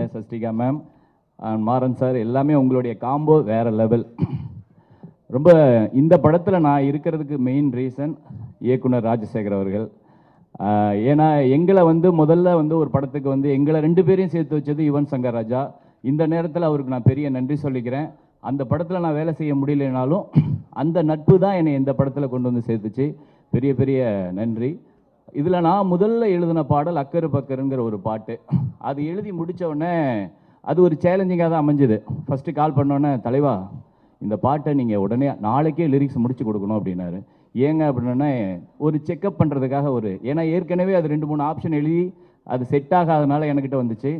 பண்ணியிருக்கீங்க. Sasthika ma'am, Maran sir, எல்லாமே உங்களுடைய காம்போ வேறு லெவல். ரொம்ப இந்த படத்தில் நான் இருக்கிறதுக்கு மெயின் ரீசன் இயக்குனர் ராஜசேகர் அவர்கள். ஏன்னா எங்களை முதல்ல ஒரு படத்துக்கு எங்களை 2 பேரையும் சேர்த்து வச்சது யுவன் சங்கர் ராஜா. இந்த நேரத்தில் அவருக்கு நான் பெரிய நன்றி சொல்லிக்கிறேன். அந்த படத்தில் நான் வேலை செய்ய முடியலைனாலும் அந்த நட்பு தான் என்னை இந்த படத்தில் கொண்டு வந்து சேர்த்துச்சு. பெரிய பெரிய நன்றி. இதில் நான் முதல்ல எழுதின பாடல் அக்கரு பக்கருங்கிற ஒரு பாட்டு. அது எழுதி முடித்த உடனே அது ஒரு சேலஞ்சிங்காக தான் அமைஞ்சுது. ஃபஸ்ட்டு கால் பண்ணோன்னே, தலைவா இந்த பாட்டை நீங்கள் உடனே நாளைக்கே லிரிக்ஸ் முடிச்சு கொடுக்கணும் அப்படின்னாரு. ஏங்க அப்படின்னா, ஒரு செக்கப் பண்ணுறதுக்காக ஏன்னா ஏற்கனவே அது 2-3 ஆப்ஷன் எழுதி அது செட் ஆகாதனால என்கிட்ட வந்துச்சு.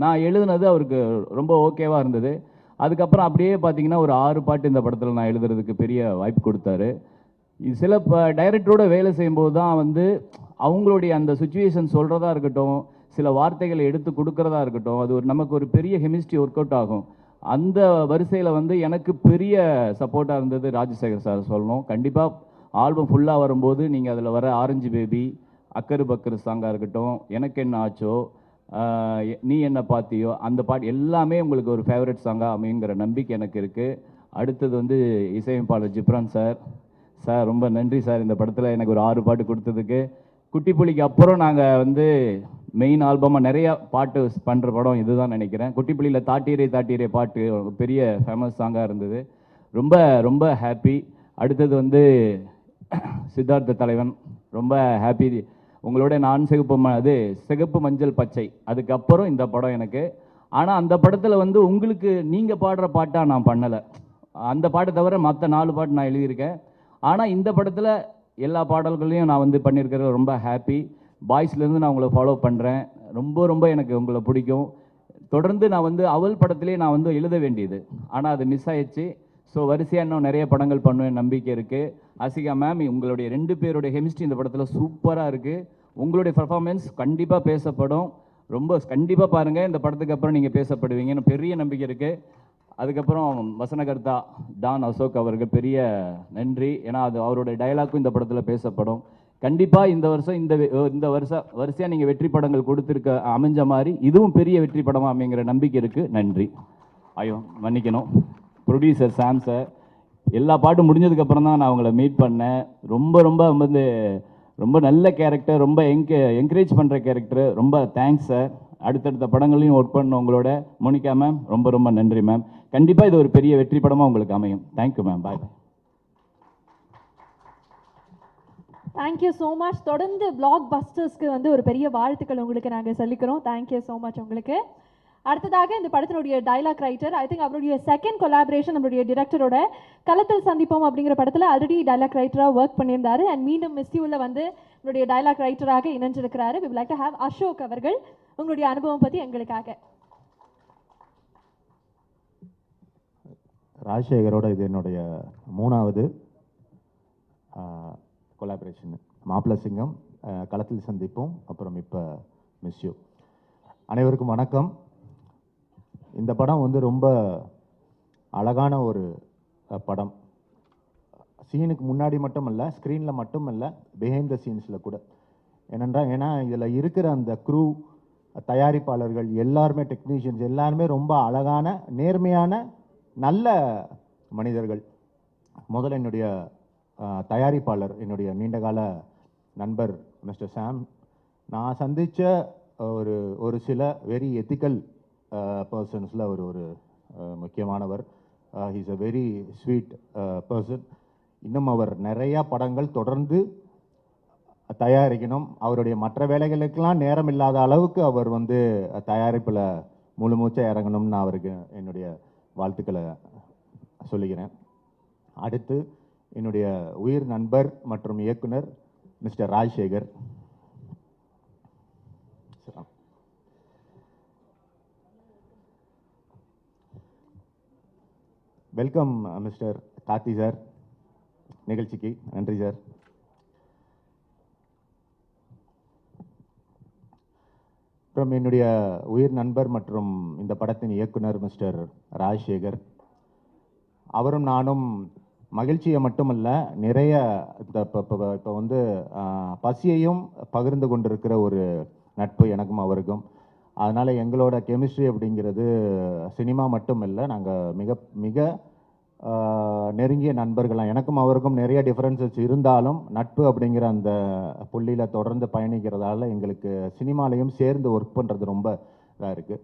நான் எழுதுனது அவருக்கு ரொம்ப ஓகேவாக இருந்தது. அதுக்கப்புறம் அப்படியே பார்த்தீங்கன்னா ஒரு 6 பாட்டு இந்த படத்தில் நான் எழுதுறதுக்கு பெரிய வாய்ப்பு கொடுத்தாரு. சில டைரக்டரோட வேலை செய்யும்போது தான் அவங்களுடைய அந்த சுச்சுவேஷன் சொல்கிறதா இருக்கட்டும், சில வார்த்தைகளை எடுத்து கொடுக்குறதா இருக்கட்டும், அது நமக்கு ஒரு பெரிய கெமிஸ்ட்ரி ஒர்க் அவுட் ஆகும். அந்த வரிசையில் எனக்கு பெரிய சப்போர்ட்டாக இருந்தது ராஜசேகர் சார் சொல்லணும். கண்டிப்பாக ஆல்பம் ஃபுல்லாக வரும்போது நீங்கள் அதில் வர ஆரஞ்சு பேபி, அக்கரு பக்கரு சாங்காக இருக்கட்டும், எனக்கு என்ன ஆச்சோ, நீ என்ன பார்த்தியோ, அந்த பாட்டு எல்லாமே உங்களுக்கு ஒரு ஃபேவரட் சாங்காக அமையுங்கிற நம்பிக்கை எனக்கு இருக்குது. அடுத்தது இசையமைப்பாளர் ஜிப்ரான் சார். சார் ரொம்ப நன்றி சார், இந்த படத்தில் எனக்கு ஒரு 6 பாட்டு கொடுத்ததுக்கு. குட்டிப்புலிக்கு அப்புறம் நாங்கள் மெயின் ஆல்பமாக நிறையா பாட்டு பண்ணுற படம் இதுதான் நினைக்கிறேன். குட்டிப்புலியில் தாட்டீரே தாட்டீரே பாட்டு பெரிய ஃபேமஸ் சாங்காக இருந்தது. ரொம்ப ரொம்ப ஹாப்பி. அடுத்தது சித்தார்த்த தலைவன், ரொம்ப ஹாப்பி. உங்களோட நான் சிகப்பு மஞ்சள் பச்சை, அதுக்கப்புறம் இந்த படம் எனக்கு. ஆனால் அந்த படத்தில் உங்களுக்கு நீங்கள் பாடுற பாட்டாக நான் பண்ணலை. அந்த பாட்டை தவிர மற்ற 4 பாட்டு நான் எழுதியிருக்கேன். ஆனால் இந்த படத்தில் எல்லா பாடல்களையும் நான் பண்ணியிருக்கிறது ரொம்ப ஹாப்பி. பாய்ஸ்லேருந்து நான் உங்களை ஃபாலோ பண்ணுறேன். ரொம்ப ரொம்ப எனக்கு உங்களை பிடிக்கும். தொடர்ந்து நான் அவள் படத்திலே நான் எழுத வேண்டியது, ஆனால் அது மிஸ் ஆயிடுச்சு. ஸோ வரிசையாக இன்னும் நிறைய படங்கள் பண்ணுவேன் நம்பிக்கை இருக்குது. ஆசிகா மேம், உங்களுடைய 2 பேருடைய கெமிஸ்ட்ரி இந்த படத்தில் சூப்பராக இருக்குது. உங்களுடைய பர்ஃபார்மன்ஸ் கண்டிப்பாக பேசப்படும். ரொம்ப கண்டிப்பாக பாருங்கள், இந்த படத்துக்கு அப்புறம் நீங்கள் பேசப்படுவீங்கன்னு பெரிய நம்பிக்கை இருக்குது. அதுக்கப்புறம் வசனகர்த்தா டான் அசோக் அவர்கள் பெரிய நன்றி. ஏன்னா அது அவருடைய டயலாக்கும் இந்த படத்தில் பேசப்படும். கண்டிப்பாக இந்த வருஷம் இந்த வரிசையாக நீங்கள் வெற்றி படங்கள் கொடுத்துருக்க அமைஞ்ச மாதிரி இதுவும் பெரிய வெற்றி படமாக அமைங்கிற நம்பிக்கை இருக்குது. நன்றி. ஐயோ மன்னிக்கணும், ப்ரொடியூசர் சாம் சார். எல்லா பாட்டும் முடிஞ்சதுக்கப்புறம் தான் நான் அவங்கள மீட் பண்ணேன். ரொம்ப ரொம்ப ரொம்ப நல்ல கேரக்டர், ரொம்ப என்கரேஜ் பண்ணுற கேரக்டர். ரொம்ப தேங்க்ஸ் சார். அடுத்தடுத்த படங்களையும் ஒர்க் பண்ண உங்களோட. மோனிகா மேம், ரொம்ப ரொம்ப நன்றி மேம். கண்டிப்பாக இது ஒரு பெரிய வெற்றி படமாக உங்களுக்கு அமையும். Thank you ma'am. Bye bye. Thank you so much. தொடர்ந்து பிளாக் பஸ்டர்ஸ்க்கு ஒரு பெரிய வாழ்த்துக்கள் உங்களுக்கு நாங்கள் சொல்லிக்கிறோம். தேங்க்யூ ஸோ மச் உங்களுக்கு. அடுத்ததாக இந்த படத்தினுடைய டைலாக் ரைட்டர், ஐ திங்க் அவருடைய செகண்ட் கொலாபரேஷன் நம்மளுடைய டிரெக்டரோட களத்தில் சந்திப்போம் அப்படிங்கிற படத்தில் ஆல்ரெடி டைலாக் ரைட்டராக ஒர்க் பண்ணியிருந்தாரு. அண்ட் மீண்டும் மிஸ்யூவில் நம்மளுடைய டைலாக் ரைட்டராக இணைஞ்சிருக்கிறாரு. We would like to have Ashok அவர்கள் உங்களுடைய அனுபவம் பற்றி எங்களுக்காக. ராஜசேகரோட இது என்னுடைய 3வது கொலாபரேஷன். மாப்பிள்ளை சிங்கம், களத்தில் சந்திப்போம், அப்புறம் இப்போ மிஸ்யூ. அனைவருக்கும் வணக்கம். இந்த படம் ரொம்ப அழகான ஒரு படம். சீனுக்கு முன்னாடி மட்டும் இல்லை, ஸ்க்ரீனில் மட்டும் இல்லை, பிஹைண்ட் த சீன்ஸில் கூட. ஏன்னா இதில் இருக்கிற அந்த க்ரூ, தயாரிப்பாளர்கள் எல்லாருமே, டெக்னீஷியன்ஸ் எல்லாருமே ரொம்ப அழகான, நேர்மையான, நல்ல மனிதர்கள். முதல்ல என்னுடைய தயாரிப்பாளர், என்னுடைய நீண்டகால நண்பர் மிஸ்டர் சாம். நான் சந்தித்த ஒரு சில வெரி எத்திக்கல் பர்சன்ஸில் ஒரு முக்கியமானவர். He's a very sweet person. இன்னும் அவர் நிறையா படங்கள் தொடர்ந்து தயாரிக்கணும். அவருடைய மற்ற வேலைகளுக்கெல்லாம் நேரம் இல்லாத அளவுக்கு அவர் தயாரிப்பில் முழு மூச்சை இறங்கணும்னு நான் அவருக்கு என்னுடைய வாழ்த்துக்களை சொல்லுகிறேன். அடுத்து என்னுடைய உயிர் நண்பர் மற்றும் இயக்குனர் mister Rajasekar. Welcome mister Karthi sir நிகழ்ச்சிக்கு. நன்றி சார். அப்புறம் என்னுடைய உயிர் நண்பர் மற்றும் இந்த படத்தின் இயக்குனர் மிஸ்டர் ராஜசேகர். அவரும் நானும் மகிழ்ச்சியை மட்டுமல்ல, நிறைய இப்போ பசியையும் பகிர்ந்து கொண்டிருக்கிற ஒரு நட்பு எனக்கும் அவருக்கும். அதனால் எங்களோட கெமிஸ்ட்ரி அப்படிங்கிறது சினிமா மட்டும் இல்லை, நாங்கள் மிக மிக நெருங்கிய நண்பர்களாக, எனக்கும் அவருக்கும் நிறைய டிஃப்ரென்சஸ் இருந்தாலும் நட்பு அப்படிங்கிற அந்த புள்ளியில் தொடர்ந்து பயணிக்கிறதால எங்களுக்கு சினிமாலையும் சேர்ந்து ஒர்க் பண்ணுறது ரொம்ப இதாக இருக்குது.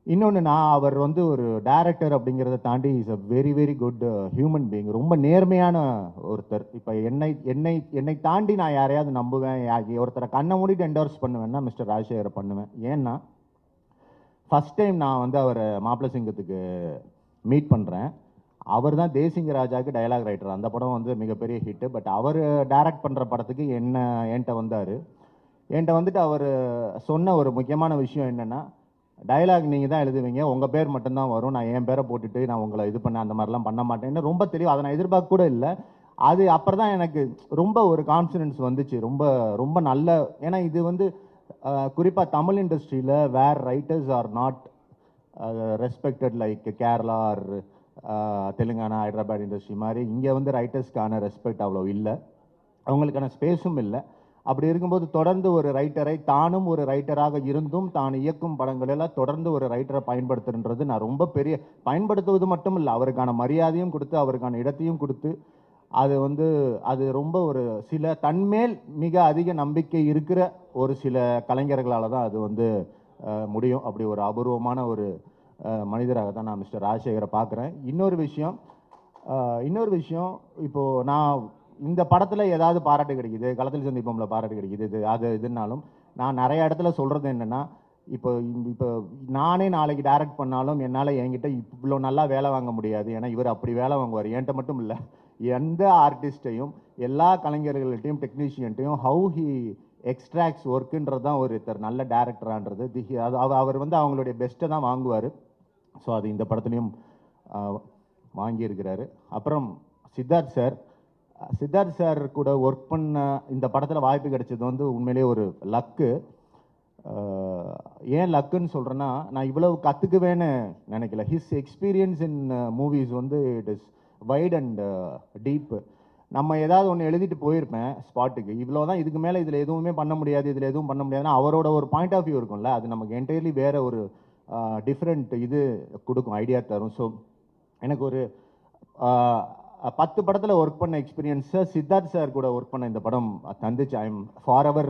இன்னொன்று, அவர் வந்து ஒரு டைரக்டர் அப்படிங்கிறத தாண்டி is a very very good human being. ரொம்ப நேர்மையான ஒருத்தர். இப்போ என்னை தாண்டி நான் யாரையாவது நம்புவேன், ஒருத்தரை கண்ணை மூடிட்டு என்டோர்ஸ் பண்ணுவேன்னா மிஸ்டர் ராஜசேகரை பண்ணுவேன். ஏன்னா ஃபஸ்ட் டைம் நான் வந்து அவரை மாப்பிள்ளை சிங்கத்துக்கு மீட் பண்ணுறேன். அவர் தான் தேசிங்க ராஜாவுக்கு டயலாக் ரைட்டர். அந்த படம் வந்து மிகப்பெரிய ஹிட்டு. பட் அவர் டைரக்ட் பண்ணுற படத்துக்கு என்கிட்ட வந்தார். என்கிட்ட வந்துட்டு அவர் சொன்ன ஒரு முக்கியமான விஷயம் என்னென்னா, டயலாக் நீங்கள் தான் எழுதுவீங்க, உங்கள் பேர் மட்டும்தான் வரும், நான் என் பேரை போட்டுட்டு நான் உங்களை இது பண்ண அந்த மாதிரிலாம் பண்ண மாட்டேன்னு ரொம்ப தெளிவாக. அதை நான் எதிர்பார்க்க கூட இல்லை. அது அப்புறம் தான் எனக்கு ரொம்ப ஒரு கான்ஃபிடென்ஸ் வந்துச்சு. ரொம்ப ரொம்ப நல்ல, ஏன்னா இது வந்து குறிப்பாக தமிழ் இண்டஸ்ட்ரியில் where writers are not respected like Kerala or Telangana, Hyderabad industry மாதிரி இங்கே வந்து ரைட்டர்ஸ்க்கான ரெஸ்பெக்ட் அவ்வளோ இல்லை, அவங்களுக்கான ஸ்பேஸும் இல்லை. அப்படி இருக்கும்போது தொடர்ந்து ஒரு ரைட்டரை, தானும் ஒரு ரைட்டராக இருந்தும் தான் இயக்கும் படங்களெல்லாம் தொடர்ந்து ஒரு ரைட்டரை பயன்படுத்துன்றது நான் ரொம்ப பெரிய, பயன்படுத்துவது மட்டும் இல்லை, அவருக்கான மரியாதையும் கொடுத்து அவருக்கான இடத்தையும் கொடுத்து, அது வந்து அது ரொம்ப ஒரு சில தன்மேல் மிக அதிக நம்பிக்கை இருக்கிற ஒரு சில கலைஞர்களால் தான் அது வந்து முடியும். அப்படி ஒரு அபூர்வமான ஒரு மனிதராக தான் நான் மிஸ்டர் ராஜசேகரை பார்க்குறேன். இன்னொரு விஷயம், இப்போது நான் இந்த படத்தில் ஏதாவது பாராட்டு கிடைக்குது, களத்தில் சந்திப்போம்ல பாராட்டு கிடைக்குது, இதுனாலும் நான் நிறைய இடத்துல சொல்கிறது என்னென்னா, இப்போ நானே நாளைக்கு டைரக்ட் பண்ணாலும் என்னால் என்கிட்ட இவ்வளோ நல்லா வேலை வாங்க முடியாது. ஏன்னா இவர் அப்படி வேலை வாங்குவார். என்கிட்ட மட்டும் இல்லை, எந்த ஆர்டிஸ்ட்டையும் எல்லா கலைஞர்கள்ட்டையும் டெக்னீஷியன்ட்டையும் ஹவு ஹி எக்ஸ்ட்ராக்ட்ஸ் ஒர்க்குன்றது தான் ஒருத்தர் நல்ல டேரக்டரான்றது. அவர் வந்து அவங்களுடைய பெஸ்ட்டை தான் வாங்குவார். ஸோ அது இந்த படத்துலையும் வாங்கியிருக்கிறாரு. அப்புறம் சித்தார்த் சார் கூட ஒர்க் பண்ண இந்த படத்தில் வாய்ப்பு கிடைச்சது வந்து உண்மையிலேயே ஒரு லக்கு. ஏன் லக்குன்னு சொல்கிறேன்னா, நான் இவ்வளவு கற்றுக்குவேன்னு நினைக்கல. ஹிஸ் எக்ஸ்பீரியன்ஸ் இன் மூவிஸ் வந்து இட் இஸ் வைட் அண்ட் டீப்பு. நம்ம ஏதாவது ஒன்று எழுதிட்டு போயிருப்பேன் ஸ்பாட்டுக்கு, இவ்வளோ தான், இதுக்கு மேலே இதில் எதுவுமே பண்ண முடியாது, இதில் எதுவும் பண்ண முடியாதுன்னா அவரோட ஒரு பாயிண்ட் ஆஃப் வியூ இருக்கும்ல, அது நமக்கு என்டையர்லி வேறு ஒரு டிஃப்ரெண்ட் இது கொடுக்கும், ஐடியா தரும். ஸோ எனக்கு ஒரு 10 படத்தில் ஒர்க் பண்ண எக்ஸ்பீரியன்ஸை சித்தார்த் சார் கூட ஒர்க் பண்ண இந்த படம் தந்துச்சு. I am forever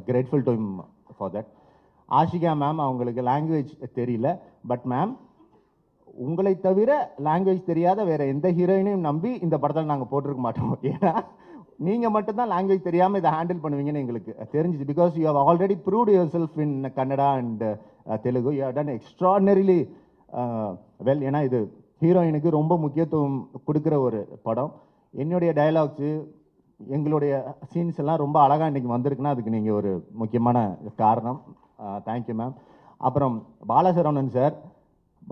grateful to him for that. Ashika ma'am, அவங்களுக்கு லாங்குவேஜ் தெரியல, பட் மேம் உங்களை தவிர லாங்குவேஜ் தெரியாத வேற எந்த ஹீரோயினையும் நம்பி இந்த படத்தில் நாங்கள் போட்டிருக்க மாட்டோம். ஏன்னா நீங்கள் மட்டும்தான் லாங்குவேஜ் தெரியாமல் இதை ஹேண்டில் பண்ணுவீங்கன்னு எங்களுக்கு தெரிஞ்சிச்சு. Because you have already proved yourself in Kannada and Telugu. You have done extraordinarily well. ஏன்னா இது ஹீரோயினுக்கு ரொம்ப முக்கியத்துவம் கொடுக்குற ஒரு படம். என்னுடைய டயலாக்ஸு, எங்களுடைய சீன்ஸ் எல்லாம் ரொம்ப அழகாக இன்றைக்கி வந்திருக்குன்னா அதுக்கு நீங்கள் ஒரு முக்கியமான காரணம். Thank you ma'am. அப்புறம் பாலசரவணன் சார்,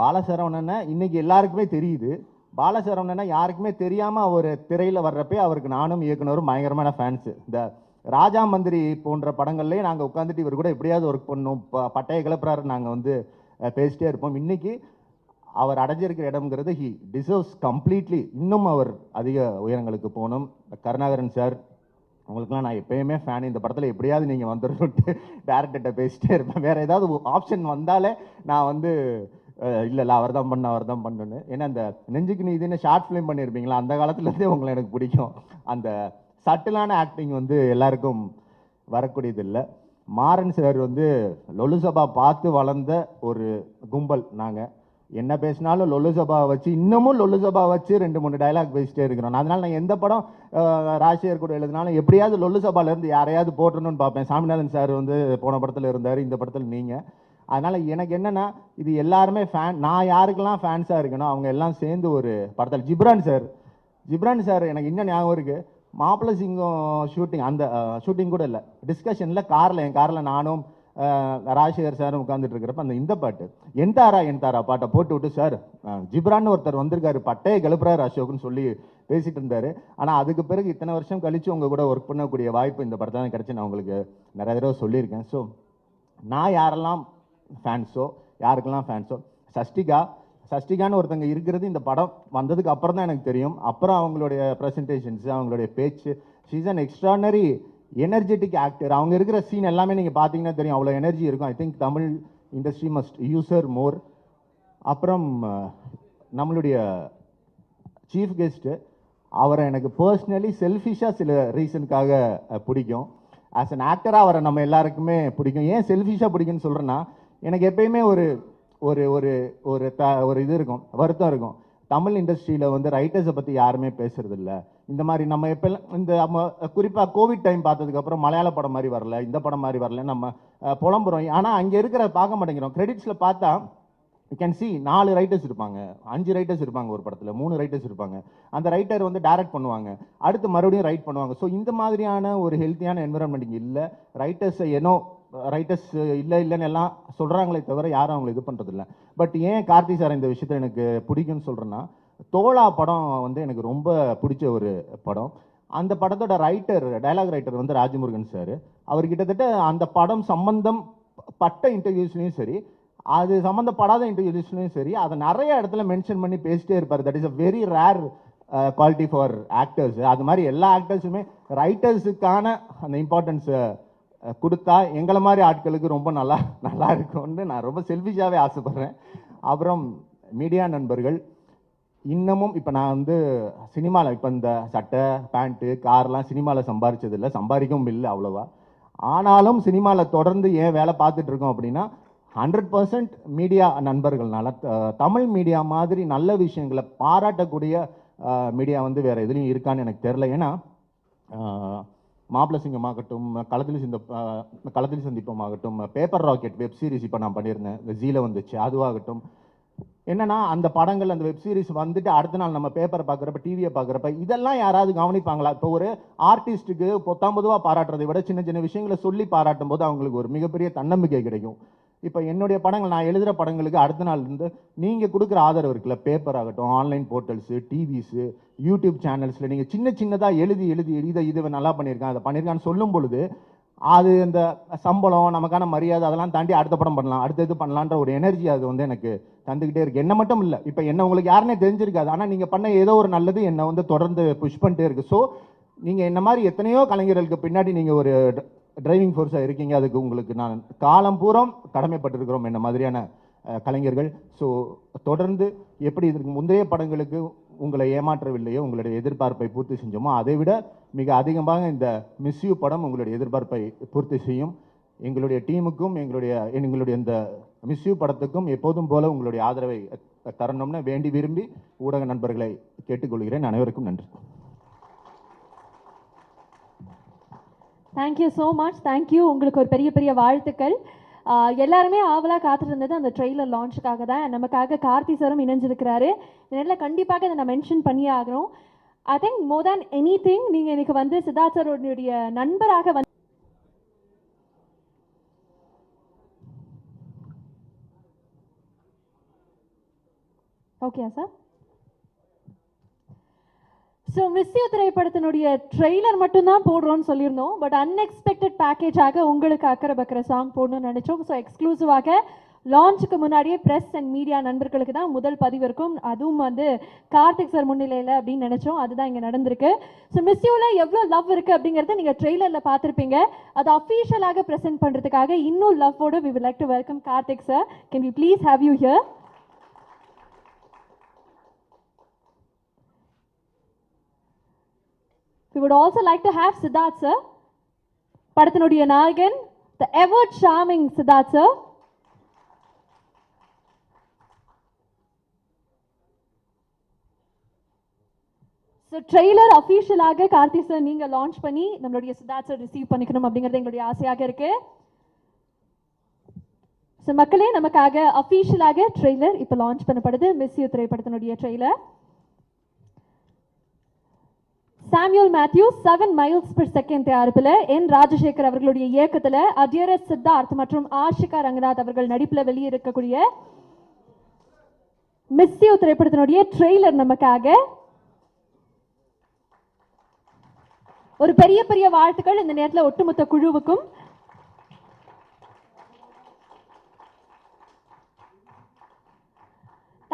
பாலசரவணனை இன்னைக்கு எல்லாருக்குமே தெரியுது. பாலசரவணனை யாருக்குமே தெரியாமல் அவர் திரையில் வர்றப்பே அவருக்கு நானும் இயக்குனரும் பயங்கரமான ஃபேன்ஸு. இந்த ராஜா மந்திரி போன்ற படங்கள்லேயே நாங்கள் உட்காந்துட்டு இவர் கூட எப்படியாவது ஒர்க் பண்ணணும், பட்டைய கிளப்புறாரு, நாங்கள் வந்து பேசிட்டே இருப்போம். இன்றைக்கி அவர் அடைஞ்சிருக்கிற இடம்ங்கிறது ஹி டிசர்வ்ஸ் கம்ப்ளீட்லி. இன்னும் அவர் அதிக உயரங்களுக்கு போகணும். கருணாகரன் சார், உங்களுக்குலாம் நான் எப்பயுமே ஃபேன். இந்த படத்தில் எப்படியாவது நீங்கள் வந்துடணுன்ட்டு டேரக்டர்கிட்ட பேசிட்டே இருப்பேன். வேறு ஏதாவது ஆப்ஷன் வந்தாலே நான் வந்து இல்லை அவர் தான் பண்ணுன்னு. ஏன்னா இந்த நெஞ்சுக்கு நீதினு ஷார்ட் ஃபிலிம் பண்ணியிருப்பீங்களா, அந்த காலத்துலேருந்தே உங்களை எனக்கு பிடிக்கும். அந்த சட்டிலான ஆக்டிங் வந்து எல்லாருக்கும் வரக்கூடியது இல்லை. மாறன் சார் வந்து லொல்லு சபா பார்த்து வளர்ந்த ஒரு கும்பல். நாங்கள் என்ன பேசினாலும் லொல்லு சபா வச்சு, இன்னமும் லொல்லு சபா வச்சு 2-3 டைலாக் பேசிட்டே இருக்கிறோம். அதனால் நான் எந்த படம் ராஜசேகர் கூட எழுதினாலும் எப்படியாவது லொல்லு சபாலேருந்து யாரையாவது போட்டணும்னு பார்ப்பேன். சாமிநாதன் சார் வந்து போன படத்தில் இருந்தார், இந்த படத்தில் நீங்கள். அதனால் எனக்கு என்னென்னா, இது எல்லாருமே ஃபேன். நான் யாருக்கெல்லாம் ஃபேன்ஸாக இருக்கணும் அவங்க எல்லாம் சேர்ந்து ஒரு படத்தில். ஜிப்ரான் சார் எனக்கு இன்னும் ஞாபகம் இருக்குது. மாப்பிள்ளை சிங்கம் ஷூட்டிங், அந்த ஷூட்டிங் கூட இல்லை, டிஸ்கஷனில் என் காரில் நானும் ராஜசேகர் சாரும் உட்காந்துட்டு இருக்கிறப்ப அந்த இந்த பாட்டு என் தாரா பாட்டை போட்டு விட்டு, சார் ஜிப்ரான்னு ஒருத்தர் வந்திருக்காரு, பட்டையை கிளப்புறாரு அசோக்னு சொல்லி பேசிட்டு இருந்தார். ஆனால் அதுக்கு பிறகு இத்தனை வருஷம் கழித்து உங்கள் கூட ஒர்க் பண்ணக்கூடிய வாய்ப்பு இந்த படத்தை தான் கிடச்சி நான் உங்களுக்கு நிறைய தடவை சொல்லியிருக்கேன். ஸோ நான் யாரெல்லாம் யாருக்கெல்லாம் ஃபேன்ஸோ, சஷ்டிகான்னு ஒருத்தங்க இருக்கிறது இந்த படம் வந்ததுக்கு அப்புறம் தான் எனக்கு தெரியும். அப்புறம் அவங்களுடைய ப்ரெசன்டேஷன்ஸு, அவங்களுடைய பேச்சு, she's an extraordinary energetic actor. அவங்க இருக்கிற சீன் எல்லாமே நீங்கள் பார்த்தீங்கன்னா தெரியும், அவ்வளோ எனர்ஜி இருக்கும். I think Tamil industry must use her more. அப்புறம் நம்மளுடைய சீஃப் கெஸ்ட்டு, அவரை எனக்கு பர்சனலி செல்ஃபிஷாக சில ரீசனுக்காக பிடிக்கும். ஆஸ் அன் ஆக்டராக அவரை நம்ம எல்லாருக்குமே பிடிக்கும். ஏன் செல்ஃபிஷாக பிடிக்குன்னு சொல்கிறேன்னா, எனக்கு எப்பயுமே ஒரு ஒரு ஒரு ஒரு ஒரு இது இருக்கும், வருத்தம் இருக்கும். தமிழ் இண்டஸ்ட்ரியில் வந்து ரைட்டர்ஸை பற்றி யாருமே பேசுறதில்ல. இந்த மாதிரி நம்ம எப்பெல்லாம் இந்த நம்ம குறிப்பாக கோவிட் டைம் பார்த்ததுக்கப்புறம் மலையாள படம் மாதிரி வரல, இந்த படம் மாதிரி வரல, நம்ம புலம்புறோம். ஆனால் அங்கே இருக்கிற பார்க்க மாட்டேங்கிறோம். கிரெடிட்ஸில் பார்த்தா யூ கேன் சி 4 ரைட்டர்ஸ் இருப்பாங்க, 5 ரைட்டர்ஸ் இருப்பாங்க ஒரு படத்தில், 3 ரைட்டர்ஸ் இருப்பாங்க. அந்த ரைட்டர் வந்து டைரக்ட் பண்ணுவாங்க, அடுத்து மறுபடியும் ரைட் பண்ணுவாங்க. ஸோ இந்த மாதிரியான ஒரு ஹெல்த்தியான என்விரான்மெண்ட் இங்கே இல்லை. ரைட்டர்ஸை ரைட்டர்ஸ் இல்லைன்னு எல்லாம் சொல்கிறாங்களே தவிர யாரும் அவங்களை இது பண்ணுறதில்ல. பட் ஏன் கார்த்தி சார் இந்த விஷயத்தில் எனக்கு பிடிக்கும்னு சொல்கிறேன்னா, தோழா படம் வந்து எனக்கு ரொம்ப பிடிச்ச ஒரு படம். அந்த படத்தோட டைலாக் ரைட்டர் வந்து ராஜமுருகன் சார். அவர் கிட்டத்தட்ட அந்த படம் சம்பந்தம் பட்ட இன்டர்வியூஸ்லையும் சரி, அது சம்மந்தப்படாத இன்டர்வியூஸ்லையும் சரி, அதை நிறைய இடத்துல மென்ஷன் பண்ணி பேசிட்டே இருப்பார். That is a very rare quality for actors. அது மாதிரி எல்லா ஆக்டர்ஸுமே ரைட்டர்ஸுக்கான அந்த இம்பார்ட்டன்ஸை கொடுத்தா எங்களை மாதிரி ஆட்களுக்கு ரொம்ப நல்லா இருக்கும்னு நான் ரொம்ப செல்ஃபிஷாகவே ஆசைப்பட்றேன். அப்புறம் மீடியா நண்பர்கள், இன்னமும் இப்போ நான் வந்து சினிமாவில் இப்போ இந்த சட்டை பேண்ட்டு கார்லாம் சினிமாவில் சம்பாரிச்சதில்லை, சம்பாதிக்கவும் இல்லை அவ்வளோவா. ஆனாலும் சினிமாவில் தொடர்ந்து ஏன் வேலை பார்த்துட்டு இருக்கோம் அப்படின்னா 100% மீடியா நண்பர்கள்னால. தமிழ் மீடியா மாதிரி நல்ல விஷயங்களை பாராட்டக்கூடிய மீடியா வந்து வேறு எதுலையும் இருக்கான்னு எனக்கு தெரில. ஏன்னா மாப்பிள சிங்கம் ஆகட்டும், களத்தில் சந்திப்பம் ஆகட்டும், பேப்பர் ராக்கெட் வெப் சீரிஸ் இப்போ நான் பண்ணியிருந்தேன், இந்த ஜீல வந்துச்சு, அதுவாகட்டும். என்னன்னா அந்த படங்கள் அந்த வெப் சீரிஸ் வந்துட்டு அடுத்த நாள் நம்ம பேப்பரை பார்க்குறப்ப, டிவியை பார்க்குறப்ப இதெல்லாம் யாராவது கவனிப்பாங்களா? இப்போ ஒரு ஆர்டிஸ்ட்டுக்கு பொத்தாம்பதுவாக பாராட்டுறதை விட சின்ன சின்ன விஷயங்களை சொல்லி பாராட்டும் போது அவங்களுக்கு ஒரு மிகப்பெரிய தன்னம்பிக்கை கிடைக்கும். இப்போ என்னுடைய படங்கள், நான் எழுதுகிற படங்களுக்கு அடுத்த நாள் இருந்து நீங்கள் கொடுக்குற ஆதரவு இருக்குல்ல, பேப்பர் ஆகட்டும், ஆன்லைன் போர்ட்டல்ஸு, டிவிஸு, யூடியூப் சேனல்ஸில் நீங்கள் சின்னதாக எழுதி இதை நல்லா பண்ணியிருக்கேன், அதை பண்ணியிருக்கான்னு சொல்லும் பொழுது அது இந்த சம்பளம், நமக்கான மரியாதை அதெல்லாம் தாண்டி அடுத்த படம் பண்ணலாம், அடுத்த இது பண்ணலான்ற ஒரு எனர்ஜி அது வந்து எனக்கு தந்துக்கிட்டே இருக்குது. என்ன மட்டும் இல்லை, இப்போ என்ன உங்களுக்கு யாருன்னே தெரிஞ்சிருக்காது, ஆனால் நீங்கள் பண்ண ஏதோ ஒரு நல்லது என்னை வந்து தொடர்ந்து புஷ் பண்ணிட்டே இருக்குது. ஸோ நீங்கள் என்ன மாதிரி எத்தனையோ கலைஞர்களுக்கு பின்னாடி நீங்கள் ஒரு டிரைவிங் ஃபோர்ஸாக இருக்கீங்க. அதுக்கு உங்களுக்கு நான் காலம் பூரம் கடமைப்பட்டிருக்கிறோம் என்ன மாதிரியான கலைஞர்கள். ஸோ தொடர்ந்து எப்படி இதற்கு முந்தைய படங்களுக்கு உங்களை ஏமாற்றவில்லையோ, உங்களுடைய எதிர்பார்ப்பை பூர்த்தி செஞ்சோமோ, அதை விட மிக அதிகமாக இந்த மிஸ் யூ படம் உங்களுடைய எதிர்பார்ப்பை பூர்த்தி செய்யும். எங்களுடைய டீமுக்கும் எங்களுடைய இந்த மிஸ் யூ படத்துக்கும் எப்போதும் போல உங்களுடைய ஆதரவை தரணும்னு வேண்டி விரும்பி ஊடக நண்பர்களை கேட்டுக்கொள்கிறேன். அனைவருக்கும் நன்றி. Thank you so much. தேங்க்யூ. உங்களுக்கு ஒரு பெரிய பெரிய வாழ்த்துக்கள். எல்லாருமே ஆவலாக காத்துட்டு இருந்தது அந்த ட்ரெய்லர் லான்ச்சுக்காக தான். நமக்காக கார்த்தி சாரும் இணைஞ்சிருக்கிறாரு. இதனால் கண்டிப்பாக இதை நான் மென்ஷன் பண்ணியே ஆகணும். I think more than anything நீங்கள் எனக்கு வந்து சித்தார்த் சாரோடைய நண்பராக வந்து okay sir. So Miss You திரைப்படத்தினுடைய ட்ரெய்லர் மட்டும்தான் போடுறோம்னு சொல்லியிருந்தோம். பட் அன்எக்ஸ்பெக்டட் பேக்கேஜாக உங்களுக்கு அக்கறை பக்கற சாங் போடணும்னு நினச்சோம். ஸோ எக்ஸ்க்ளூசிவாக லான்ச்சுக்கு முன்னாடியே ப்ரெஸ் அண்ட் மீடியா நண்பர்களுக்கு தான் முதல் பதிவு இருக்கும், அதுவும் வந்து கார்த்திக் சார் முன்னிலையில் அப்படின்னு நினச்சோம். அதுதான் இங்கே நடந்திருக்கு. ஸோ மிஸ் யூவில் எவ்வளோ லவ் இருக்குது அப்படிங்கிறத நீங்கள் ட்ரெய்லரில் பார்த்துருப்பீங்க. அதை அஃபீஷியலாக ப்ரெசென்ட் பண்ணுறதுக்காக இன்னும் லவ்வோடு we will like to welcome Karthik sir. Can we please have you here? We would also like to have Siddharth sir, படத்தினுடைய நாயகன், the ever charming Siddharth sir. So trailer அஃபீஷியலாக கார்த்தி சார் நீங்கள் லான்ச் பண்ணி நம்மளுடைய சித்தார்த் சார் ரிசீவ் பண்ணிக்கணும் அப்படிங்கிறது எங்களுடைய ஆசையாக இருக்கு. ஸோ மக்களே, நமக்காக அஃபீஷியலாக ட்ரெய்லர் இப்போ லான்ச் பண்ணப்படுது. மிஸ் யூ திரைப்படத்தினுடைய trailer. Samuel Mathew 7 miles per second தயாரிப்பில் என் ராஜசேகர் அவர்களுடைய இயக்கத்தில் அஜயரத் சித்தார்த் மற்றும் ஆஷிகா ரங்கநாத் அவர்கள் நடிப்பில் வெளியிருக்கக்கூடிய மிஸ் யூ திரைப்படத்தினுடைய ட்ரெய்லர் நமக்காக. ஒரு பெரிய பெரிய வாழ்த்துக்கள் இந்த நேரத்தில் ஒட்டுமொத்த குழுவுக்கும்.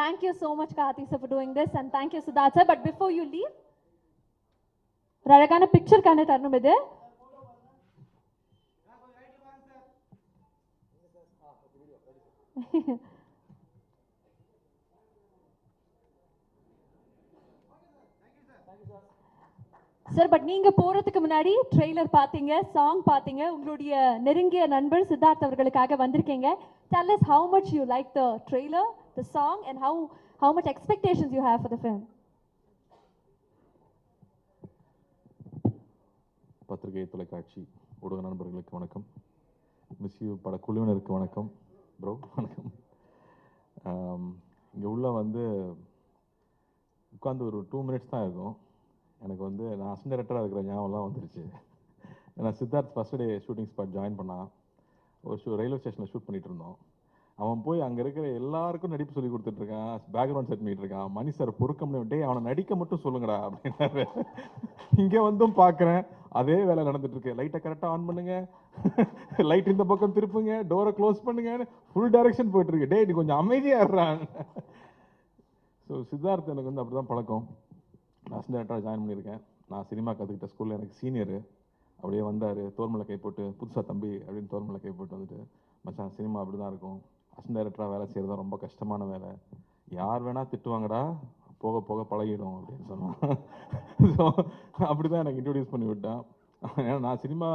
Thank you so much Karthi sir for doing this, and thank you Siddharth sir. But before you leave, ஒரு அழகான பிக்சருக்கான தருணம் இது. சார் பட் நீங்க போறதுக்கு முன்னாடி ட்ரெய்லர் பாத்தீங்க, சாங் பாத்தீங்க, உங்களுடைய நெருங்கிய நண்பர் சித்தார்த் அவர்களுக்காக வந்திருக்கீங்க. Tell us how much you like the trailer, the song, and how much expectations you have for the film. பத்திரிகை தொலைக்காட்சி ஊடக நண்பர்களுக்கு வணக்கம். மிஸ் யூ பட குழுவினருக்கு வணக்கம். ப்ரோ வணக்கம். இங்கே உள்ள வந்து உட்காந்து ஒரு 2 மினிட்ஸ் தான் இருக்கும். எனக்கு வந்து நான் அசிஸ்டன்ட் டைரக்டராக இருக்கிற ஞாபகம்லாம் வந்துருச்சு. ஏன்னா Siddharth first day shooting spot join பண்ணான். ஒரு ரயில்வே ஸ்டேஷனில் ஷூட் பண்ணிட்டு இருந்தோம். அவன் போய் அங்கே இருக்கிற எல்லாருக்கும் நடிப்பு சொல்லி கொடுத்துட்ருக்கான், பேக்ரவுண்ட் செட் பண்ணிட்டு இருக்கான். மணி சார் பொறுக்க முடியும், அவனை நடிக்க மட்டும் சொல்லுங்கடா அப்படின்னாரு. இங்கே வந்தும் பார்க்குறேன் அதே வேலை நடந்துட்டு இருக்கு. லைட்டை கரெக்டாக ஆன் பண்ணுங்க, லைட் இந்த பக்கம் திருப்புங்க, டோரை க்ளோஸ் பண்ணுங்கன்னு ஃபுல் டைரக்ஷன் போயிட்டு இருக்கு. டே நீ கொஞ்சம் அமைதியாக இருறான். ஸோ சித்தார்த் எனக்கு வந்து அப்படி தான் பழக்கம். நான் அசிஸ்டன்ட் டைரக்டராக ஜாயின் பண்ணியிருக்கேன். நான் சினிமா கற்றுக்கிட்ட ஸ்கூலில் எனக்கு சீனியரு. அப்படியே வந்தார், தோர்மலை கை போட்டு, புதுசாக தம்பி அப்படின்னு தோர்மலை கை போட்டு வந்துட்டு, மச்சான் சினிமா அப்படி தான் இருக்கும், அசிஸ்டன்ட் டைரக்டராக வேலை செய்கிறது தான் ரொம்ப கஷ்டமான வேலை, யார் வேணால் திட்டுவாங்கடா, போக போக பழகிடும் அப்படின்னு சொன்னான். ஸோ அப்படி தான் எனக்கு இன்ட்ரடியூஸ் பண்ணி விட்டான். ஏன்னா நான் சினிமா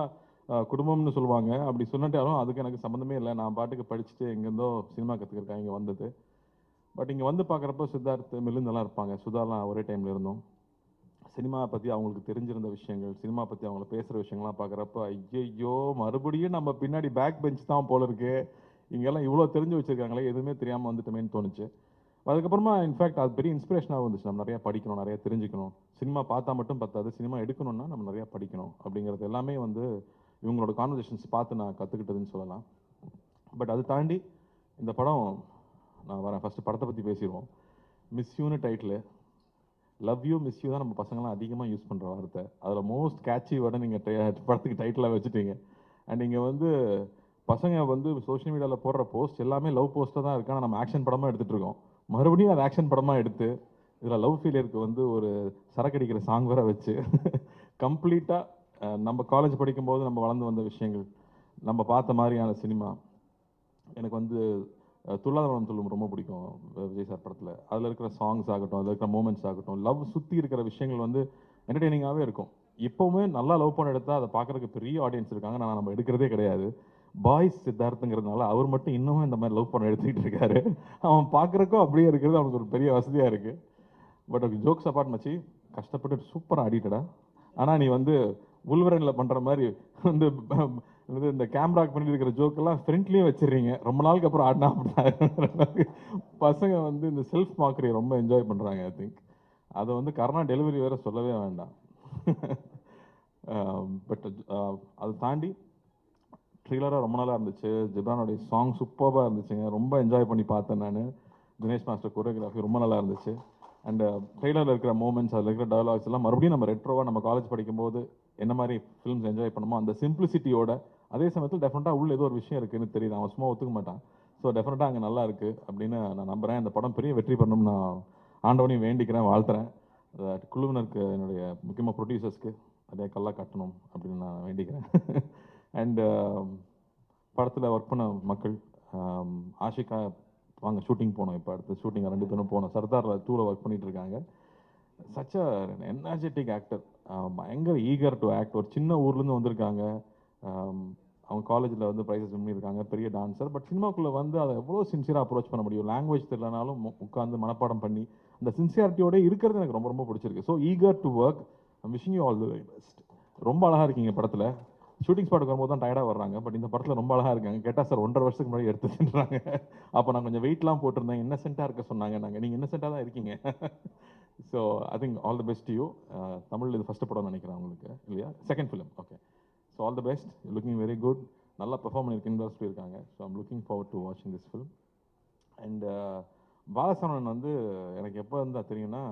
குடும்பம்னு சொல்லுவாங்க, அப்படி சொன்னாலும் அதுக்கு எனக்கு சம்மந்தமே இல்லை. நான் பாட்டுக்கு படிச்சுட்டு எங்கேருந்தோ சினிமா கற்றுக்கிறக்காக இங்கே வந்தது. பட் இங்கே வந்து பார்க்குறப்போ சித்தார்த் மில்லுந்தெல்லாம் இருப்பாங்க, சுதாலாம் ஒரே டைமில் இருந்தோம். சினிமா பற்றி அவங்களுக்கு தெரிஞ்சிருந்த விஷயங்கள், சினிமா பற்றி அவங்கள பேசுகிற விஷயங்கள்லாம் பார்க்குறப்போ ஐயோ மறுபடியும் நம்ம பின்னாடி பேக் பெஞ்ச் தான் போல இருக்கு, இங்கெல்லாம் இவ்வளோ தெரிஞ்சு வச்சுருக்காங்களே, எதுவுமே தெரியாமல் வந்துட்டோமேன்னு தோணுச்சு. அதுக்கப்புறமா இன்ஃபேக்ட் அது பெரிய இன்ஸ்பிரேஷனாக வந்துச்சு. நம்ம நிறையா படிக்கணும், நிறையா தெரிஞ்சுக்கணும், சினிமா பார்த்தா மட்டும் பத்தாது, சினிமா எடுக்கணும்னா நம்ம நிறையா படிக்கணும் அப்படிங்கிறது எல்லாமே வந்து இவங்களோட கான்வர்சேஷன்ஸ் பார்த்து நான் கற்றுக்கிட்டதுன்னு சொல்லலாம். பட் அது தாண்டி இந்த படம் நான் வரேன். ஃபஸ்ட்டு படத்தை பற்றி பேசிடுவோம். மிஸ் யூன்னு title. Love you miss you தான் நம்ம பசங்களாம் அதிகமாக யூஸ் பண்ணுற வார்த்தை. அதில் மோஸ்ட் கேட்சி வேர்டை நீங்கள் படத்துக்கு டைட்டிலாக வச்சுட்டீங்க. அண்ட் நீங்கள் வந்து பசங்க வந்து சோஷியல் மீடியாவில் போடுற போஸ்ட் எல்லாமே லவ் போஸ்ட்டாக தான் இருக்கு. ஆனால் நம்ம ஆக்ஷன் படமாக எடுத்துகிட்டு இருக்கோம். மறுபடியும் அது ஆக்ஷன் படமாக எடுத்து இதில் லவ் ஃபெயிலியருக்கு வந்து ஒரு சரக்கடிக்கிற சாங் வேற வச்சு கம்ப்ளீட்டாக நம்ம காலேஜ் படிக்கும்போது நம்ம வளர்ந்து வந்த விஷயங்கள், நம்ம பார்த்த மாதிரியான சினிமா. எனக்கு வந்து துள்ளாதவனம் துள்ளும் ரொம்ப பிடிக்கும் விஜய் சார் படத்தில். அதில் இருக்கிற சாங்ஸ் ஆகட்டும், அதில் இருக்கிற மூமெண்ட்ஸ் ஆகட்டும், லவ் சுற்றி இருக்கிற விஷயங்கள் வந்து என்டர்டெய்னிங்காகவே இருக்கும். இப்போவுமே நல்லா லவ் பண்ண எடுத்தால் அதை பார்க்குறதுக்கு பெரிய ஆடியன்ஸ் இருக்காங்க. நான் நம்ம எடுக்கிறதே கிடையாது. பாய்ஸ் சித்தார்த்துங்கிறதுனால அவர் மட்டும் இன்னமும் இந்த மாதிரி லவ் பண்ண எடுத்துக்கிட்டு இருக்காரு. அவன் பார்க்குறக்கும் அப்படியே இருக்கிறது அவனுக்கு ஒரு பெரிய வசதியாக இருக்குது. பட் ஜோக்ஸ் அப்பார்ட் மச்சி, கஷ்டப்பட்டு சூப்பராக ஆடிட்டடா. ஆனால் நீ வந்து உள்வரனில் பண்ணுற மாதிரி வந்து இந்த கேமராக்கு பண்ணி இருக்கிற ஜோக்கெல்லாம் ஃப்ரெண்ட்லேயும் வச்சிடுறீங்க. ரொம்ப நாளுக்கு அப்புறம் ஆடினா அப்படி பசங்க வந்து இந்த செல்ஃப் மார்க்கரியை ரொம்ப என்ஜாய் பண்ணுறாங்க. ஐ திங்க் அதை வந்து கரோனா டெலிவரி வேறு சொல்லவே வேண்டாம். பட் அதை தாண்டி ட்ரெய்லராக ரொம்ப நாளாக இருந்துச்சு. ஜிப்ரானுடைய சாங் சூப்பராக இருந்துச்சுங்க, ரொம்ப என்ஜாய் பண்ணி பார்த்தேன் நான். தினேஷ் மாஸ்டர் கோரியோகிராஃபி ரொம்ப நல்லா இருந்துச்சு. அண்ட் ட்ரெய்லரில் இருக்கிற மூமெண்ட்ஸ், அதில் இருக்கிற டயலாக்ஸ் எல்லாம் மறுபடியும் நம்ம ரெட்ரோவாக நம்ம காலேஜ் படிக்கும்போது என்ன மாதிரி ஃபிலிம்ஸ் என்ஜாய் பண்ணுமோ அந்த சிம்பிளிசிட்டியோட, அதே சமயத்தில் டெஃபினட்டாக உள்ள ஏதோ ஒரு விஷயம் இருக்குன்னு தெரியுது. அவன் சும்மா ஒத்துக்க மாட்டான். ஸோ டெஃபினட்டாக அங்கே நல்லா இருக்குது அப்படின்னு நான் நம்புகிறேன். இந்த படம் பெரிய வெற்றி பண்ணணும்னு நான் ஆண்டவனையும் வேண்டிக்கிறேன், வாழ்த்துறேன். குழுவினருக்கு, என்னுடைய முக்கியமாக ப்ரொடியூசர்ஸ்க்கு அதே கல்லாக கட்டணும் அப்படின்னு நான் வேண்டிக்கிறேன். அண்டு படத்தில் ஒர்க் பண்ண மக்கள், ஆஷிகா வாங்க ஷூட்டிங் போனோம். இப்போ அடுத்த ஷூட்டிங் 2 பேரும் போனோம். சர்தார் 2ல் ஒர்க் பண்ணிட்டு இருக்காங்க. சச் அ எனர்ஜெட்டிக் ஆக்டர், பயங்கர ஈகர் டு ஆக்ட். ஒரு சின்ன ஊர்லேருந்து வந்திருக்காங்க. அவங்க காலேஜில் வந்து ப்ரைஸஸ் பண்ணியிருக்காங்க, பெரிய டான்ஸர். பட் சினிமாக்குள்ளே வந்து அதை எவ்வளோ சின்சியராக அப்ரோச் பண்ண முடியும், லாங்குவேஜ் தெரியலனாலும் உட்காந்து மனப்பாடம் பண்ணி அந்த சின்சியாரிட்டியோட இருக்கிறது எனக்கு ரொம்ப ரொம்ப பிடிச்சிருக்கு. So eager to work. I'm wishing you all the very best. ரொம்ப அழகாக இருக்கீங்க படத்தில். ஷூட்டிங் ஸ்பாட்டுக்கு வரும்போது தான் டயர்டாக வர்றாங்க. பட் இந்த படத்தில் ரொம்ப அழகாக இருக்காங்க. கேட்டால் சார் 1.5 வருஷத்துக்கு முன்னாடி எடுத்துட்டுறாங்க. அப்போ நான் கொஞ்சம் வெயிட்லாம் போட்டிருந்தேன், இன்னசென்ட்டாக இருக்க சொன்னாங்க. நீங்கள் இன்னசென்ட்டாக தான் இருக்கீங்க. So I think all the best you. Tamil இது ஃபஸ்ட்டு படம் நினைக்கிறேன் உங்களுக்கு, இல்லையா? Second film. Okay. So all the best. Looking very good. நல்லா பெர்ஃபார்ம் பண்ணியிருக்கேன்னு சொல்லியிருக்காங்க. So I'm looking forward to வாட்சிங் திஸ் ஃபிலிம். அண்ட் பாலசரவணன் வந்து எனக்கு எப்போ இருந்தால் தெரியும்னா,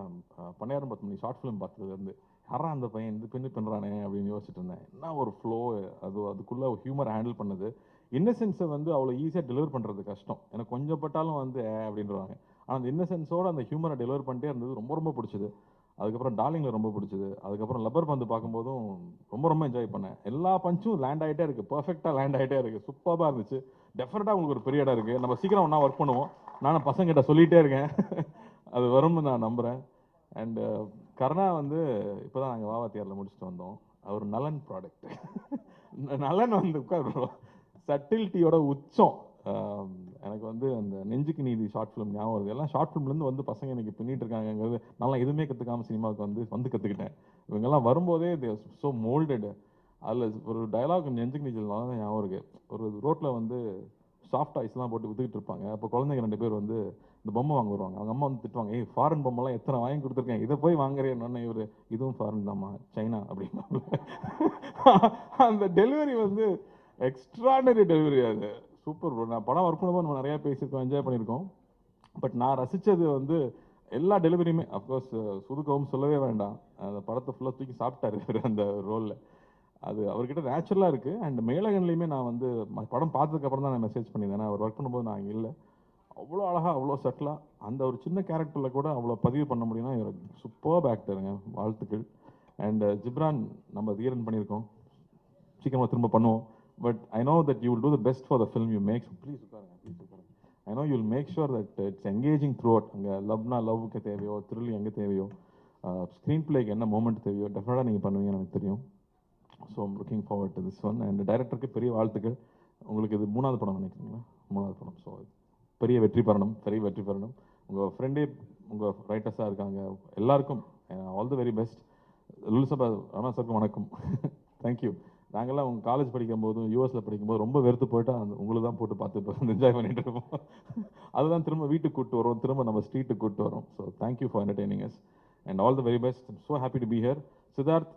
பன்னியாரம் 10 மணி ஷார்ட் ஃபிலிம் பார்த்ததுலேருந்து யாரா அந்த பையன் இந்த பெண்ணு பண்ணுறானே அப்படின்னு யோசிச்சுட்டு இருந்தேன். என்ன ஒரு ஃப்ளோ, அதுக்குள்ளே ஹியூமர் ஹேண்டில் பண்ணது. இன்னசென்ஸை வந்து அவ்வளோ ஈஸியாக டெலிவர் பண்ணுறது கஷ்டம். எனக்கு கொஞ்சம் பட்டாலும் வந்து அப்படின்றவாங்க. ஆனால் அந்த இன்னசென்ஸோடு அந்த ஹியூமரை டெலிவர் பண்ணிட்டே இருந்தது ரொம்ப ரொம்ப பிடிச்சது. அதுக்கப்புறம் டார்லிங்கில் ரொம்ப பிடிச்சது. அதுக்கப்புறம் லப்பர் பந்து பார்க்கும்போதும் ரொம்ப ரொம்ப என்ஜாய் பண்ணேன். எல்லா பஞ்சும் லேண்ட் ஆகிட்டே இருக்குது, பர்ஃபெக்டாக லேண்ட் ஆகிட்டே இருக்குது, சூப்பராக இருந்துச்சு. டெஃபினட்டாக உங்களுக்கு ஒரு பெரிய இடம் இருக்குது. நம்ம சீக்கிரம் ஒன்றா ஒர்க் பண்ணுவோம். நானும் பசங்கிட்ட சொல்லிகிட்டே இருக்கேன், அது வரும்னு நான் நம்புகிறேன். அண்டு கருணா வந்து இப்போ தான் நாங்கள் வாவா தியேட்டரில் முடிச்சுட்டு வந்தோம். அவர் நலன் ப்ராடக்ட். நலன் வந்து உட்கார் சட்டில்ட்டியோட உச்சம். எனக்கு வந்து அந்த நெஞ்சுக்கு நீதி ஷார்ட் ஃபிலிம் ஞாபகம் வருது. எல்லாம் ஷார்ட் ஃபிலிம்லேருந்து வந்து பசங்க எனக்கு பின்னிட்டு இருக்காங்கிறது நல்லா எதுவுமே கற்றுக்காமல் சினிமாவுக்கு வந்து கற்றுக்கிட்டேன். இவங்கெல்லாம் வரும்போதே ஸோ மோல்டடு. அதில் ஒரு டயலாக் நெஞ்சுக்கு நீச்சல் நல்லா தான் ஞாபகம் இருக்குது. ஒரு ரோட்டில் வந்து சாஃப்ட் ஐஸ்லாம் போட்டு வித்துக்கிட்டு இருப்பாங்க. அப்போ குழந்தைங்க 2 பேர் வந்து இந்த பொம்மை வாங்க வருவாங்க. அவங்க அம்மா வந்து திட்டுவாங்க, ஏய் ஃபாரின் பொம்மைலாம் எத்தனை வாங்கி கொடுத்துருக்கேன், இதை போய் வாங்குறேன்னு. இவர் இதுவும் ஃபாரின் தாம்மா, சைனா அப்படின்னா. அந்த டெலிவரி வந்து எக்ஸ்ட்ராடனரி டெலிவரி. அது சூப்பர் ப்ரோ. நான் படம் ஒர்க் பண்ணும்போது நம்ம நிறையா பேசியிருக்கோம், என்ஜாய் பண்ணியிருக்கோம். பட் நான் ரசித்தது வந்து எல்லா டெலிவரியுமே. அஃப்கோர்ஸ் சுதுக்கவும் சொல்லவே வேண்டாம், அந்த படத்தை ஃபுல்லாக தூக்கி சாப்பிட்டாரு அந்த ரோலில். அது அவர்கிட்ட நேச்சுரலாக இருக்குது. அண்ட் மேலகன்லேயுமே நான் வந்து படம் பார்த்ததுக்கப்புறம் தான் நான் மெசேஜ் பண்ணியிருந்தேன். ஏன்னா அவர் ஒர்க் பண்ணும்போது நான் இங்கே இல்லை. அவ்வளோ அழகாக அவ்வளோ சட்டிலாக அந்த ஒரு சின்ன கேரக்டரில் கூட அவ்வளோ பதிவு பண்ண முடியும்னா இவர் சூப்பர் ஆக்டருங்க, வாழ்த்துக்கள். அண்ட் ஜிப்ரான் நம்ம தீரன் பண்ணியிருக்கோம், சீக்கிரமாக திரும்ப பண்ணுவோம். But I know that you will do the best for the film you make. Please உட்காருங்க, ப்ளீஸ் உட்காருங்க. I know you will make sure that it's engaging throughout. அங்கே லவ்னா லவ்வுக்கு தேவையோ, த்ரில் எங்கே தேவையோ, ஸ்க்ரீன் பிளேக்கு என்ன மூமெண்ட் தேவையோ டெஃபினட்டாக நீங்கள் பண்ணுவீங்கன்னு எனக்கு தெரியும். So I'm looking forward to this one. And டைரக்டருக்கு பெரிய வாழ்த்துக்கள். உங்களுக்கு இது 3வது படம் நினைக்கிறீங்களா? 3வது படம். ஸோ பெரிய வெற்றி பெறணும், பெரிய வெற்றி பெறணும். உங்கள் ஃப்ரெண்டே உங்கள் ரைட்டர்ஸாக இருக்காங்க, எல்லாருக்கும் ஆல் தி வெரி பெஸ்ட். லுலுசபா ராணா சாருக்கும் வணக்கம். தேங்க்யூ. நாங்கள்லாம் உங்கள் காலேஜ் படிக்கும்போதும் யூஎஸில் படிக்கும்போது ரொம்ப வெறுத்து போயிட்டா உங்களுக்கு தான் போட்டு பார்த்து என்ஜாய் பண்ணிட்டு இருப்போம். அதுதான் திரும்ப வீட்டுக்கு கூப்பிட்டு வரும், திரும்ப நம்ம ஸ்ட்ரீட்டுக்கு கூப்பிட்டு வரும். So thank you for entertaining us and all the very best. I'm so happy to be here. Siddharth,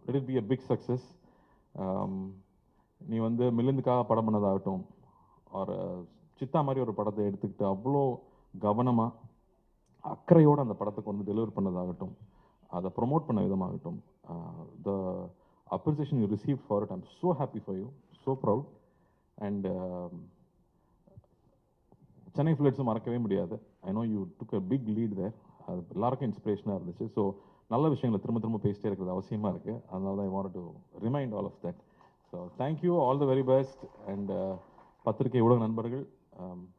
let it be a big success. நீ வந்து மில்லுந்துக்காக படம் பண்ணதாகட்டும், ஒரு சித்தா மாதிரி ஒரு படத்தை எடுத்துக்கிட்டு அவ்வளோ கவனமாக அக்கறையோடு அந்த படத்துக்கு வந்து டெலிவர் பண்ணதாகட்டும், அதை ப்ரொமோட் பண்ண விதமாகட்டும், the appreciation you receive for it, I'm so happy for you, so proud. And Chennai ஃபிளட்ஸும் மறக்கவே முடியாது. I know you took a big lead there. அது எல்லாருக்கும் இன்ஸ்பிரேஷனாக இருந்துச்சு. ஸோ நல்ல விஷயங்களை திரும்ப திரும்ப பேசிட்டே இருக்கிறது அவசியமாக இருக்குது. அதனால தான் I want to remind all of that. So thank you, all the very best. And பத்திரிகை ஊடக நண்பர்கள்,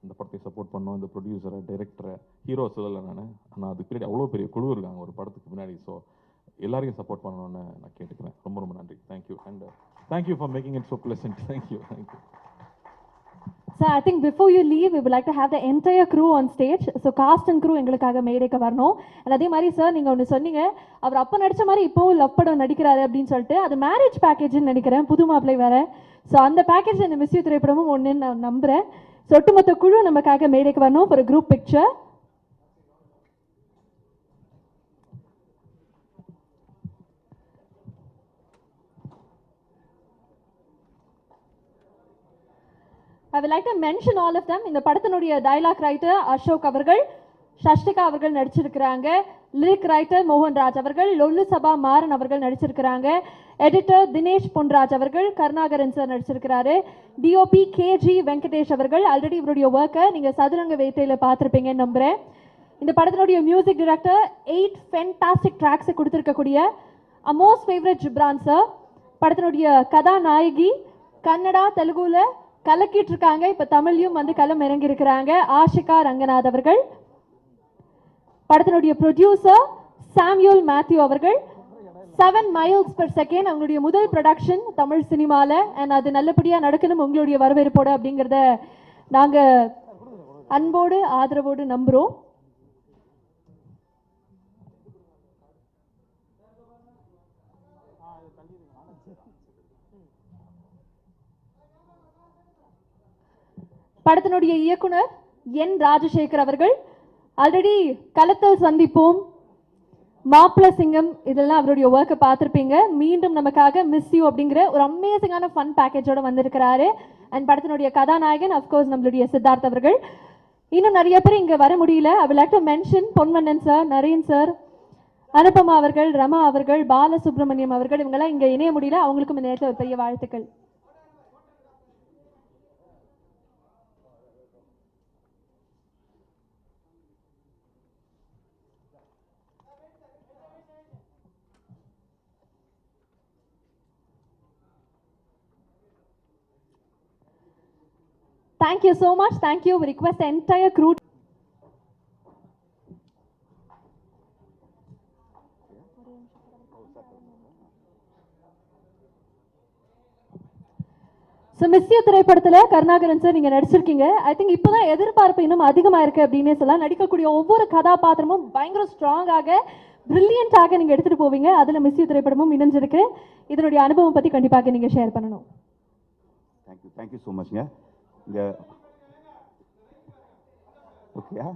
இந்த படத்தை சப்போர்ட் பண்ணோம். இந்த ப்ரொடியூசரை, டைரக்டரை, ஹீரோ சொல்லலை நான், ஆனால் அதுக்கு பின்னாடி அவ்வளோ பெரிய குழு இருக்காங்க ஒரு படத்துக்கு பின்னாடி. ஸோ எல்லாரையும் சப்போர்ட் பண்ணணும்னு நான் கேட்டுக்கிறேன். ரொம்ப ரொம்ப நன்றி. Thank you. And thank you for making it so pleasant. Thank you. Thank you. Sir, I think before you leave, we would like to have the entire crew on stage. So cast and crew எங்களுக்காக மேடைக்கு வரணும். and அதே மாதிரி sir நீங்கள் ஒன்று சொன்னீங்க, அவர் அப்போ நடித்த மாதிரி இப்போவும் லவ் படம் நடிக்கிறாரு அப்படின்னு சொல்லிட்டு, அது மேரேஜ் பேக்கேஜ்னு நினைக்கிறேன், புது மாப்பிள்ளை வேற. ஸோ அந்த பேக்கேஜ் இந்த மிஸ்யூ திரைப்படமும் ஒன்றுன்னு நான் நம்புகிறேன். ஸோ ஒட்டுமொத்த குழு நமக்காக மேடைக்கு வரணும் for a group picture. I would like to mention all of them. இந்த படத்தினுடைய டயலாக் ரைட்டர் அசோக் அவர்கள், ஷஷ்டிகா அவர்கள் நடிச்சிருக்கிறாங்க, லிரிக் ரைட்டர் மோகன்ராஜ் அவர்கள், லொல்லு சபா மாறன் அவர்கள் நடிச்சிருக்கிறாங்க, எடிட்டர் தினேஷ் பொன்ராஜ் அவர்கள், கருணாகரன் சார் நடிச்சிருக்கிறாரு, டிஓபி கேஜி வெங்கடேஷ் அவர்கள். ஆல்ரெடி இவருடைய ஒர்க்கை நீங்கள் சதுரங்க வேட்டையில் பார்த்துருப்பீங்கன்னு நம்புகிறேன். இந்த படத்தினுடைய மியூசிக் டைரக்டர் 8 ஃபென்டாஸ்டிக் ட்ராக்ஸை கொடுத்துருக்கக்கூடிய அமோஸ் ஃபேவரட் ஜிப்ரான் சார். படத்தினுடைய கதாநாயகி கன்னடா தெலுங்குல கலக்கிட்டு இருக்காங்க, இப்ப தமிழ்லையும் வந்து களம் இறங்கி இருக்கிறாங்க, ஆஷிகா ரங்கநாத் அவர்கள். படத்தினுடைய ப்ரொடியூசர் சாம்யூல் மேத்யூ அவர்கள். 7 miles per second அவங்களுடைய முதல் ப்ரொடக்ஷன் தமிழ் சினிமால. அண்ட் அது நல்லபடியா நடக்கணும் உங்களுடைய வரவேற்போட அப்படிங்கிறத நாங்க அன்போடு ஆதரவோடு நம்புறோம். படத்தினுடைய இயக்குனர் என் ராஜசேகர் அவர்கள். ஆல்ரெடி களத்தில் சந்திப்போம், மாப்பிள சிங்கம், இதெல்லாம் அவருடைய ஒர்க்கை பார்த்துருப்பீங்க. மீண்டும் நமக்காக மிஸ் யூ அப்படிங்கிற ஒரு அமேசிங்கான ஃபன் பேக்கேஜோட வந்திருக்கிறாரு. அண்ட் படத்தினுடைய கதாநாயகன் அஃப்கோர்ஸ் நம்மளுடைய சித்தார்த் அவர்கள். இன்னும் நிறைய பேர் இங்கே வர முடியல. I will like to mention Ponmannan sir, Naren sir, Anupama அவர்கள், ரமா அவர்கள், பாலசுப்ரமணியம் அவர்கள், இவங்கெல்லாம் இங்கே இணைய முடியல. அவங்களுக்கும் இந்த நேரத்தில் ஒரு பெரிய வாழ்த்துக்கள். Thank you so much. Thank you. Request entire crew. So Miss You திரைப்படத்தில் கருணாகரன் சார் நீங்கள் நடிச்சிருக்கீங்க. ஐ திங்க் இப்போ தான் எதிர்பார்ப்பு இன்னும் அதிகமாக இருக்குது அப்படின்னே சொல்லலாம். நடிக்கக்கூடிய ஒவ்வொரு கதாபாத்திரமும் பயங்கர ஸ்ட்ராங்காக பிரில்லியண்ட்டாக நீங்கள் எடுத்துகிட்டு போவீங்க. அதில் மிஸ்யூ திரைப்படமும் இணைஞ்சிருக்கு. இதனுடைய அனுபவம் பற்றி கண்டிப்பாக நீங்கள் ஷேர் பண்ணணும். தேங்க்யூ ஸோ மச்ங்க. இங்கே ஓகேயா,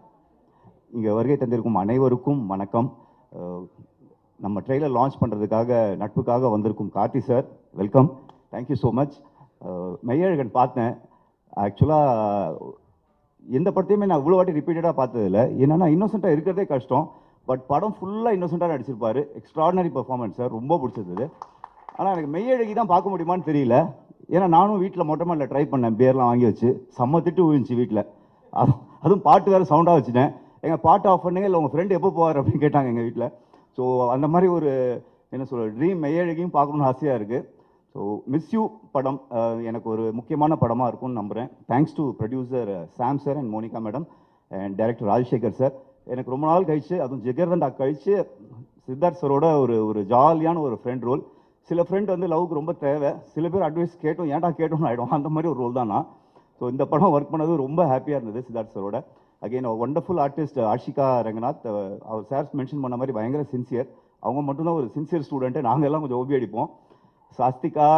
இங்கே வருகை தந்திருக்கும் அனைவருக்கும் வணக்கம். நம்ம ட்ரெய்லர் லான்ச் பண்ணுறதுக்காக நட்புக்காக வந்திருக்கும் Karthi sir, welcome. Thank you so much. Meiyazhagan பார்த்தேன். ஆக்சுவலாக எந்த படத்தையுமே நான் இவ்வளோ வாட்டி ரிப்பீட்டடாக பார்த்ததில்ல. என்னென்னா இன்னோசென்ட்டாக இருக்கிறதே கஷ்டம். பட் படம் ஃபுல்லாக இன்னோசென்ட்டாக நடிச்சிருப்பாரு. எக்ஸ்ட்ராடினரி பர்ஃபார்மன்ஸ் சார், ரொம்ப பிடிச்சது. ஆனால் எனக்கு மெய்யழகி தான் பார்க்க முடியுமான்னு தெரியல. ஏன்னா நானும் வீட்டில் மொட்டை மாடியில் ட்ரை பண்ணேன், பேர்லாம் வாங்கி வச்சு. செம்ம திட்டு விழுந்துச்சு வீட்டில். அதுவும் பாட்டு வேறு சவுண்டாக வச்சுட்டேன். எங்கள் பாட்டு ஆஃப் பண்ணுங்க, இல்லை உங்கள் ஃப்ரெண்டு எப்போ போவார் அப்படின்னு கேட்டாங்க எங்கள் வீட்டில். ஸோ அந்த மாதிரி ஒரு என்ன சொல்ற ட்ரீம் மெய்யழகியும் பார்க்கணுன்னு ஆசையாக இருக்குது. ஸோ மிஸ்யூ படம் எனக்கு ஒரு முக்கியமான படமாக இருக்கும்னு நம்புகிறேன். Thanks to producer Sam sir and Monica madam and director Rajasekar sir. எனக்கு ரொம்ப நாள் கழிச்சு, அதுவும் ஜிகர்தண்டா கழிச்சு சித்தார்த் சரோட ஒரு ஜாலியான ஒரு ஃப்ரெண்ட் ரோல். சில ஃப்ரெண்ட் வந்து லவ்க்கு ரொம்ப தேவை, சில பேர் அட்வைஸ் கேட்டோம் ஏன்டா கேட்டோம்னு ஆகிடும். அந்த மாதிரி ஒரு ரோல் தான் நான். ஸோ இந்த படம் ஒர்க் பண்ணது ரொம்ப ஹாப்பியாக இருந்தது சித்தார்த் சரோட. Again wonderful artist Ashika Ranganath. அவர் சார் மென்ஷன் பண்ண மாதிரி பயங்கர சின்சியர். அவங்க மட்டும்தான் ஒரு சின்சியர் ஸ்டூடெண்ட்டு. நாங்கள் எல்லாம் கொஞ்சம் ஓபி அடிப்போம். சாஸ்திகா,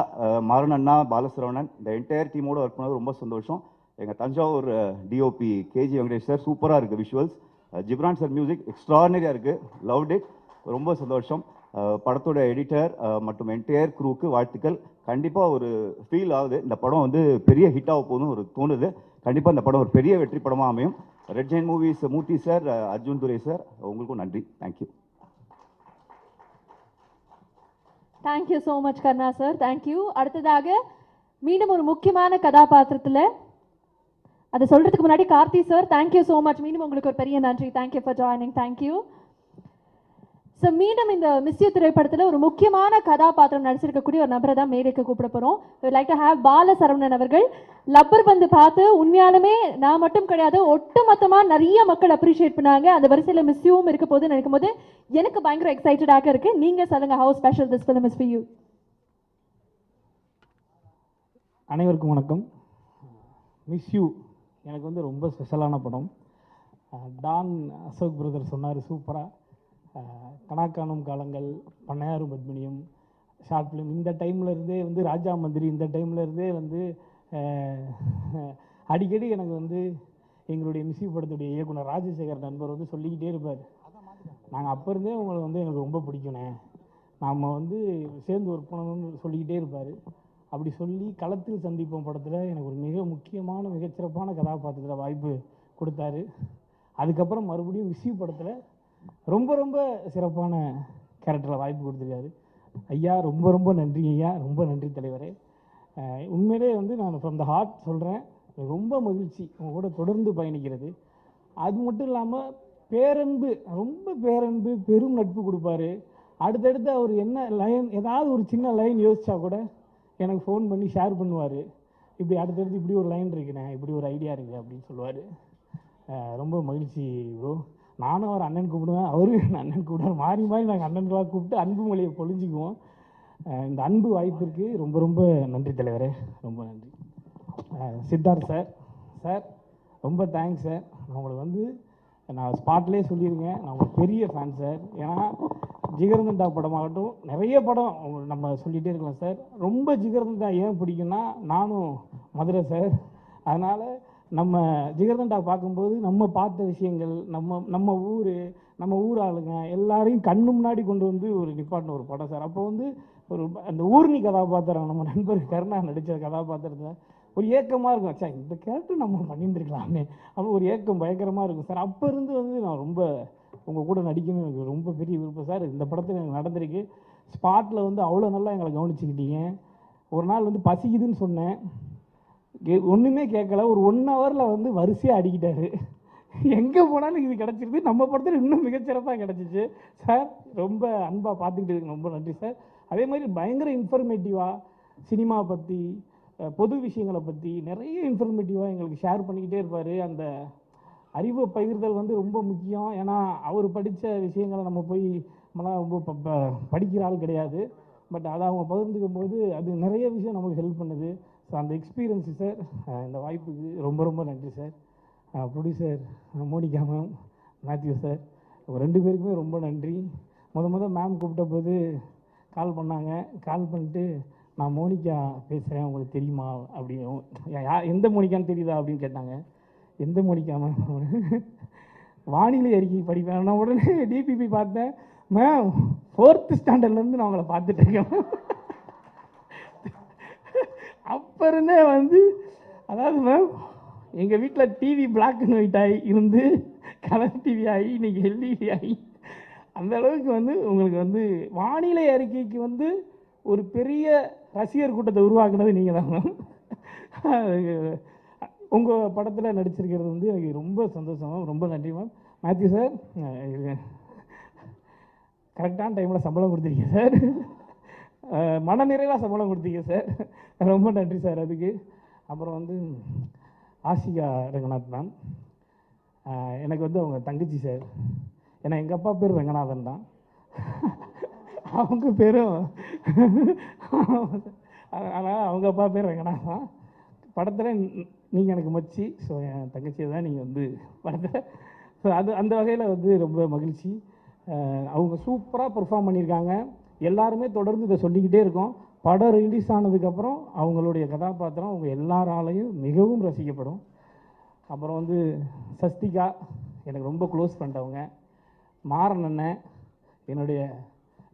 மாறனண்ணா, பாலசரவணன், இந்த என்டையர் டீமோடு ஒர்க் பண்ணது ரொம்ப சந்தோஷம். எங்கள் Thanjavur DOP KG Venkatesh sir, சூப்பராக இருக்குது விஷுவல்ஸ். ஜிப்ரான் சார் மியூசிக் எக்ஸ்ட்ராடினரியாக இருக்குது, லவ்ட் இட், ரொம்ப சந்தோஷம். படத்தோட எடிட்டர் மற்றும் என்டையர் க்ரூக்கு வாழ்த்துக்கள். கண்டிப்பாக ஒரு ஃபீல் ஆகுது, இந்த படம் வந்து பெரிய ஹிட் ஆக போகுதுன்னு ஒரு தோணுது. கண்டிப்பாக இந்த படம் ஒரு பெரிய வெற்றி படமாக அமையும். Red Giant Movies Murthy sir, Arjun Durai sir, உங்களுக்கும் நன்றி. Thank you. Thank you so much Karna sir, thank you. அடுத்ததாக மீண்டும் ஒரு முக்கியமான கதாபாத்திரத்தில், அதை சொல்கிறதுக்கு முன்னாடி Karthi sir, thank you so much. மீண்டும் உங்களுக்கு ஒரு பெரிய நன்றி. Thank you for joining. Thank you. So மீண்டும் இந்த மிஸ்யூ திரைப்படத்தில் ஒரு முக்கியமான கதாபாத்திரம் நடிச்சிருக்கக்கூடிய ஒரு நபரை தான் மேடைக்கு கூப்பிட போகிறோம். லைக் டு ஹேவ் பாலசரவணன் அவர்கள். லப்பர் பந்து பார்த்து உண்மையாலுமே நான் மட்டும் கிடையாது, ஒட்டுமொத்தமாக நிறைய மக்கள் அப்ரிஷியேட் பண்ணாங்க. அந்த வரிசையில் மிஸ்யூவும் இருக்க போது நினைக்கும் போது எனக்கு பயங்கர எக்ஸைட்டடாக இருக்கு. நீங்கள் சொல்லுங்கள், how special this film is for you. அனைவருக்கும் வணக்கம். மிஸ்யூ எனக்கு வந்து ரொம்ப ஸ்பெஷலான படம். டான் அசோக் பிரதர் சொன்னார் சூப்பராக. கணக்கானும் காலங்கள், பண்ணையாரும் பத்மினியும், ஷார்ட் ஃபிலிம், இந்த டைமில் இருந்தே வந்து ராஜா மந்திரி, இந்த டைமில் இருந்தே வந்து அடிக்கடி எனக்கு வந்து எங்களுடைய மிஸ்யூ படத்துடைய இயக்குனர் ராஜசேகர் நண்பர் வந்து சொல்லிக்கிட்டே இருப்பார், நாங்கள் அப்போ இருந்தே உங்களை வந்து எனக்கு ரொம்ப பிடிக்குண்ணே, நாம் வந்து சேர்ந்து ஒர்க் பண்ணணும்னு சொல்லிக்கிட்டே இருப்பார். அப்படி சொல்லி களத்தில் சந்திப்போம் படத்தில் எனக்கு ஒரு மிக முக்கியமான மிகச்சிறப்பான கதாபாத்திரத்தில் வாய்ப்பு கொடுத்தாரு. அதுக்கப்புறம் மறுபடியும் மிஸ்யூ படத்தில் ரொம்ப ரொம்ப சிறப்பான கேரக்டரில் வாய்ப்பு கொடுத்துருக்காரு. ஐயா ரொம்ப ரொம்ப நன்றி ஐயா, ரொம்ப நன்றி தலைவரே. உண்மையிலே வந்து நான் ஃப்ரம் த ஹார்ட் சொல்கிறேன், ரொம்ப மகிழ்ச்சி உங்கள் கூட தொடர்ந்து பயணிக்கிறது. அது மட்டும் இல்லாமல் பேரன்பு, ரொம்ப பேரன்பு, பெரும் நட்பு கொடுப்பாரு. அடுத்தடுத்து அவர் என்ன லைன், ஏதாவது ஒரு சின்ன லைன் யோசிச்சா கூட எனக்கு ஃபோன் பண்ணி ஷேர் பண்ணுவார். இப்படி அடுத்தடுத்து இப்படி ஒரு லைன் இருக்குண்ணே, இப்படி ஒரு ஐடியா இருக்குது அப்படின்னு சொல்லுவார். ரொம்ப மகிழ்ச்சி ப்ரோ. நானும் அவர் அண்ணன் கூப்பிடுவேன், அவரும் என் அண்ணன் கூப்பிடுவார். மாறி மாறி நாங்கள் அண்ணன்களாக கூப்பிட்டு அன்பு மொழியை பொழிஞ்சிக்குவோம். இந்த அன்பு வாய்ப்பிற்கு ரொம்ப ரொம்ப நன்றி தலைவரே, ரொம்ப நன்றி. சித்தார்த் சார், சார் ரொம்ப தேங்க்ஸ் சார். நான் உங்களுக்கு வந்து நான் ஸ்பாட்லேயே சொல்லியிருக்கேன், நான் உங்களுக்கு பெரிய ஃபேன் சார். ஏன்னா ஜிகர்தண்டா படமாகட்டும், நிறைய படம் நம்ம சொல்லிகிட்டே இருக்கலாம் சார். ரொம்ப ஜிகர்தண்டா ஏன் பிடிக்குன்னா, நானும் மதுரை சார். அதனால் நம்ம ஜிகர்தண்டா பார்க்கும்போது நம்ம பார்த்த விஷயங்கள், நம்ம ஊர் ஆளுங்க எல்லாரையும் கண்ணு முன்னாடி கொண்டு வந்து ஒரு நிப்பாட்டின ஒரு படம் சார். அப்போ வந்து ஒரு அந்த ஊர்னி கதாபாத்திரம், நம்ம நண்பர் கருணா நடித்த கதாபாத்திரத்தை ஒரு ஏக்கமாக இருக்கும், சார் இந்த கேரக்டர் நம்ம பண்ணிட்டு இருக்கலாமே, அப்போ ஒரு ஏக்கம் பயங்கரமாக இருக்கும் சார். அப்போ இருந்து வந்து நான் ரொம்ப உங்கள் கூட நடிக்கணும் எனக்கு ரொம்ப பெரிய விருப்பம் சார். இந்த படத்தில் எனக்கு நடந்திருக்கு. ஸ்பாட்டில் வந்து அவ்வளோ நல்லா எங்களை கவனிச்சுக்கிட்டீங்க. ஒரு நாள் வந்து பசிக்குதுன்னு சொன்னேன், ஒன்றுமே கேட்கல, ஒரு 1 ஹவரில் வந்து வரிசையாக அடிக்கிட்டாரு. எங்கே போனாலும் இது கிடச்சிருது, நம்ம படத்தில் இன்னும் மிகச்சிறப்பாக கிடச்சிச்சு சார். ரொம்ப அன்பாக பார்த்துக்கிட்டு இருக்கு, ரொம்ப நன்றி சார். அதே மாதிரி பயங்கர இன்ஃபர்மேட்டிவாக சினிமா பற்றி, பொது விஷயங்களை பற்றி நிறைய இன்ஃபர்மேட்டிவாக எங்களுக்கு ஷேர் பண்ணிக்கிட்டே இருப்பார். அந்த அறிவை பகிர்தல் வந்து ரொம்ப முக்கியம். ஏன்னா அவர் படித்த விஷயங்களை நம்ம போய் நம்மளாம் ரொம்ப படிக்கிற ஆள் கிடையாது. பட் அதை அவங்க பகிர்ந்துக்கும் போது அது நிறைய விஷயம் நமக்கு ஹெல்ப் பண்ணுது. ஸோ அந்த எக்ஸ்பீரியன்ஸு சார், இந்த வாய்ப்புக்கு ரொம்ப ரொம்ப நன்றி sir. Producer Monica ma'am, Matthew sir, அவங்க 2 பேருக்குமே ரொம்ப நன்றி. மேம் கூப்பிட்ட போது கால் பண்ணாங்க. கால் பண்ணிட்டு நான் மோனிகா பேசுகிறேன், உங்களுக்கு தெரியுமா அப்படின்னு. எந்த மோனிகான்னு தெரியுதா அப்படின்னு கேட்டாங்க. எந்த மோனிகா மேம்? வானிலை அறிக்கை படிப்பேன். நான் உடனே டிபிபி பார்த்தேன். மேம் 4th ஸ்டாண்டர்ட்லேருந்து நான் உங்களை பார்த்துட்ருக்கேன். அப்போ இருந்தே வந்து அதாவது மேம் எங்கள் வீட்டில் டிவி பிளாக் அண்ட் ஒயிட் ஆகி இருந்து கலர் டிவி ஆகி இன்றைக்கி எல்இடி ஆகி அந்த அளவுக்கு வந்து உங்களுக்கு வந்து வானிலை அறிக்கைக்கு வந்து ஒரு பெரிய ரசிகர் கூட்டத்தை உருவாக்குனது நீங்கள் தான் மேம். உங்கள் படத்தில் நடிச்சிருக்கிறது வந்து எனக்கு ரொம்ப சந்தோஷம் மேம். ரொம்ப நன்றி மேம். மேத்யூ சார், கரெக்டான டைமில் சம்பளம் கொடுத்துருக்கீங்க சார். மனநிறைவாக சம்பளம் கொடுத்தீங்க சார். ரொம்ப நன்றி சார் அதுக்கு. அப்புறம் வந்து ஆசிகா ரங்கநாத் மேம், எனக்கு வந்து அவங்க தங்கச்சி சார். ஏன்னா எங்கள் அப்பா பேர் ரங்கநாதன் தான், அவங்க பேரும் ஆனால் அவங்க அப்பா பேர் ரங்கநாத் தான். படத்தில் நீங்கள் எனக்கு மச்சி. ஸோ என் தங்கச்சியை தான் நீங்கள் வந்து படத்தில். ஸோ அந்த வகையில் வந்து ரொம்ப மகிழ்ச்சி. அவங்க சூப்பராக பெர்ஃபார்ம் பண்ணியிருக்காங்க. எல்லாருமே தொடர்ந்து இதை சொல்லிக்கிட்டே இருக்கோம். படம் ரிலீஸ் ஆனதுக்கப்புறம் அவங்களுடைய கதாபாத்திரம் அவங்க எல்லாராலையும் மிகவும் ரசிக்கப்படும். அப்புறம் வந்து சஸ்திகா எனக்கு ரொம்ப க்ளோஸ் பண்ணிட்டவங்க. மாறன் அண்ணன் என்னுடைய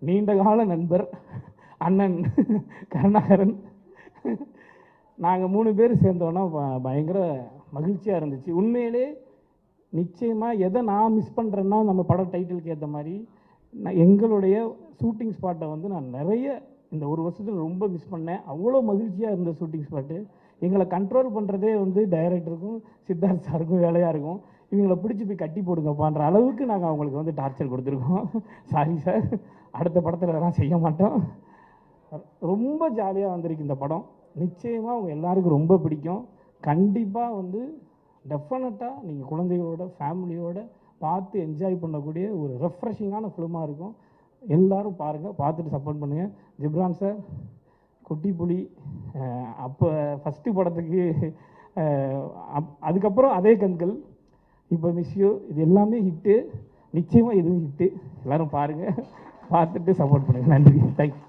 நீண்டகால நண்பர் அண்ணன் கருணாகரன். நாங்கள் 3 பேர் சேர்ந்தோன்னா பயங்கர மகிழ்ச்சியாக இருந்துச்சு. உண்மையிலே நிச்சயமாக எதை நான் மிஸ் பண்ணுறேன்னா நம்ம படம் டைட்டிலுக்கு ஏற்ற மாதிரி எங்களுடைய ஷூட்டிங் ஸ்பாட்டை வந்து நான் நிறைய இந்த 1 வருஷத்தில் ரொம்ப மிஸ் பண்ணேன். அவ்வளோ மகிழ்ச்சியாக இருந்த ஷூட்டிங் ஸ்பாட்டு. எங்களை கண்ட்ரோல் பண்ணுறதே வந்து டைரக்டருக்கும் சித்தார்த் சாருக்கும் வேலையாக இருக்கும். இவங்களை பிடிச்சி போய் கட்டி போடுங்கப்பான்ற அளவுக்கு நாங்கள் அவங்களுக்கு வந்து டார்ச்சர் கொடுத்துருக்கோம். சாரி சார், அடுத்த படத்தில் அதெல்லாம் செய்ய மாட்டோம். ரொம்ப ஜாலியாக வந்திருக்கு இந்த படம். நிச்சயமாக அவங்க எல்லாருக்கும் ரொம்ப பிடிக்கும். கண்டிப்பாக வந்து டெஃபினட்டாக நீங்கள் குழந்தைகளோட ஃபேமிலியோட பார்த்து என்ஜாய் பண்ணக்கூடிய ஒரு ரெஃப்ரெஷிங்கான ஃபிலிமாக இருக்கும். எல்லோரும் பாருங்கள், பார்த்துட்டு சப்போர்ட் பண்ணுங்கள். ஜிப்ரான் சார், குட்டி புலி, அப்போ ஃபஸ்ட்டு படத்துக்கு அதுக்கப்புறம் அதே கண்கள், இப்போ மிஸ்யூ, இது எல்லாமே ஹிட்டு. நிச்சயமாக இதுவும் ஹிட்டு. எல்லோரும் பாருங்கள், பார்த்துட்டு சப்போர்ட் பண்ணுங்கள். நன்றி, தேங்க்யூ.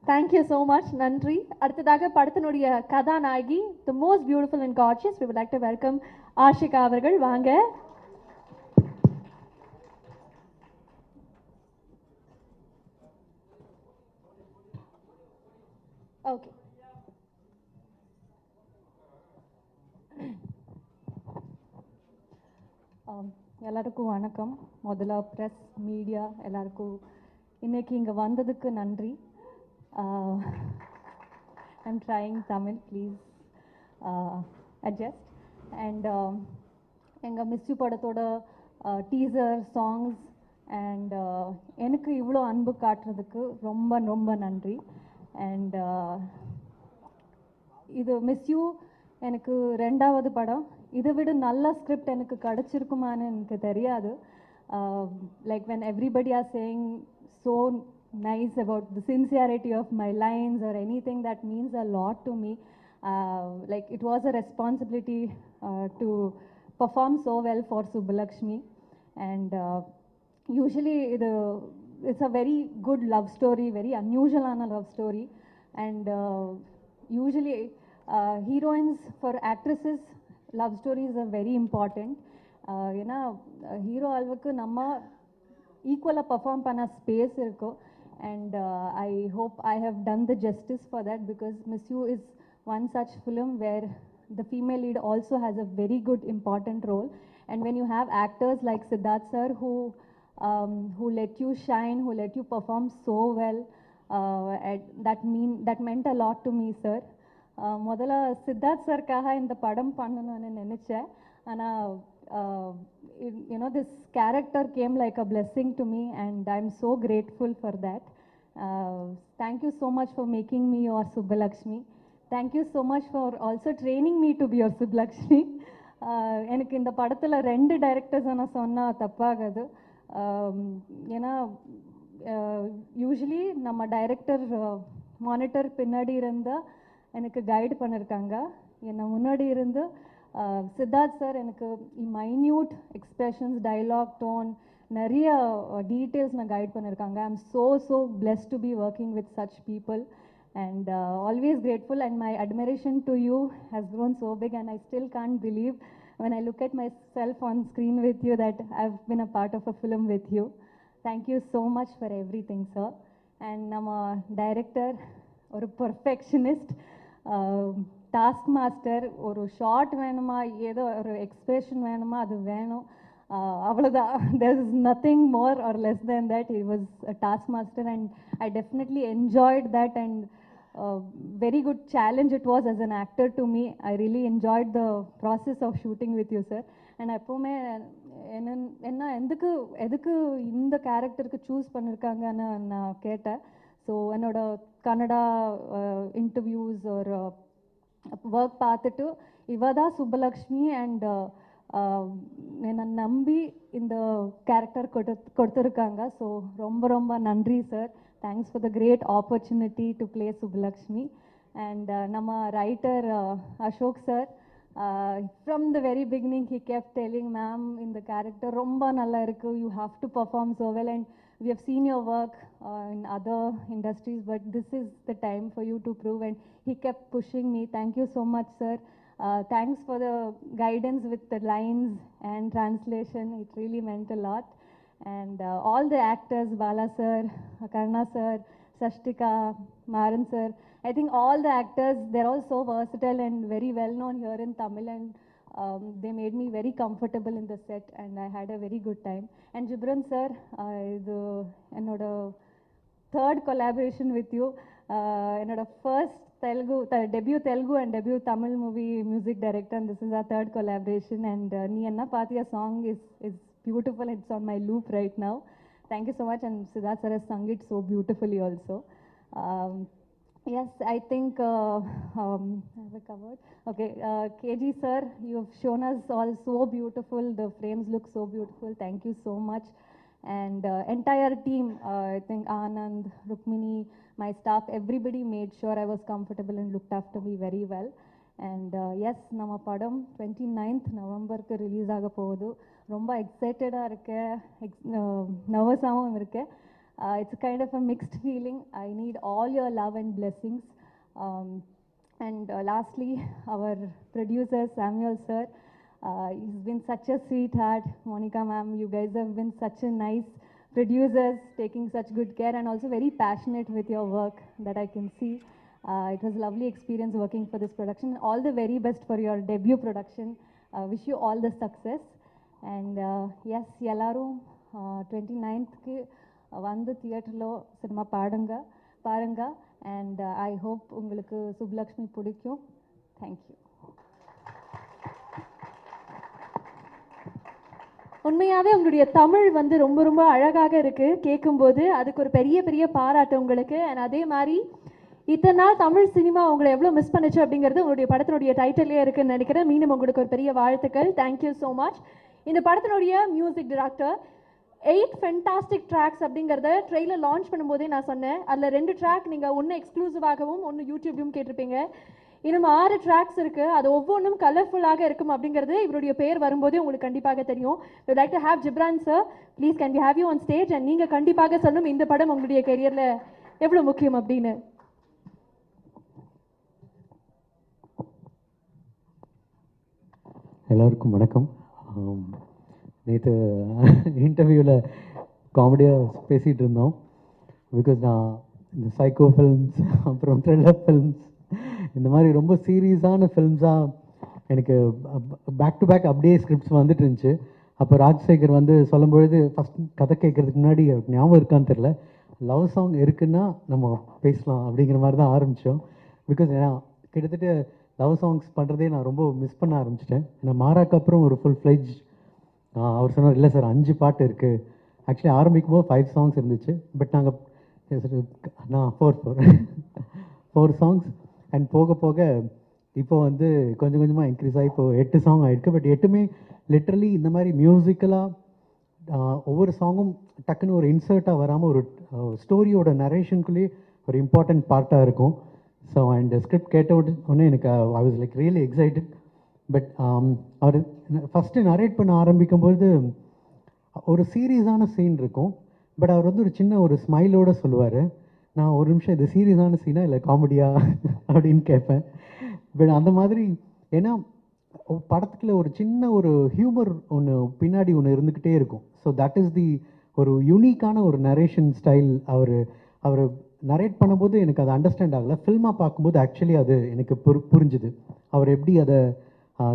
Thank you so much. நன்றி. அடுத்ததாக படத்தினுடைய கதாநாயகி, the most beautiful and gorgeous, we would like to welcome Ashika அவர்கள். வாங்க. ஓகே. எல்லாருக்கும் வணக்கம். முதல்ல ப்ரெஸ் மீடியா எல்லாருக்கும் இன்னைக்கு இங்கே வந்ததுக்கு நன்றி. I'm trying Tamil, please adjust. And எங்கள் மிஸ்யூ படத்தோட டீசர் சாங்ஸ் அண்ட் எனக்கு இவ்வளோ அன்பு காட்டுறதுக்கு ரொம்ப ரொம்ப நன்றி. அண்ட் இது மிஸ்யூ எனக்கு 2வது படம். இதை விட நல்ல ஸ்கிரிப்ட் எனக்கு கிடச்சிருக்குமான்னு எனக்கு தெரியாது. Like when everybody are saying so nice about the sincerity of my lines or anything, that means a lot to me. Like it was a responsibility to perform so well for Subbulakshmi. And usually it's a very good love story, very unusual love story. And usually heroines, for actresses, love stories are very important. ஏன்னா hero அளவுக்கு நம்ம ஈக்குவலாக perform பண்ண space இருக்கும். And I hope I have done the justice for that, because Miss You is one such film where the female lead also has a very good important role. And when you have actors like Siddharth sir who let you shine, who let you perform so well, that meant a lot to me, sir. முதல்ல சித்தார்த் சர்க்காக இந்த படம் பண்ணணும்னு நினச்சேன். ஆனால் this character came like a blessing to me, and I'm so grateful for that. Thank you so much for making me your Subbalakshmi. Thank you so much for also training me to be your Subbalakshmi. எனக்கு இந்த படத்தில் 2 டைரக்டர்ஸை நான் சொன்னால் தப்பாகாது. ஏன்னா usually நம்ம director monitor பின்னாடி இருந்தால் எனக்கு கைடு பண்ணியிருக்காங்க. என்னை முன்னாடி இருந்து சித்தார்த் சார் எனக்கு மைன்யூட் எக்ஸ்பிரஷன்ஸ், டைலாக், டோன், நிறைய டீட்டெயில்ஸ் நான் கைட் பண்ணியிருக்காங்க. I am so blessed to be working with such people and always grateful, and my admiration to you has grown so big, and I still can't believe when I look at myself on screen with you that I've been a part of a film with you. Thank you so much for everything, sir. And nama director or perfectionist, task master, ஒரு short வேணுமா, ஏதோ ஒரு expression வேணுமா, அது வேணும், அவ்வளோதான். there is nothing more or less than that. He was a task master, and I definitely enjoyed that, and very good challenge it was as an actor to me. I really enjoyed the process of shooting with you, sir. And எப்போவுமே என்ன எதுக்கு இந்த கேரக்டருக்கு choose பண்ணியிருக்காங்கன்னு நான் கேட்டேன். So என்னோட Kannada interviews ஒரு ஒர்க் பார்த்துட்டு இவ தான் சுப்பலக்ஷ்மி அண்ட் என்னை நம்பி இந்த கேரக்டர் கொடுத்துருக்காங்க. ஸோ ரொம்ப நன்றி sir. Thanks for the great opportunity to play Subbalakshmi. And நம்ம writer Ashok sir, from the very beginning he kept telling, ma'am, in the character romba nalla irukku, you have to perform so well, and we have seen your work in other industries, but this is the time for you to prove. And he kept pushing me. Thank you so much, sir. Thanks for the guidance with the lines and translation. It really meant a lot. And all the actors, Bala sir, Karna sir, Sashtika, Maran sir, I think all the actors, they're all so versatile and very well known here in Tamil, and they made me very comfortable in the set, and I had a very good time. And Jibran sir, இது என்னோட third collaboration with you. என்னோட first debut Telugu and debut Tamil movie music director, and this is our third collaboration. And Nee Enna Paathiya song is beautiful. It's on my loop right now. Thank you so much. And Siddharth sir has sung it so beautifully also. Yes, I think have I covered? Okay, KG sir, you have shown us all so beautiful. The frames look so beautiful. Thank you so much. And entire team, I think Anand, Rukmini, my staff, everybody made sure I was comfortable and looked after me very well. And yes, நம்ம படம் 29th நவம்பருக்கு release ஆக போகுது. ரொம்ப எக்ஸைட்டடாக இருக்கேன், நர்வஸாகவும் இருக்கேன். It's kind of a mixed feeling. I need all your love and blessings. And lastly, our producer Samuel sir, he's been such a sweetheart. Monica ma'am, you guys have been such a nice producers, taking such good care, and also very passionate with your work that I can see. It was a lovely experience working for this production. All the very best for your debut production. Wish you all the success. And yes, எல்லாரும் 29th வந்து தியேட்டரில் cinema பாருங்க. And I hope உங்களுக்கு சுப்லக்ஷ்மி பிடிக்கும். Thank you. உண்மையாகவே உங்களுடைய தமிழ் வந்து ரொம்ப அழகாக இருக்குது கேட்கும்போது. அதுக்கு ஒரு பெரிய பாராட்டு உங்களுக்கு. அண்ட் அதே மாதிரி இத்தனை நாள் தமிழ் சினிமா உங்களை எவ்வளோ மிஸ் பண்ணுச்சு அப்படிங்கிறது உங்களுடைய படத்தினுடைய டைட்டிலே இருக்குன்னு நினைக்கிறேன். மீண்டும் உங்களுக்கு ஒரு பெரிய வாழ்த்துக்கள். Thank you so much. இந்த படத்தினுடைய மியூசிக் டைரக்டர் 8 ஃபென்டாஸ்டிக் ட்ராக்ஸ் அப்படிங்கிறத ட்ரெயிலர் லான்ச் பண்ணும்போதே நான் சொன்னேன். அதில் 2 ட்ராக் நீங்கள் ஒன்று எக்ஸ்க்ளூசிவாகவும் ஒன்று யூடியூப்லையும் கேட்டிருப்பீங்க. இன்னும் 6 ட்ராக்ஸ் இருக்குது. அது ஒவ்வொன்றும் கலர்ஃபுல்லாக இருக்கும் அப்படிங்கிறது இவருடைய பேர் வரும்போதே உங்களுக்கு கண்டிப்பாக தெரியும். You like to have Ghibran sir, please can we have you on stage. And நீங்கள் கண்டிப்பாக சொல்லணும் இந்த படம் உங்களுடைய கெரியரில் எவ்வளோ முக்கியம் அப்படின்னு. எல்லோருக்கும் வணக்கம். நேற்று இன்டர்வியூவில் காமெடியாக பேசிகிட்டு இருந்தோம். பிகாஸ் நான் இந்த சைக்கோ ஃபில்ம்ஸ், அப்புறம் த்ரில்லர் ஃபில்ம்ஸ், இந்த மாதிரி ரொம்ப சீரியஸான ஃபில்ம்ஸாக எனக்கு பேக் டு பேக் அப்படியே ஸ்கிரிப்ட்ஸ் வந்துட்டு இருந்துச்சு. அப்போ ராஜசேகர் வந்து சொல்லும்பொழுது ஃபஸ்ட் கதை கேட்குறதுக்கு முன்னாடி ஞாபகம் இருக்கான்னு தெரில, லவ் சாங் இருக்குன்னா நம்ம பேசலாம் அப்படிங்கிற மாதிரி தான் ஆரம்பித்தோம். பிகாஸ் ஏன்னா கிட்டத்தட்ட லவ் சாங்ஸ் பண்ணுறதே நான் ரொம்ப மிஸ் பண்ண ஆரம்பிச்சிட்டேன். நான் மாறாக்கு அப்புறம் ஒரு ஃபுல் ஃப்ளெஜ் அவர் சொன்னார், இல்லை சார் 5 பாட்டு இருக்குது. ஆக்சுவலி ஆரம்பிக்கும் போது 5 சாங்ஸ் இருந்துச்சு. பட் நாங்கள் நான் ஃபோர் சாங்ஸ் அண்ட் போக போக இப்போ வந்து கொஞ்சம் கொஞ்சமாக இன்க்ரீஸ் ஆகி இப்போ 8 சாங் ஆகிருக்கு. பட் 8மே லிட்ரலி இந்த மாதிரி மியூசிக்கலாக ஒவ்வொரு சாங்கும் டக்குன்னு ஒரு இன்சர்ட்டாக வராமல் ஒரு ஸ்டோரியோட நரேஷனுக்குள்ளேயே ஒரு இம்பார்ட்டண்ட் பார்ட்டாக இருக்கும். ஸோ அண்ட் ஸ்கிரிப்ட் கேட்ட உடனே எனக்கு I was like really excited. But அவர் ஃபஸ்ட்டு நரேட் பண்ண ஆரம்பிக்கும்போது ஒரு சீரியஸான சீன் இருக்கும். பட் அவர் வந்து ஒரு சின்ன ஒரு ஸ்மைலோடு சொல்லுவார், நான் ஒரு நிமிஷம் இது சீரியஸான சீனா இல்லை காமெடியா அப்படின்னு கேட்பேன். பட் அந்த மாதிரி ஏன்னா படத்துக்குள்ள ஒரு சின்ன ஒரு ஹியூமர் ஒன்று பின்னாடி ஒன்று இருந்துக்கிட்டே இருக்கும். ஸோ தட் இஸ் தி ஒரு யூனிக்கான ஒரு நரேஷன் ஸ்டைல். அவர் நரேட் பண்ணும்போது எனக்கு அது அண்டர்ஸ்டாண்ட் ஆகலை. ஃபில்மாக பார்க்கும்போது ஆக்சுவலி அது எனக்கு புரிஞ்சுது அவர் எப்படி அதை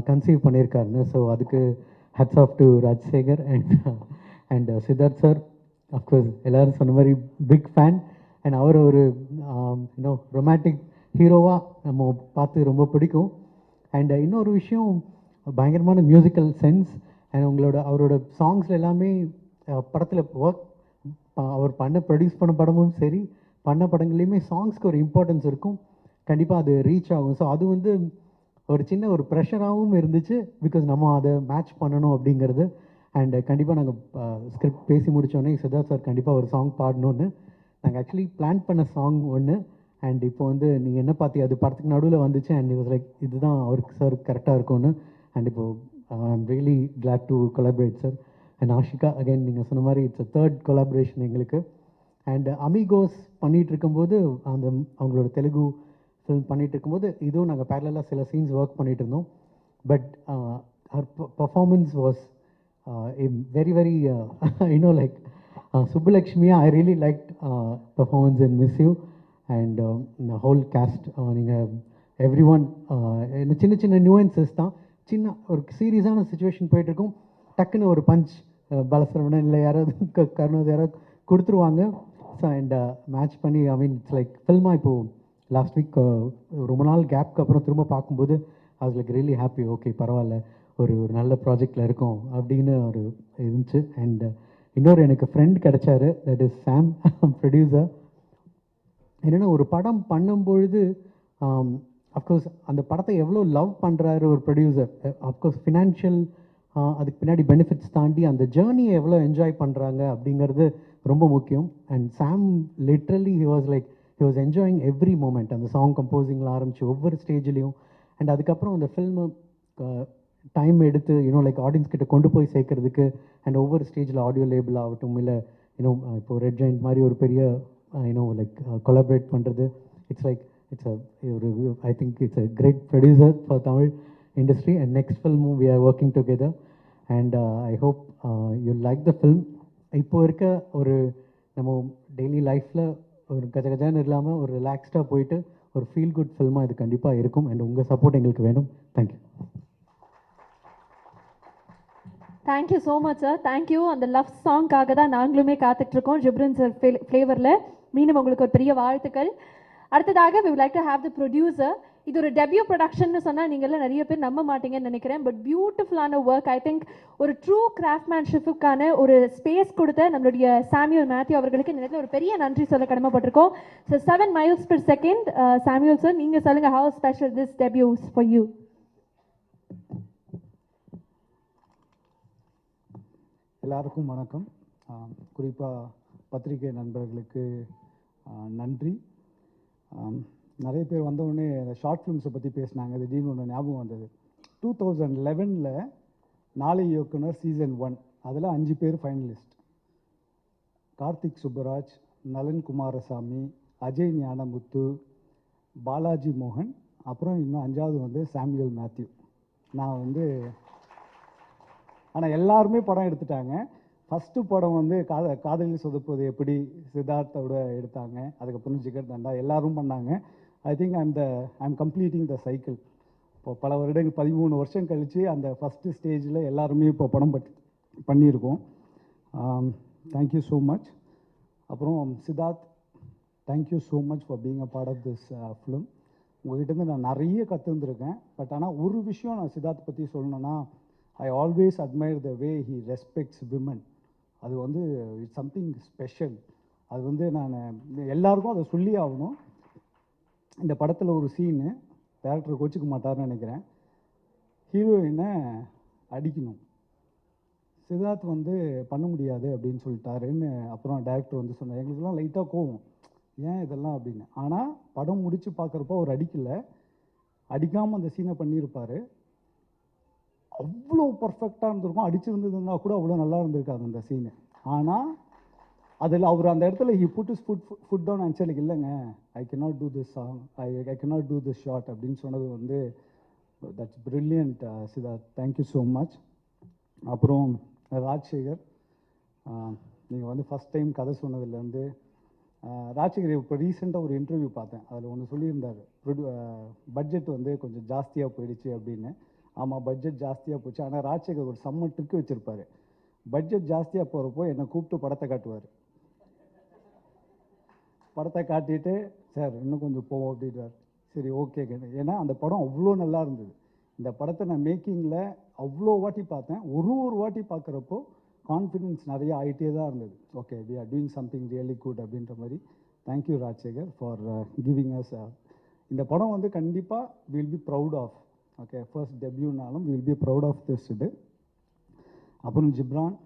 கன்சீவ் பண்ணியிருக்காருன்னு. ஸோ அதுக்கு hats off to Rajasekar and Siddharth sir. Of course எல்லோரும் சொன்ன மாதிரி பிக் ஃபேன். அண்ட் அவர் ஒரு ரொமான்டிக் ஹீரோவாக நம்ம பார்த்து ரொம்ப பிடிக்கும். அண்ட் இன்னொரு விஷயம் பயங்கரமான மியூசிக்கல் சென்ஸ். அண்ட் அவரோட சாங்ஸில் எல்லாமே படத்தில் ஒர்க் அவர் ப்ரொடியூஸ் பண்ண படமும் சரி பண்ண படங்கள்லேயுமே சாங்ஸ்க்கு ஒரு இம்பார்ட்டன்ஸ் இருக்கும். கண்டிப்பாக அது ரீச் ஆகும். ஸோ அது வந்து ஒரு சின்ன ஒரு ப்ரெஷராகவும் இருந்துச்சு, பிகாஸ் நம்ம அதை மேட்ச் பண்ணணும் அப்படிங்கிறது. அண்ட் கண்டிப்பாக நாங்கள் ஸ்கிரிப்ட் பேசி முடித்தோடனே சித்தார்த் சார் கண்டிப்பாக ஒரு சாங் பாடணுன்னு நாங்கள் ஆக்சுவலி பிளான் பண்ண சாங் ஒன்று. அண்ட் இப்போ வந்து நீங்கள் என்ன பார்த்தி அது படத்துக்கு நடுவில் வந்துச்சு. அண்ட் இட் வாஸ் லைக் இதுதான் அவருக்கு சார் கரெக்டாக இருக்கும்னு. அண்ட் இப்போது I am really glad to collaborate sir. And Ashika again நீங்கள் சொன்ன மாதிரி இட்ஸ் தேர்ட் கொலாபரேஷன் எங்களுக்கு. அண்ட் அமிகோஸ் பண்ணிகிட்டு இருக்கும்போது அவங்களோட தெலுங்கு ஃபில்ம் பண்ணிகிட்டு இருக்கும்போது இதுவும் நாங்கள் பேரலாக சில சீன்ஸ் ஒர்க் பண்ணிகிட்டு இருந்தோம். But her performance was very very like சுப்புலக்ஷ்மியா I really like performance in Miss You and whole cast. நீங்கள் எவ்ரி ஒன் இந்த சின்ன சின்ன நியூவன்சஸ் தான். சின்ன ஒரு சீரியஸான சுச்சுவேஷன் போயிட்டுருக்கும், டக்குன்னு ஒரு பஞ்ச் பலசரவணன் இல்லை யாராவது கருணாஸ் யாராவது கொடுத்துருவாங்க. ஸோ அண்ட் மேட்ச் பண்ணி ஐ மீன் இட்ஸ் லைக் ஃபில்மாக இப்போது லாஸ்ட் வீக் ரொம்ப நாள் கேப்க்கு அப்புறம் திரும்ப பார்க்கும்போது ஐ was like really happy. Okay பரவாயில்ல, ஒரு நல்ல ப்ராஜெக்டில் இருக்கும் அப்படின்னு ஒரு இருந்துச்சு. அண்ட் இன்னொரு எனக்கு ஃப்ரெண்ட் கிடைச்சாரு, தட் இஸ் சாம் ப்ரொடியூசர். என்னென்னா ஒரு படம் பண்ணும்பொழுது அஃப்கோர்ஸ் அந்த படத்தை எவ்வளோ லவ் பண்ணுறாரு ஒரு ப்ரொடியூசர், அஃப்கோர்ஸ் ஃபினான்ஷியல் அதுக்கு பின்னாடி பெனிஃபிட்ஸ் தாண்டி அந்த ஜேர்னியை எவ்வளோ என்ஜாய் பண்ணுறாங்க அப்படிங்கிறது ரொம்ப முக்கியம். And Sam literally he was enjoying every moment. அந்த சாங் கம்போசிங்கில் ஆரம்பித்து ஒவ்வொரு ஸ்டேஜ்லேயும். அண்ட் அதுக்கப்புறம் அந்த ஃபில்மு டைம் எடுத்து லைக் ஆடியன்ஸ் கிட்ட கொண்டு போய் சேர்க்கறதுக்கு. அண்ட் ஒவ்வொரு ஸ்டேஜில் ஆடியோ லேபிள் ஆகட்டும் இல்லை இப்போ ரெட் ஜெயிண்ட் மாதிரி ஒரு பெரிய லைக் கொலாபரேட் பண்ணுறது. இட்ஸ் லைக் ஒரு I think it's a great producer for Tamil industry. And next ஃபில்மும் we are working together. And I hope you like the film. இப்போ இருக்க ஒரு நம்ம டெய்லி லைஃப்பில் ஒரு கஜகஜான்னு இல்லாமல் ஒரு ரிலாக்ஸ்டாக போயிட்டு ஒரு ஃபீல் குட் ஃபில்மாக இது கண்டிப்பாக இருக்கும். அண்ட் உங்கள் சப்போர்ட் எங்களுக்கு வேணும். Thank you. Thank you so much sir. Thank you. அந்த லவ் சாங்காக தான் நாங்களுமே காத்துட்ருக்கோம் ஜிப்ரன் சார் ஃப்ளேவரில். மீண்டும் உங்களுக்கு ஒரு பெரிய வாழ்த்துக்கள். அடுத்ததாக we would like to have the producer. இது ஒரு டெபியூ ப்ரொடக்ஷன்னு சொன்னால் நீங்கள்லாம் நிறைய பேர் நம்ப மாட்டீங்கன்னு நினைக்கிறேன். பட் பியூட்டிஃபுல்லான ஒர்க். ஐ திங்க் ஒரு ட்ரூ கிராஃப்ட்மேன்ஷிப்புக்கான ஒரு ஸ்பேஸ் கொடுத்த நம்மளுடைய சாமுவல் மேத்யூ அவர்களுக்கு இந்த நேரத்தில் ஒரு பெரிய நன்றி சொல்ல கடமைப்பட்டிருக்கோம். So 7 miles per second. Samuel sir நீங்கள் சொல்லுங்கள், how special this debut is for you. எல்லாருக்கும் வணக்கம். குறிப்பாக பத்திரிகை நண்பர்களுக்கு நன்றி. நிறைய பேர் வந்தவுடனே இந்த ஷார்ட் ஃபிலிம்ஸை பற்றி பேசினாங்க. திடீர்னு ஒன்று ஞாபகம் வந்தது. 2011 நாளை இயக்குனர் சீசன் 1 அதில் 5 பேர் ஃபைனலிஸ்ட். கார்த்திக் சுப்பராஜ், நலன் குமாரசாமி, அஜய் ஞானமுத்து, பாலாஜி மோகன், அப்புறம் இன்னும் 5வது வந்து சாமுவல் மேத்யூ. நான் ஆனால் எல்லாருமே படம் எடுத்துட்டாங்க. ஃபஸ்ட்டு படம் வந்து காதலில் சொதப்புவது எப்படி சித்தார்த்தோட எடுத்தாங்க. அதுக்கப்புறம் ஜிகர் தண்டா எல்லாரும் பண்ணாங்க. I think I'm completing the cycle. இப்போ பல வருடங்கள் 13 வருஷம் கழித்து அந்த ஃபஸ்ட்டு ஸ்டேஜில் எல்லாருமே இப்போ படம் பண்ணியிருக்கோம். Thank you so much. அப்புறம் Siddharth, thank you so much for being a part of this film. உங்கள்கிட்டருந்து நான் நிறைய கற்றுந்துருக்கேன். பட் ஆனால் ஒரு விஷயம் நான் சித்தார்த் பற்றி சொல்லணுன்னா, I always admire the way he respects women. அது இட்ஸ் சம்திங் ஸ்பெஷல். அது வந்து நான் எல்லாருக்கும் அதை சொல்லி ஆகணும். இந்த படத்தில் ஒரு சீனு டேரக்டர் கோச்சிக்க மாட்டார்னு நினைக்கிறேன். ஹீரோயினை அடிக்கணும். சித்தார்த் வந்து பண்ண முடியாது அப்படின்னு சொல்லிட்டாருன்னு அப்புறம் டேரக்டர் வந்து சொன்னார். எங்களுக்கெல்லாம் லைட்டாக கோவம், ஏன் இதெல்லாம் அப்படின்னு. ஆனால் படம் முடித்து பார்க்குறப்போ அவர் அடிக்காமல் அந்த சீனை பண்ணியிருப்பார். அவ்வளோ பர்ஃபெக்டாக இருந்திருக்கும். அடிச்சிருந்ததுன்னா கூட அவ்வளோ நல்லா இருந்திருக்காது அந்த சீனு. ஆனால் அதில் அவர் அந்த இடத்துல he put his foot down and இல்லைங்க, I cannot do this song, I cannot do this shot அப்படின்னு சொன்னது வந்து that's brilliant Siddharth, thank you so much. அப்புறம் ராஜ்சேகர், நீங்கள் வந்து ஃபஸ்ட் டைம் கதை சொன்னதுலேருந்து ராஜ்சேகர் இப்போ ரீசெண்டாக ஒரு இன்டர்வியூ பார்த்தேன். அதில் ஒன்று சொல்லியிருந்தார், பட்ஜெட் வந்து கொஞ்சம் ஜாஸ்தியாக போயிடுச்சு அப்படின்னு. ஆமாம், பட்ஜெட் ஜாஸ்தியாக போச்சு. ஆனால் ராஜ்சேகர் ஒரு செம்ம ட்ரிக்கு வச்சுருப்பார். பட்ஜெட் ஜாஸ்தியாக போகிறப்போ என்னை கூப்பிட்டு படத்தை காட்டுவார். படத்தை காட்டிட்டு சார் இன்னும் கொஞ்சம் போவோம் அப்படின்றார். சரி ஓகே, ஏன்னா அந்த படம் அவ்வளோ நல்லா இருந்தது. இந்த படத்தை நான் மேக்கிங்கில் அவ்வளோ வாட்டி பார்த்தேன். ஒரு வாட்டி பார்க்குறப்போ கான்ஃபிடென்ஸ் நிறைய ஆகிட்டே தான் இருந்தது. Okay, we are doing something really good அப்படின்ற மாதிரி. Thank you Rajasekar for giving us. இந்த படம் வந்து கண்டிப்பாக will be proud of. Okay, first டெபியூனாலும் will be proud of this இது. அப்புறம் Ghibran,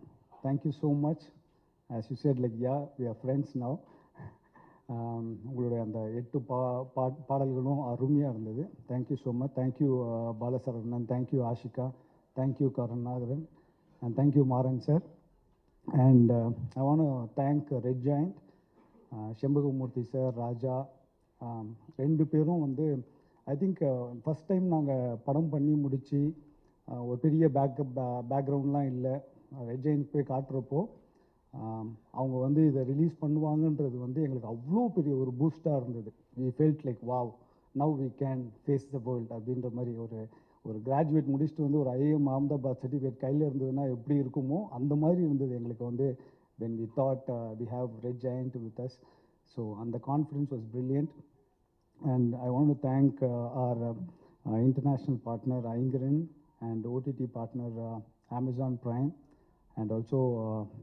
thank you so much. As you said like yeah we are friends now. உங்களுடைய அந்த 8 பாடல்களும் அருமையாக இருந்தது. Thank you so much. Thank you Balasaravanan, thank you Ashika, thank you Karunakaran, and thank you Maran sir. And I want to thank Red Giant, Chenbagamoorthy sir, Raja, 2 பேரும் வந்து I think first time நாங்கள் படம் பண்ணி முடித்து ஒரு பெரிய பேக்ரவுண்ட்லாம் இல்லை. ரெட் ஜாயிண்ட் போய் காட்டுறப்போ அவங்க வந்து இதை ரிலீஸ் பண்ணுவாங்கன்றது வந்து எங்களுக்கு அவ்வளோ பெரிய ஒரு பூஸ்டாக இருந்தது. We felt like wow, now we can face the world அப்படின்ற மாதிரி. ஒரு கிராஜுவேட் முடிச்சுட்டு வந்து ஒரு ஐஏஎம் அஹமதாபாத் சர்டிஃபிகேட் கையில் இருந்ததுன்னா எப்படி இருக்குமோ அந்த மாதிரி இருந்தது எங்களுக்கு வந்து when we thought we have Red Giant with us. So and the confidence was brilliant. And I want to thank our international partner Aingaran and OTT partner Amazon Prime, and also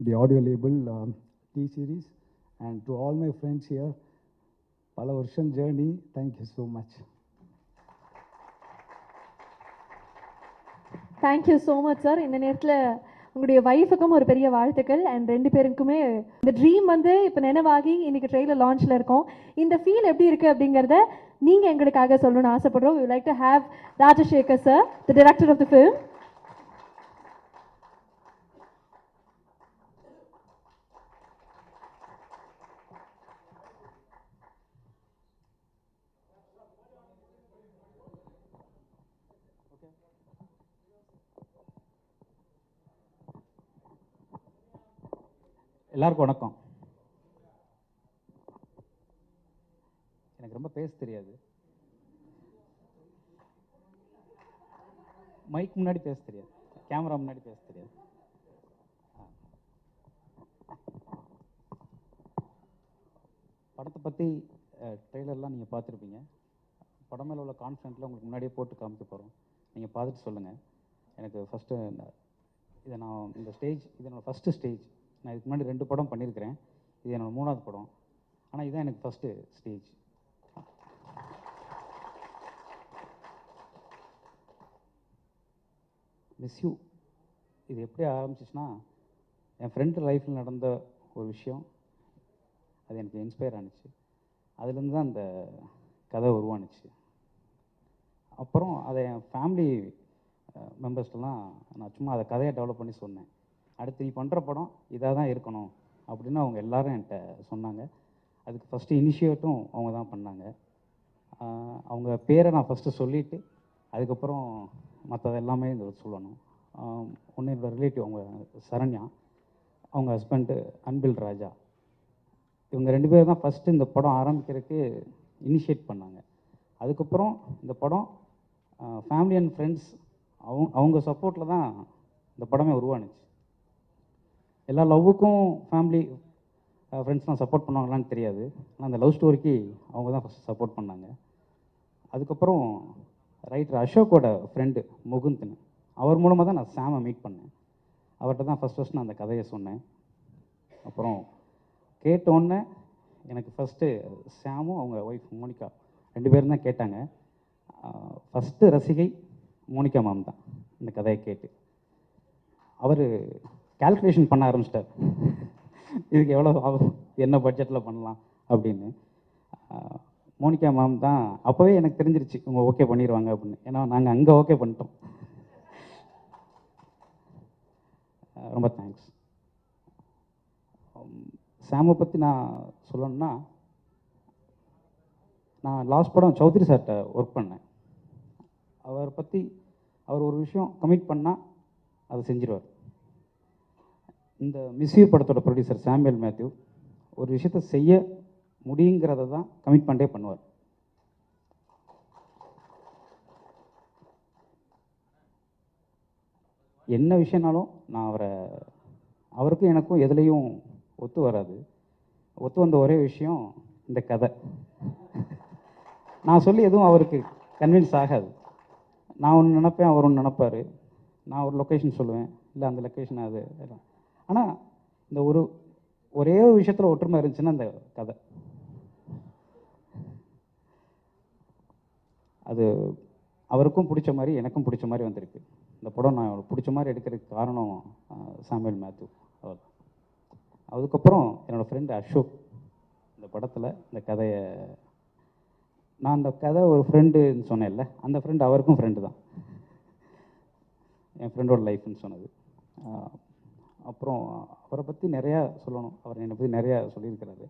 the audio label T-Series, and to all my friends here, Pala Varshan journey, thank you so much. Thank you so much sir. இந்த நேரத்தில் உங்களுடைய ஒய்ஃபுக்கும் ஒரு பெரிய வாழ்த்துக்கள். And 2 பேருக்குமே இந்த dream வந்து இப்போ நினைவாகி இன்னைக்கு ட்ரெயிலர் லான்ச்சில் இருக்கோம். இந்த ஃபீல் எப்படி இருக்குது அப்படிங்கிறத நீங்கள் எங்களுக்காக சொல்லணும்னு ஆசைப்படுறோம். We like to have Rajasekar sir, the director of the film. எல்லாருக்கும் வணக்கம். எனக்கு ரொம்ப பேச தெரியாது, மைக் முன்னாடி பேச தெரியாது, கேமரா முன்னாடி பேச தெரியாது. படத்தை பற்றி ட்ரெய்லர்லாம் நீங்கள் பார்த்துருப்பீங்க. படம் மேலே உள்ள கான்ஃபிடென்ட்டில் உங்களுக்கு முன்னாடியே போட்டு காமிக்க போகிறோம். நீங்கள் பார்த்துட்டு சொல்லுங்கள். எனக்கு ஃபஸ்ட்டு இதை நான் இந்த ஸ்டேஜ் இது என்னோடய ஃபஸ்ட்டு ஸ்டேஜ். நான் இதுக்கு முன்னாடி 2 படம் பண்ணியிருக்கிறேன். இது என்னோடய 3வது படம். ஆனால் இதுதான் எனக்கு ஃபஸ்ட்டு ஸ்டேஜ். மிஸ் யூ இது எப்படி ஆரம்பிச்சிச்சுன்னா, என் ஃப்ரெண்டு லைஃப்பில் நடந்த ஒரு விஷயம், அது எனக்கு இன்ஸ்பயர் ஆனிச்சு. அதுலேருந்து தான் அந்த கதை உருவானுச்சு. அப்புறம் அதை என் ஃபேமிலி மெம்பர்ஸ்லாம் நான் சும்மா அதை கதையை டெவலப் பண்ணி சொன்னேன். அடுத்து நீ பண்ணுற படம் இதாக தான் இருக்கணும் அப்படின்னு அவங்க எல்லாரும் என்கிட்ட சொன்னாங்க. அதுக்கு ஃபஸ்ட்டு இனிஷியேட்டும் அவங்க தான் பண்ணாங்க. அவங்க பேரை நான் ஃபஸ்ட்டு சொல்லிவிட்டு அதுக்கப்புறம் மற்றது எல்லாமே இங்கே சொல்லணும். ஒன்று என்னோடய ரிலேட்டிவ் அவங்க சரண்யா, அவங்க ஹஸ்பண்டு அன்பில் ராஜா, இவங்க 2 பேர் தான் ஃபஸ்ட்டு இந்த படம் ஆரம்பிக்கிறதுக்கு இனிஷியேட் பண்ணாங்க. அதுக்கப்புறம் இந்த படம் ஃபேமிலி அண்ட் ஃப்ரெண்ட்ஸ் அவங்க சப்போர்ட்டில் தான் இந்த படமே உருவானுச்சு. எல்லா லவ்வுக்கும் ஃபேமிலி ஃப்ரெண்ட்ஸ்லாம் சப்போர்ட் பண்ணுவாங்களான்னு தெரியாது. ஆனால் அந்த லவ் ஸ்டோரிக்கு அவங்க தான் ஃபஸ்ட்டு சப்போர்ட் பண்ணாங்க. அதுக்கப்புறம் ரைட்டர் அசோக்கோட ஃப்ரெண்டு முகுந்த்னு, அவர் மூலமாக தான் நான் சாமை மீட் பண்ணேன். அவர்கிட்ட தான் ஃபஸ்ட் நான் அந்த கதையை சொன்னேன். அப்புறம் கேட்டோன்னே எனக்கு ஃபஸ்ட்டு சாமும் அவங்க ஒய்ஃப் மோனிகா 2 பேரும் தான் கேட்டாங்க. ஃபஸ்ட்டு ரசிகை மோனிகா மேம் தான் இந்த கதையை கேட்டு. அவர் கால்குலேஷன் பண்ண ஆரம்பிச்சிட்டார், இதுக்கு எவ்வளோ ஆகும், என்ன பட்ஜெட்டில் பண்ணலாம் அப்படின்னு. மோனிகா மேம் தான் அப்போவே எனக்கு தெரிஞ்சிருச்சு இவங்க ஓகே பண்ணிடுவாங்க அப்படின்னு. ஏன்னா நாங்கள் அங்கே ஓகே பண்ணிட்டோம். ரொம்ப தேங்க்ஸ். சாமை பற்றி நான் சொல்லணும்னா, நான் லாஸ்ட் படம் சௌத்ரி சார்கிட்ட ஒர்க் பண்ணேன். அவர் ஒரு விஷயம் கமிட் பண்ணால் அதை செஞ்சிருவார். இந்த மிஸ்யூ படத்தோட ப்ரொடியூசர் சாமுவேல் மேத்யூ ஒரு விஷயத்தை செய்ய முடியுங்கிறத தான் கமிட்மெண்ட்டே பண்ணுவார். என்ன விஷயம்னாலும் நான் அவருக்கும் எனக்கும் எதுலேயும் ஒத்து வராது. ஒத்து வந்த ஒரே விஷயம் இந்த கதை. நான் சொல்லி எதுவும் அவருக்கு கன்வின்ஸ் ஆகாது. நான் ஒன்று நினப்பேன், அவர் ஒன்று நினப்பார். நான் ஒரு லொக்கேஷன் சொல்லுவேன், இல்லை அந்த லொக்கேஷன் அது. ஆனால் இந்த ஒரே ஒரு விஷயத்தில் ஒற்றுமை இருந்துச்சுன்னா அந்த கதை அது அவருக்கும் பிடிச்ச மாதிரி எனக்கும் பிடிச்ச மாதிரி வந்திருக்கு. இந்த படம் நான் அவருக்கு பிடிச்ச மாதிரி எடுக்கிறதுக்கு காரணம் சாமுவேல் மேத்யூ அவர். அதுக்கப்புறம் என்னோடய ஃப்ரெண்டு அசோக் இந்த படத்தில் இந்த கதையை, நான் அந்த கதை ஒரு ஃப்ரெண்டுன்னு சொன்னேன்ல, அந்த ஃப்ரெண்டு அவருக்கும் ஃப்ரெண்டு தான், என் ஃப்ரெண்டோட லைஃப்னு சொன்னது. அப்புறம் அவரை பற்றி நிறையா சொல்லணும். அவர் என்னை பற்றி நிறையா சொல்லியிருக்கிறாரு.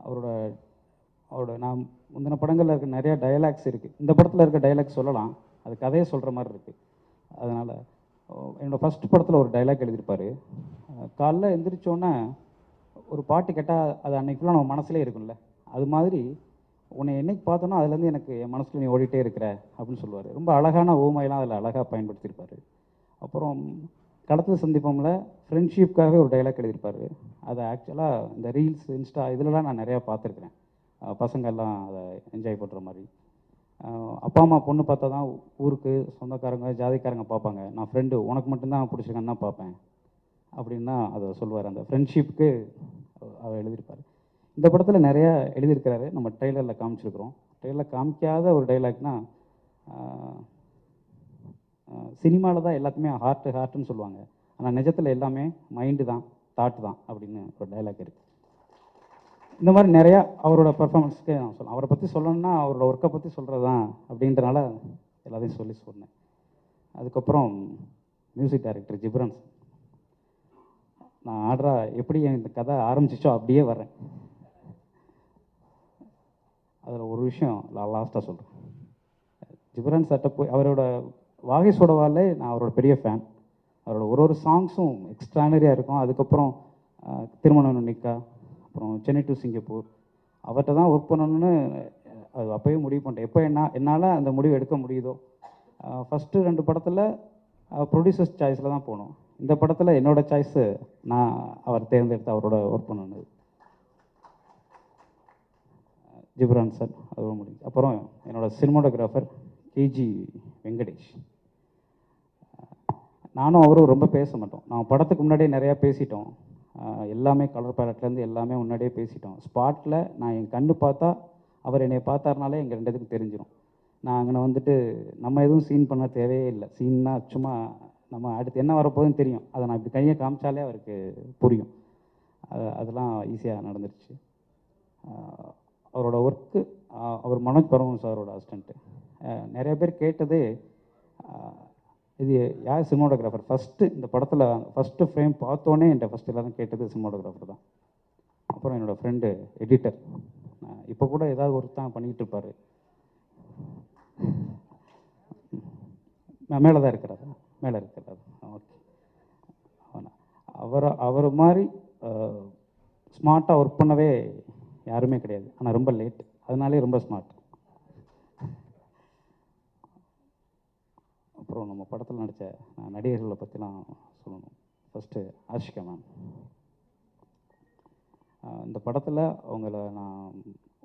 அவரோட நான் முந்தின படங்களில் இருக்க நிறையா டயலாக்ஸ் இருக்குது. இந்த படத்தில் இருக்க டயலாக்ஸ் சொல்லலாம், அது கதையை சொல்கிற மாதிரி இருக்குது. அதனால் என்னோடய ஃபஸ்ட் படத்தில் ஒரு டைலாக் எழுதியிருப்பார். காலைல எந்திரிச்சோன்னே ஒரு பாட்டு கேட்டால் அது அன்றைக்கி ஃபுல்லாக நம்ம மனசுலேயே இருக்கும்ல, அது மாதிரி உன்னை என்னைக்கு பார்த்தோன்னா அதுலேருந்து எனக்கு என் மனசில் நீ ஓடிட்டே இருக்கிற அப்படின்னு சொல்லுவார். ரொம்ப அழகான ஓமையெல்லாம் அதில் அழகாக பயன்படுத்தியிருப்பார். அப்புறம் கடத்தல் சந்திப்போம்ல ஃப்ரெண்ட்ஷிப்காகவே ஒரு டைலாக் எழுதியிருப்பார். அதை ஆக்சுவலாக இந்த ரீல்ஸ் இன்ஸ்டா இதிலலாம் நான் நிறையா பார்த்துருக்குறேன். பசங்க எல்லாம் அதை என்ஜாய் பண்ணுற மாதிரி. அப்பா அம்மா பொண்ணு பார்த்தா தான் ஊருக்கு சொந்தக்காரங்க ஜாதிக்காரங்க பார்ப்பாங்க, நான் ஃப்ரெண்டு உனக்கு மட்டும்தான் பிடிச்சிருக்கேன்னு தான் பார்ப்பேன் அப்படின்னா அதை சொல்லுவார். அந்த ஃப்ரெண்ட்ஷிப்புக்கு அவர் எழுதியிருப்பார். இந்த படத்தில் நிறையா எழுதியிருக்கிறாரு, நம்ம ட்ரெய்லரில் காமிச்சிருக்கிறோம். ட்ரெய்லரில் காமிக்காத ஒரு டைலாக்னால், சினிமாவில் தான் எல்லாத்துமே ஹார்ட்டுன்னு சொல்லுவாங்க, ஆனால் நிஜத்தில் எல்லாமே மைண்டு தான், தாட்டு தான் அப்படின்னு ஒரு டைலாக் இருக்குது. இந்த மாதிரி நிறையா அவரோட பர்ஃபார்மன்ஸ்க்கு நான் சொல்லலாம். அவரை பற்றி சொல்லணும்னா அவரோட ஒர்க்கை பற்றி சொல்கிறது தான் அப்படின்றனால எல்லாத்தையும் சொன்னேன். அதுக்கப்புறம் மியூசிக் டைரக்டர் ஜிப்ரான். நான் எப்படி இந்த கதை ஆரம்பிச்சிச்சோ அப்படியே வரேன். அதில் ஒரு விஷயம் லாஸ்ட்டாக சொல்கிறேன். ஜிப்ரான் சார்ட்ட போய் அவரோட வாகை சோடவாலே நான் அவரோட பெரிய ஃபேன். அவரோட ஒரு சாங்ஸும் எக்ஸ்ட்ரானரியாக இருக்கும். அதுக்கப்புறம் திருமணம் நிக்கா, அப்புறம் சென்னை டு சிங்கப்பூர், அவர்கிட்ட தான் ஒர்க் பண்ணணும்னு அது அப்போயே முடிவு பண்ணிட்டேன். எப்போ என்னால் அந்த முடிவு எடுக்க முடியுதோ. ஃபஸ்ட்டு 2 படத்தில் ப்ரொடியூசர்ஸ் சாய்ஸில் தான் போனோம். இந்த படத்தில் என்னோடய சாய்ஸு நான் அவர் தேர்ந்தெடுத்து அவரோட ஒர்க் பண்ணணும். ஜிப்ரான் சார் அது முடிஞ்சு. அப்புறம் என்னோடய சினிமாட்டோகிராஃபர் கேஜி வெங்கடேஷ். நானும் அவரும் ரொம்ப பேச மாட்டோம். நான் படத்துக்கு முன்னாடியே நிறையா பேசிட்டோம். எல்லாமே கலர் பேலட்லேருந்து எல்லாமே முன்னாடியே பேசிட்டோம். ஸ்பாட்டில் நான் என் கண்ணு பார்த்தா அவர் என்னை பார்த்தாருனாலே எங்கள் 2 பேத்துக்கும் தெரிஞ்சிடும். நான் அங்கே வந்துட்டு நம்ம எதுவும் சீன் பண்ண தேவையே இல்லை. சீன்னா சும்மா நம்ம அடுத்து என்ன வரப்போகுதுன்னு தெரியும், அதை நான் இப்படி கையை காமிச்சாலே அவருக்கு புரியும். அதெல்லாம் ஈஸியாக நடந்துருச்சு. அவரோட ஒர்க்கு, அவர் மனோஜ் பரமன் சாரோட அசிஸ்டண்ட்டு. நிறைய பேர் கேட்டது இது யார் சினிமாட்டோகிராஃபர். ஃபஸ்ட்டு இந்த படத்தில் ஃபஸ்ட்டு ஃப்ரேம் பார்த்தோன்னே என்கிட்ட ஃபஸ்ட்டு எல்லோரும் கேட்டது சினிமாட்டோகிராஃபர் தான். அப்புறம் என்னோடய ஃப்ரெண்டு எடிட்டர், இப்போ கூட ஏதாவது ஒருத்தான் பண்ணிக்கிட்டு இருப்பார். மேலே தான் இருக்கிறாரு, மேலே இருக்கிறாரு. ஓகே. அவர் மாதிரி ஸ்மார்ட்டாக ஒர்க் பண்ணவே யாருமே கிடையாது. ஆனால் ரொம்ப லேட், அதனாலே ரொம்ப ஸ்மார்ட். அப்புறம் நம்ம படத்தில் நடித்த நடிகர்களை பற்றிலாம் சொல்லணும். First Ashika ma'am. இந்த படத்தில் அவங்கள நான்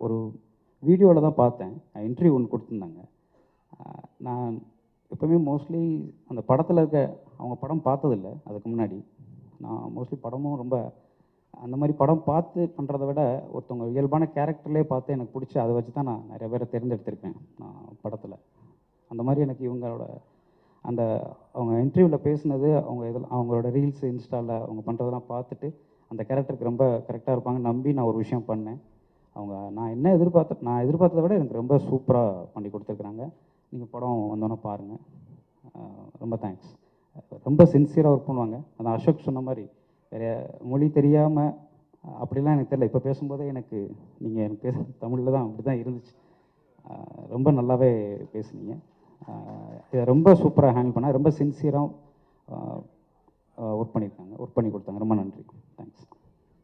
ஒரு வீடியோவில் தான் பார்த்தேன். இன்டர்வியூ ஒன்று கொடுத்துருந்தாங்க. நான் எப்போவுமே மோஸ்ட்லி அந்த படத்தில் இருக்க அவங்க படம் பார்த்ததில்லை. அதுக்கு முன்னாடி நான் மோஸ்ட்லி படமும் ரொம்ப அந்த மாதிரி படம் பார்த்து பண்ணுறத விட ஒருத்தவங்க இயல்பான கேரக்டர்லேயே பார்த்து எனக்கு பிடிச்சி அதை வச்சு தான் நான் நிறைய பேரை தேர்ந்தெடுத்திருக்கேன் நான் படத்தில். அந்த மாதிரி எனக்கு இவங்களோட அந்த அவங்க இன்டர்வியூவில் பேசுனது, அவங்க இதில் அவங்களோட ரீல்ஸ் இன்ஸ்டாவில் அவங்க பண்ணுறதெல்லாம் பார்த்துட்டு அந்த கேரக்டருக்கு ரொம்ப கரெக்டாக இருப்பாங்க நம்பி நான் ஒரு விஷயம் பண்ணேன். அவங்க நான் எதிர்பார்த்ததை விட எனக்கு ரொம்ப சூப்பராக பண்ணி கொடுத்துருக்குறாங்க. நீங்கள் படம் வந்தோன்னே பாருங்கள். ரொம்ப தேங்க்ஸ். ரொம்ப சின்சியராக ஒர்க் பண்ணுவாங்க. அதான் அசோக் சொன்ன மாதிரி வேறு மொழி தெரியாமல் அப்படிலாம் எனக்கு தெரியல. இப்போ பேசும்போதே எனக்கு நீங்கள் எனக்கு பேச தமிழில் தான் அப்படி தான் இருந்துச்சு. ரொம்ப நல்லாவே பேசுனீங்க. இதை ரொம்ப சூப்பராக ஹேண்டில் பண்ண, ரொம்ப சின்சியராக ஒர்க் பண்ணி கொடுத்தாங்க. ரொம்ப நன்றி, தேங்க்ஸ்.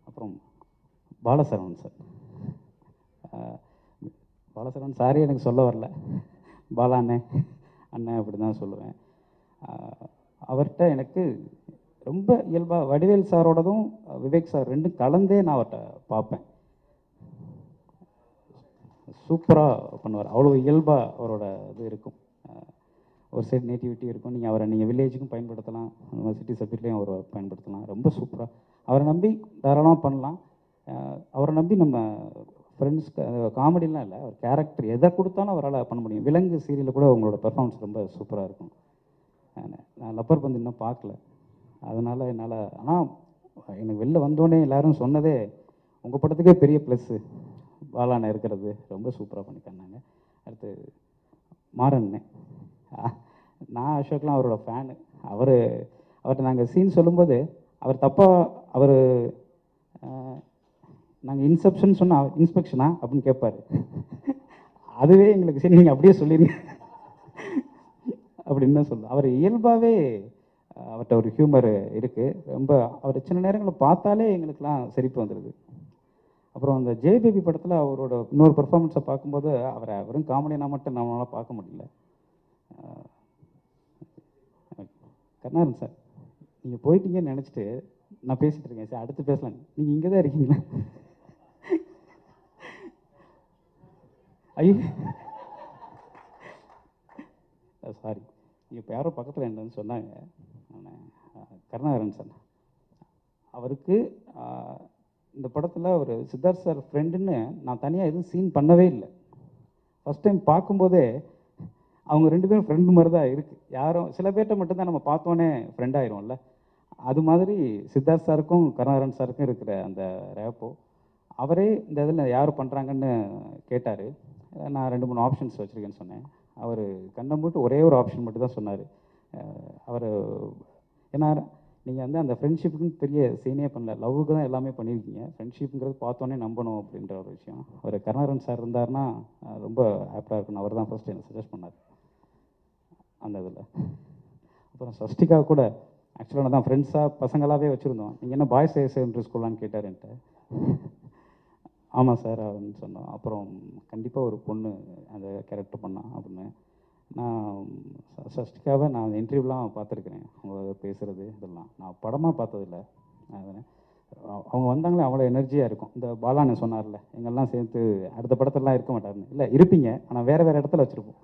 அப்புறம் பாலசரவணன் சார், பாலசரவணன் சாரே எனக்கு சொல்ல வரல, பாலா அண்ணன் அப்படி தான் சொல்லுவேன். அவர்கிட்ட எனக்கு ரொம்ப இயல்பாக வடிவேல் சாரோடதும் விவேக் சார் ரெண்டும் கலந்தே நான் அவர்கிட்ட பார்ப்பேன். சூப்பராக பண்ணுவார். அவ்வளோ இயல்பாக அவரோட இது இருக்கும். ஒரு சைடு நேட்டிவிட்டி இருக்கும். நீங்கள் வில்லேஜுக்கும் பயன்படுத்தலாம், அந்த மாதிரி சிட்டி சப்ஜெக்ட்லேயும் அவரை பயன்படுத்தலாம். ரொம்ப சூப்பராக அவரை நம்பி தாராளமாக பண்ணலாம். அவரை நம்பி நம்ம ஃப்ரெண்ட்ஸ் காமெடிலாம் இல்லை, அவர் கேரக்டர் எதை கொடுத்தாலும் அவரால் பண்ண முடியும். விலங்கு சீரியலில் கூட உங்களோட பெர்ஃபார்மன்ஸ் ரொம்ப சூப்பராக இருக்கும். நான் லப்பர் பந்து இன்னும் பார்க்கல, அதனால் என்னால். ஆனால் எனக்கு வெளில வந்தோடனே எல்லோரும் சொன்னதே உங்கள் படத்துக்கே பெரிய ப்ளஸ்ஸு பாலாண்ணே இருக்கிறது. ரொம்ப சூப்பராக பண்ணிக்காங்க. அடுத்து மாறண்ணே, நான் அசோக்லாம் அவரோட ஃபேனு. அவர்கிட்ட நாங்கள் சீன் சொல்லும்போது அவர் தப்பாக நாங்கள் இன்செப்ஷன் சொன்னால் இன்ஸ்பெக்ஷனா அப்படின்னு கேட்பார். அதுவே எங்களுக்கு சரி நீங்கள் அப்படியே சொல்லிடுங்க அப்படின்னு தான் சொல்லுவோம். அவர் இயல்பாகவே அவர்கிட்ட ஒரு ஹியூமர் இருக்குது. ரொம்ப அவர் சின்ன நேரங்களில் பார்த்தாலே எங்களுக்கெல்லாம் சிரிப்பு வந்துடுது. அப்புறம் அந்த ஜெயபேபி படத்தில் அவரோட இன்னொரு பெர்ஃபார்மன்ஸை பார்க்கும்போது அவரை வெறும் காமெடியாக மட்டும் நம்மளால் பார்க்க முடியல. கருணாகரன் சார், நீங்கள் போயிட்டீங்கன்னு நினச்சிட்டு நான் பேசிகிட்டு இருக்கேன் சார், அடுத்து பேசலாம். நீங்கள் இங்கே தான் இருக்கீங்களா? ஐயோ சாரி, இப்போ யாரோ பக்கத்தில் என்னன்னு சொன்னாங்க. கருணாகரன் சார், அவருக்கு இந்த படத்தில் ஒரு சித்தார்த் சார் ஃப்ரெண்டுன்னு நான் தனியாக எதுவும் சீன் பண்ணவே இல்லை. ஃபஸ்ட் டைம் பார்க்கும்போதே அவங்க ரெண்டு பேரும் ஃப்ரெண்டு மாதிரி தான் இருக்குது. யாரும் சில பேர்கிட்ட மட்டும்தான் நம்ம பார்த்தோன்னே ஃப்ரெண்ட் ஆயிரும்ல, அது மாதிரி சித்தார்த் சாருக்கும் கருணாகரன் சாருக்கும் இருக்கிற அந்த ரேப்போ. அவரே இந்த இதில் யார் பண்ணுறாங்கன்னு கேட்டார். நான் 2-3 ஆப்ஷன்ஸ் வச்சுருக்கேன்னு சொன்னேன். அவர் கண்ணை மூட்டு ஒரே ஒரு ஆப்ஷன் மட்டும் தான் சொன்னார். அவர் ஏன்னா நீங்கள் அந்த ஃப்ரெண்ட்ஷிப்புக்குன்னு பெரிய சீனே பண்ணல, லவ்வுக்கு தான் எல்லாமே பண்ணியிருக்கீங்க. ஃப்ரெண்ட்ஷிப்புங்கிறது பார்த்தோன்னே நம்பணும் அப்படின்ற ஒரு விஷயம். அவர் கருணாகரன் சார் இருந்தார்னா ரொம்ப ஆப்டாக இருக்குன்னு அவர் தான் ஃபஸ்ட்டு எனக்கு சஜஸ்ட் பண்ணார் அந்த இதில். அப்புறம் சஷ்டிகா கூட ஆக்சுவலாக நான் தான் ஃப்ரெண்ட்ஸாக பசங்களாகவே வச்சுருந்தோம். நீங்கள் என்ன பாய்ஸ் ஹையர் செகண்டரி ஸ்கூலான்னு கேட்டார் என்கிட்ட. ஆமாம் சார் அப்படின்னு சொன்னோம். அப்புறம் கண்டிப்பாக ஒரு பொண்ணு அந்த கேரக்டர் பண்ணான் அப்படின்னு. நான் சஷ்டிகாவை நான் இன்டர்வியூலாம் பார்த்துருக்குறேன், அவங்க பேசுகிறது இதெல்லாம் நான் படமாக பார்த்ததில்ல. அவங்க வந்தாங்களே அவ்வளோ எனர்ஜியாக இருக்கும். இந்த பாலான்னு சொன்னார்ல, எங்கெல்லாம் சேர்த்து அடுத்த படத்துலலாம் இருக்க மாட்டாருன்னு. இல்லை இருப்பீங்க, ஆனால் வேறு வேறு இடத்துல வச்சுருப்போம்,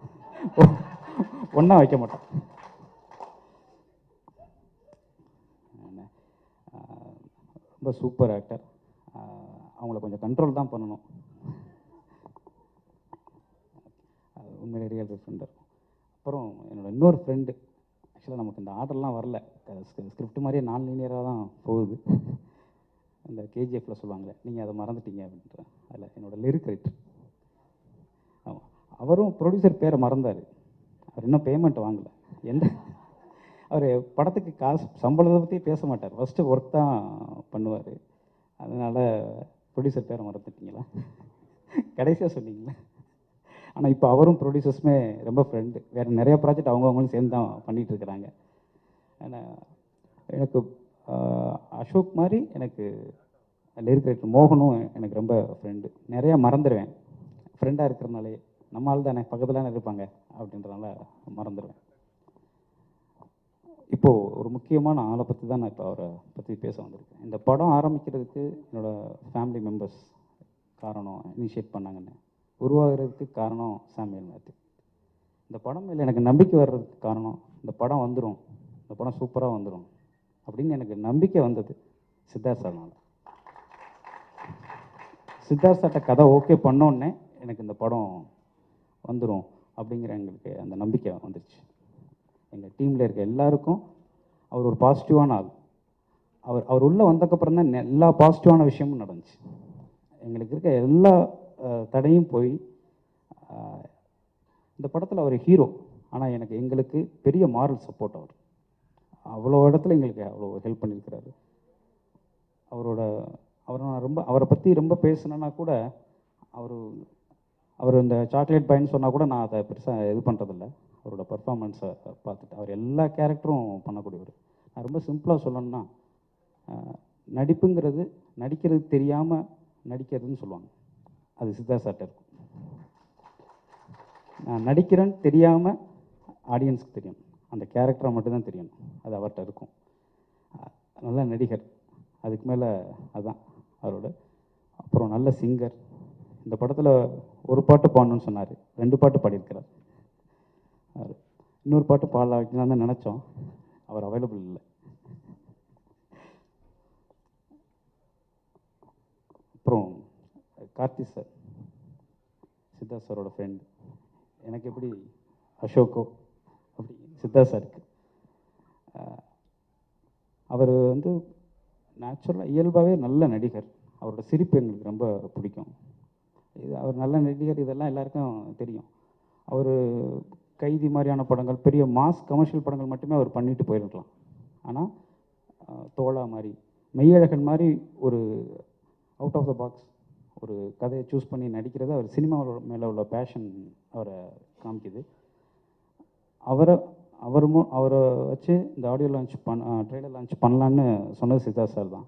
ஒன்றா வைக்க மாட்டோம். ரொம்ப சூப்பர் ஆக்டர். அவங்கள கொஞ்சம் கண்ட்ரோல் தான் பண்ணணும். உண்மையிலே ரியல் ஃப்ரெண்ட் இருக்கும். அப்புறம் என்னோடய இன்னொரு ஃப்ரெண்டு, ஆக்சுவலாக நமக்கு இந்த ஆர்டர்லாம் வரல, ஸ்கிரிப்ட் மாதிரியே நான் லீனியராக தான் போகுது. இந்த கேஜிஎஃப்பில் சொல்லுவாங்களே, நீங்கள் அதை மறந்துட்டீங்க அப்படின்ற, அதில் என்னோடய லிரிக் ரைட்டர். ஆமாம், அவரும் ப்ரொடியூசர் பேரை மறந்தார். அவர் இன்னும் பேமெண்ட் வாங்கலை. அவர் படத்துக்கு காசு சம்பளத்தை பற்றி பேச மாட்டார், ஃபஸ்ட்டு ஒர்க் தான் பண்ணுவார். அதனால் ப்ரொடியூசர் பேரை மறந்துட்டீங்களா? கடைசியாக சொன்னீங்களா? ஆனால் இப்போ அவரும் ப்ரொடியூசர்ஸுமே ரொம்ப ஃப்ரெண்டு. வேறு நிறைய ப்ராஜெக்ட் அவங்கவுங்களும் சேர்ந்து தான் பண்ணிகிட்ருக்குறாங்க. எனக்கு அசோக் மாதிரி எனக்கு லிரிக் ரைட்டர் மோகனும் எனக்கு ரொம்ப ஃப்ரெண்டு. நிறையா மறந்துடுவேன் ஃப்ரெண்டாக இருக்கிறதுனாலே. நம்ம ஆள் தானே, பக்கத்தில் இருப்பாங்க அப்படின்றனால மறந்துடுவேன். இப்போது ஒரு முக்கியமான ஆளை பற்றி தான் நான் இப்போ அவரை பற்றி பேச வந்திருக்கேன். இந்த படம் ஆரம்பிக்கிறதுக்கு என்னோடய ஃபேமிலி மெம்பர்ஸ் காரணம், இனிஷியேட் பண்ணாங்கன்னு. உருவாகிறதுக்கு காரணம் சாமுவேல் மேத்யூ. இந்த படம் மேலே எனக்கு நம்பிக்கை வர்றதுக்கு காரணம், இந்த படம் வந்துடும், இந்த படம் சூப்பராக வந்துடும் அப்படின்னு எனக்கு நம்பிக்கை வந்தது சித்தார்த் சார்னால. சித்தார்த் சார்ட்ட கதை ஓகே பண்ணோன்னே எனக்கு இந்த படம் வந்துடும் அப்படிங்கிற எங்களுக்கு அந்த நம்பிக்கை வந்துருச்சு. எங்கள் டீமில் இருக்க எல்லாருக்கும் அவர் ஒரு பாசிட்டிவான ஆள். அவர் உள்ளே வந்தக்கப்புறம் தான் எல்லா பாசிட்டிவான விஷயமும் நடந்துச்சு. எங்களுக்கு இருக்க எல்லா தடையும் போய் இந்த படத்தில் அவர் ஹீரோ, ஆனால் எங்களுக்கு பெரிய மாரல் சப்போர்ட் அவர். அவ்வளோ இடத்துல எங்களுக்கு அவ்வளோ ஹெல்ப் பண்ணியிருக்கிறாரு. அவரை பற்றி ரொம்ப பேசினேன்னா கூட அவர் இந்த சாக்லேட் பாயின்னு சொன்னால் கூட நான் அதை பெருசாக இது பண்ணுறதில்ல. அவரோட பர்ஃபார்மன்ஸை பார்த்துட்டு அவர் எல்லா கேரக்டரும் பண்ணக்கூடியவர். நான் ரொம்ப சிம்பிளாக சொல்லணும்னா, நடிப்புங்கிறது நடிக்கிறது தெரியாமல் நடிக்கிறதுன்னு சொல்லுவாங்க. அது சித்தார்த் சார்ட்ட இருக்கும். நான் நடிக்கிறேன்னு தெரியாமல் ஆடியன்ஸுக்கு தெரியும், அந்த கேரக்டரை மட்டும்தான் தெரியணும், அது அவர்கிட்ட இருக்கும். நல்ல நடிகர், அதுக்கு மேலே அதுதான் அவரோட. அப்புறம் நல்ல சிங்கர். இந்த படத்தில் ஒரு பாட்டு பாடணும்னு சொன்னார், 2 பாட்டு பாடியிருக்கிறார். இன்னொரு பாட்டு பாடலாம் வைக்கலாம் தான் நினச்சோம், அவர் அவைலபிள் இல்லை. அப்புறம் கார்த்தி சார், சித்தார்த் சாரோட ஃப்ரெண்டு. எனக்கு எப்படி அசோக்கோ அப்படி சித்தார்த் சாருக்கு அவர் நேச்சுரலாக இயல்பாகவே நல்ல நடிகர். அவரோட சிரிப்பு எங்களுக்கு ரொம்ப பிடிக்கும். அவர் நல்ல நடிகர், இதெல்லாம் எல்லாருக்கும் தெரியும். அவர் கைதி மாதிரியான படங்கள், பெரிய மாஸ் கமர்ஷியல் படங்கள் மட்டுமே அவர் பண்ணிட்டு போயிருக்கலாம். ஆனால் தோழா மாதிரி, மெய்யழகன் மாதிரி ஒரு அவுட் ஆஃப் த பாக்ஸ் ஒரு கதையை சூஸ் பண்ணி நடிக்கிறது அவர் சினிமாவோட மேலே உள்ள பேஷன் அவரை காமிக்குது. அவரை வச்சு இந்த ஆடியோ லான்ச் ட்ரெய்லர் லான்ச் பண்ணலான்னு சொன்னது சித்தார்த் சார் தான்.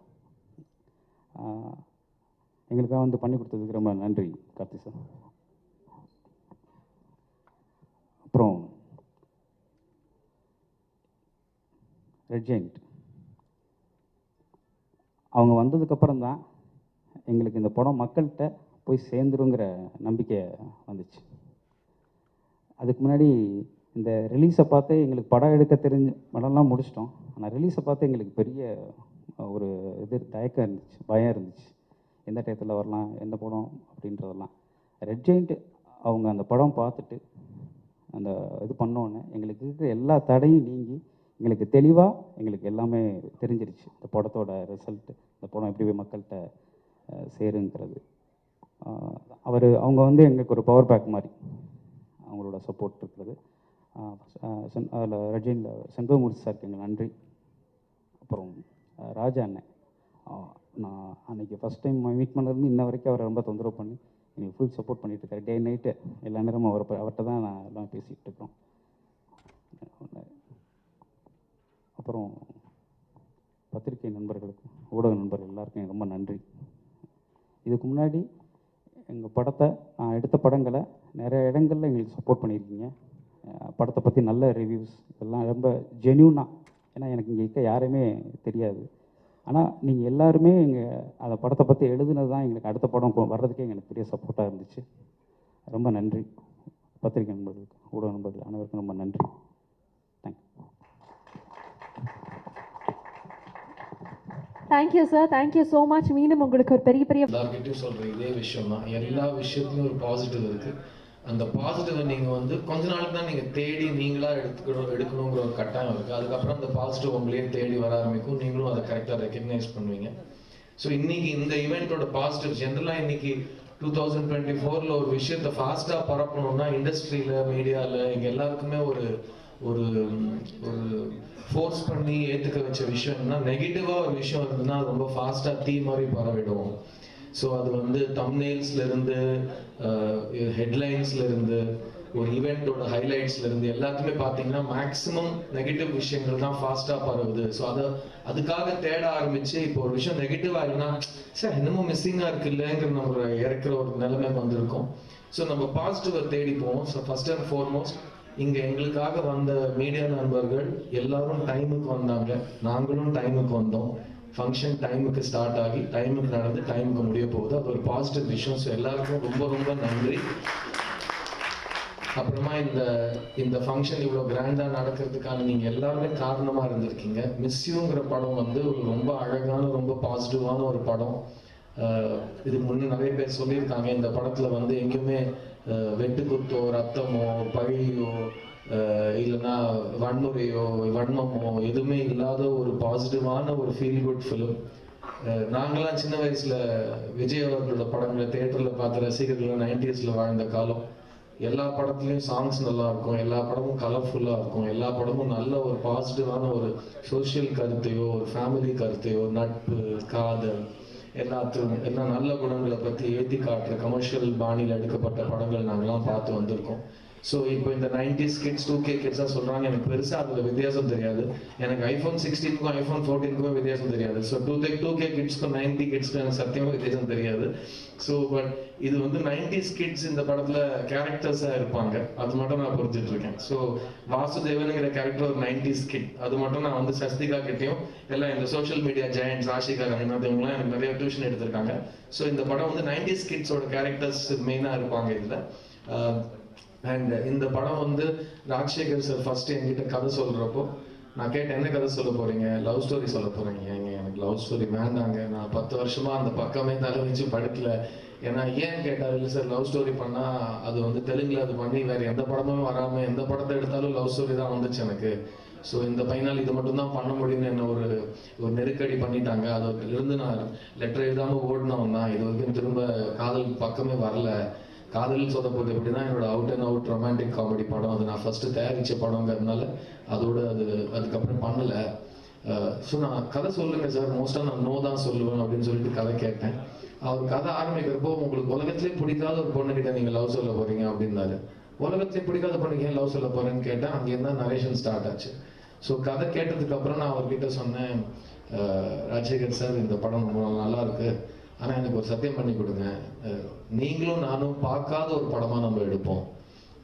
எங்களுக்காக பண்ணி கொடுத்ததுக்கு ரொம்ப நன்றி கார்த்தி சார். அப்புறம் ரெட் ஜெயண்ட் அவங்க வந்ததுக்கப்புறம் தான் எங்களுக்கு இந்த படம் மக்கள்கிட்ட போய் சேர்ந்துருங்கிற நம்பிக்கை வந்துச்சு. அதுக்கு முன்னாடி இந்த ரிலீஸை பார்த்து எங்களுக்கு படம் எடுக்க தெரிஞ்ச படம்லாம் முடிச்சிட்டோம். ஆனால் ரிலீஸை பார்த்து எங்களுக்கு பெரிய ஒரு தயக்கம் இருந்துச்சு, பயம் இருந்துச்சு. எந்த டயத்தில் வரலாம், எந்த படம் அப்படின்றதெல்லாம். ரெட் ஜெயண்ட் அவங்க அந்த படம் பார்த்துட்டு அந்த இது பண்ணோன்னே எங்களுக்கு இருக்கிற எல்லா தடையும் நீங்கி எங்களுக்கு தெளிவாக எங்களுக்கு எல்லாமே தெரிஞ்சிருச்சு. இந்த படத்தோட ரிசல்ட்டு, இந்த படம் எப்படி போய் மக்கள்கிட்ட சேருங்கிறது. அவங்க எங்களுக்கு ஒரு பவர் பேக் மாதிரி அவங்களோட சப்போர்ட் இருக்கிறது. அதில் ரஜினியில் செண்பகமூர்த்தி சாருக்கு எங்கள் நன்றி. அப்புறம் ராஜா அண்ணன், நான் அன்றைக்கி ஃபஸ்ட் டைம் மீட் பண்ணதுலேருந்து இன்ன வரைக்கும் அவரை ரொம்ப தொந்தரவு பண்ணி எங்களுக்கு ஃபுல் சப்போர்ட் பண்ணிகிட்டு இருக்காரு. டே நைட்டு எல்லா நேரமும் அவர்கிட்ட தான் நான் எல்லாம் பேசிகிட்டு இருக்கோம். அப்புறம் பத்திரிகை நண்பர்களுக்கு, ஊடக நண்பர்கள் எல்லாருக்கும் ரொம்ப நன்றி. இதுக்கு முன்னாடி எங்கள் படத்தை, நான் எடுத்த படங்களை நிறைய இடங்களில் எங்களுக்கு சப்போர்ட் பண்ணியிருக்கீங்க. படத்தை பற்றி நல்ல ரிவ்யூஸ் இதெல்லாம் ரொம்ப ஜென்யூனாக, ஏன்னா எனக்கு இங்கே இருக்க யாருமே தெரியாது. ஆனால் நீங்கள் எல்லாருமே அந்த படத்தை பற்றி எழுதுனது தான் எங்களுக்கு அடுத்த படம் வர்றதுக்கே எங்களுக்கு பெரிய சப்போர்ட்டாக இருந்துச்சு. ரொம்ப நன்றி. பத்திரிகை நண்பர்களுக்கு, ஊடக நண்பர்கள் அனைவருக்கும் ரொம்ப நன்றி. Thank you. Thank you sir, thank you so much. மீண்டும் உங்களுக்கு ஒரு பெரிய எல்லார்கிட்டையும் சொல்கிற இதே விஷயம் தான், எல்லா விஷயத்துலையும் ஒரு பாசிட்டிவ் இருக்குது. அந்த பாசிட்டிவை நீங்கள் கொஞ்ச நாளுக்கு தான் நீங்கள் தேடி நீங்களாக எடுக்கணுங்கிற ஒரு கட்டாயம் இருக்குது. அதுக்கப்புறம் அந்த பாசிட்டிவ் உங்களையே தேடி வர ஆரம்பிக்கும், நீங்களும் அதை கரெக்டாக ரெக்கக்னைஸ் பண்ணுவீங்க. ஸோ இன்னைக்கு இந்த ஈவெண்ட்டோட பாசிட்டிவ் ஜென்ரலாக இன்னைக்கு 2024 ஒரு விஷயத்தை ஃபாஸ்ட்டாக பரப்பணும்னா இண்டஸ்ட்ரியில், மீடியாவில் எங்கள் எல்லாருக்குமே ஒரு ஒரு ஃபோர்ஸ் பண்ணி ஏற்றுக்க வச்ச விஷயம் என்னன்னா, நெகட்டிவாக ஒரு விஷயம் இருந்ததுன்னா அது ரொம்ப ஃபாஸ்ட்டாக தீ மாதிரி பரவிடும். ஸோ அது தம்ப்நெயில்ஸ்லேருந்து, ஹெட்லைன்ஸ்லேருந்து, ஒரு ஈவெண்ட்டோட ஹைலைட்ஸ்லேருந்து எல்லாத்துமே பார்த்தீங்கன்னா மேக்ஸிமம் நெகட்டிவ் விஷயங்கள் தான் ஃபாஸ்ட்டாக பரவுது. ஸோ அதுக்காக தேட ஆரம்பித்து இப்போ ஒரு விஷயம் நெகட்டிவாக இல்லைன்னா சார் இன்னமும் மிஸ்ஸிங்காக இருக்குல்லங்கிற நம்ம இறக்குற ஒரு நிலைமைக்கு வந்திருக்கோம். ஸோ நம்ம பாசிட்டிவை தேடி போவோம். ஸோ ஃபர்ஸ்ட் அண்ட் ஃபார்மோஸ்ட் இங்கே எங்களுக்காக வந்த மீடியா நண்பர்கள் எல்லாரும் டைமுக்கு வந்தாங்க, நாங்களும் டைமுக்கு வந்தோம். ஃபங்க்ஷன் டைமுக்கு ஸ்டார்ட் ஆகி டைமுக்கு நடந்து டைமுக்கு முடிய போகுது. அது ஒரு பாசிட்டிவ் விஷயம். ஸோ எல்லாருக்கும் ரொம்ப ரொம்ப நன்றி. அப்புறமா இந்த ஃபங்க்ஷன் இவ்வளோ கிராண்டாக நடக்கிறதுக்கான நீங்கள் எல்லாருமே காரணமாக இருந்திருக்கீங்க. மிஸ் யூங்கிற படம் ஒரு ரொம்ப அழகான, ரொம்ப பாசிட்டிவான ஒரு படம். இதுக்கு முன்னே நிறைய பேர் சொல்லியிருக்காங்க, இந்த படத்தில் வந்து எங்கேயுமே வெட்டு குத்தோ ரத்தமோ பழியோ இல்லைன்னா வன்முறையோ வன்மமோ எதுவுமே இல்லாத ஒரு பாசிட்டிவான ஒரு ஃபீல் குட் ஃபிலிம். நாங்களாம் சின்ன வயசில் விஜய் அவர்களோட படங்களை தேட்டரில் பார்த்த ரசிகர்கள் 90s வாழ்ந்த காலம். எல்லா படத்துலையும் சாங்ஸ் நல்லா இருக்கும், எல்லா படமும் கலர்ஃபுல்லாக இருக்கும், எல்லா படமும் நல்ல ஒரு பாசிட்டிவான ஒரு சோஷியல் கருத்தையோ ஒரு ஃபேமிலி கருத்தையோ நட்பு காதல் எல்லாத்தையும் எல்லா நல்ல குணங்களை பற்றி ஏற்றி காட்டுற கமர்ஷியல் பாணியில் எடுக்கப்பட்ட படங்கள் நாங்கள்லாம் பார்த்து வந்திருக்கோம். ஸோ இப்போ இந்த 90s கிட்ஸ் 2K கிட்ஸாக சொல்கிறாங்க, எனக்கு பெருசாக அதில் வித்தியாசம் தெரியாது. எனக்கு iPhone 16க்கும் iPhone 14க்கும் வித்தியாசம் தெரியாது. ஸோ 2K கிட்ஸ்க்கும் 90 கிட்ஸ்க்கும் எனக்கு சத்தியமாக வித்தியாசம் தெரியாது. ஸோ பட் இது வந்து 90s கிட்ஸ் இந்த படத்தில் கேரக்டர்ஸாக இருப்பாங்க, அது மட்டும் நான் புரிஞ்சுட்டு இருக்கேன். ஸோ வாசுதேவனுங்கிற கேரக்டர் ஒரு 90s கிட், அது மட்டும் நான் வந்து சஸ்திகா கிட்டையும் எல்லாம் இந்த சோஷியல் மீடியா ஜெயண்ட்ஸ் ஆஷிகா ரங்கநாதவங்களாம் எனக்கு நிறைய டியூஷன் எடுத்திருக்காங்க. ஸோ இந்த படம் வந்து 90s கிட்ஸோட கேரக்டர்ஸ் மெயினாக இருப்பாங்க இதில். அண்ட் இந்த படம் வந்து ராஜசேகர் சார் ஃபர்ஸ்ட் என்கிட்ட கதை சொல்கிறப்போ நான் கேட்டேன், என்ன கதை சொல்ல போகிறீங்க? லவ் ஸ்டோரி சொல்ல போகிறீங்க. எனக்கு லவ் ஸ்டோரி வேண்டாங்க, நான் 10 வருஷமாக அந்த பக்கமே தலை வச்சு படுக்கல. ஏன்னா ஏன் கேட்டார், இல்லை சார் லவ் ஸ்டோரி பண்ணால் அது வந்து தெலுங்கில் அது பண்ணி வேறு எந்த படமும் வராமல் எந்த படத்தை எடுத்தாலும் லவ் ஸ்டோரி தான் வந்துச்சு எனக்கு. ஸோ இந்த பையனால் இது மட்டும்தான் பண்ண முடியும்னு என்ன ஒரு நெருக்கடி பண்ணிட்டாங்க. அதிலிருந்து நான் லெட்டர் எழுதாமல் ஓடினவன் தான். இது வரைக்கும் திரும்ப காதல் பக்கமே வரல. காதல் சொதப்பது எப்படின்னா என்னோட out and out romantic comedy படம், அது நான் ஃபர்ஸ்ட் தயாரித்த படங்கிறதுனால அதுக்கப்புறம் பண்ணலை. ஸோ நான் கதை சொல்லுங்க சார், மோஸ்ட்டாக நான் நோ தான் சொல்லுவேன் அப்படின்னு சொல்லிட்டு கதை கேட்டேன். அவர் கதை ஆரம்பிக்கிறப்போ, உங்களுக்கு உலகத்திலே பிடிக்காத ஒரு பொண்ணுகிட்ட நீங்கள் லவ் சொல்ல போறீங்க அப்படின்னாரு. உலகத்திலே பிடிக்காத பொண்ணுக்கு ஏன் லவ் சொல்ல போறேன்னு கேட்டேன். அங்கேருந்து தான் நரேஷன் ஸ்டார்ட் ஆச்சு. ஸோ கதை கேட்டதுக்கு அப்புறம் நான் அவர்கிட்ட சொன்னேன், ராஜசேகர் சார் இந்த படம் நல்லா இருக்கு, ஆனால் எனக்கு ஒரு சத்தியம் பண்ணி கொடுங்க, நீங்களும் நானும் பார்க்காத ஒரு படமாக நம்ம எடுப்போம்.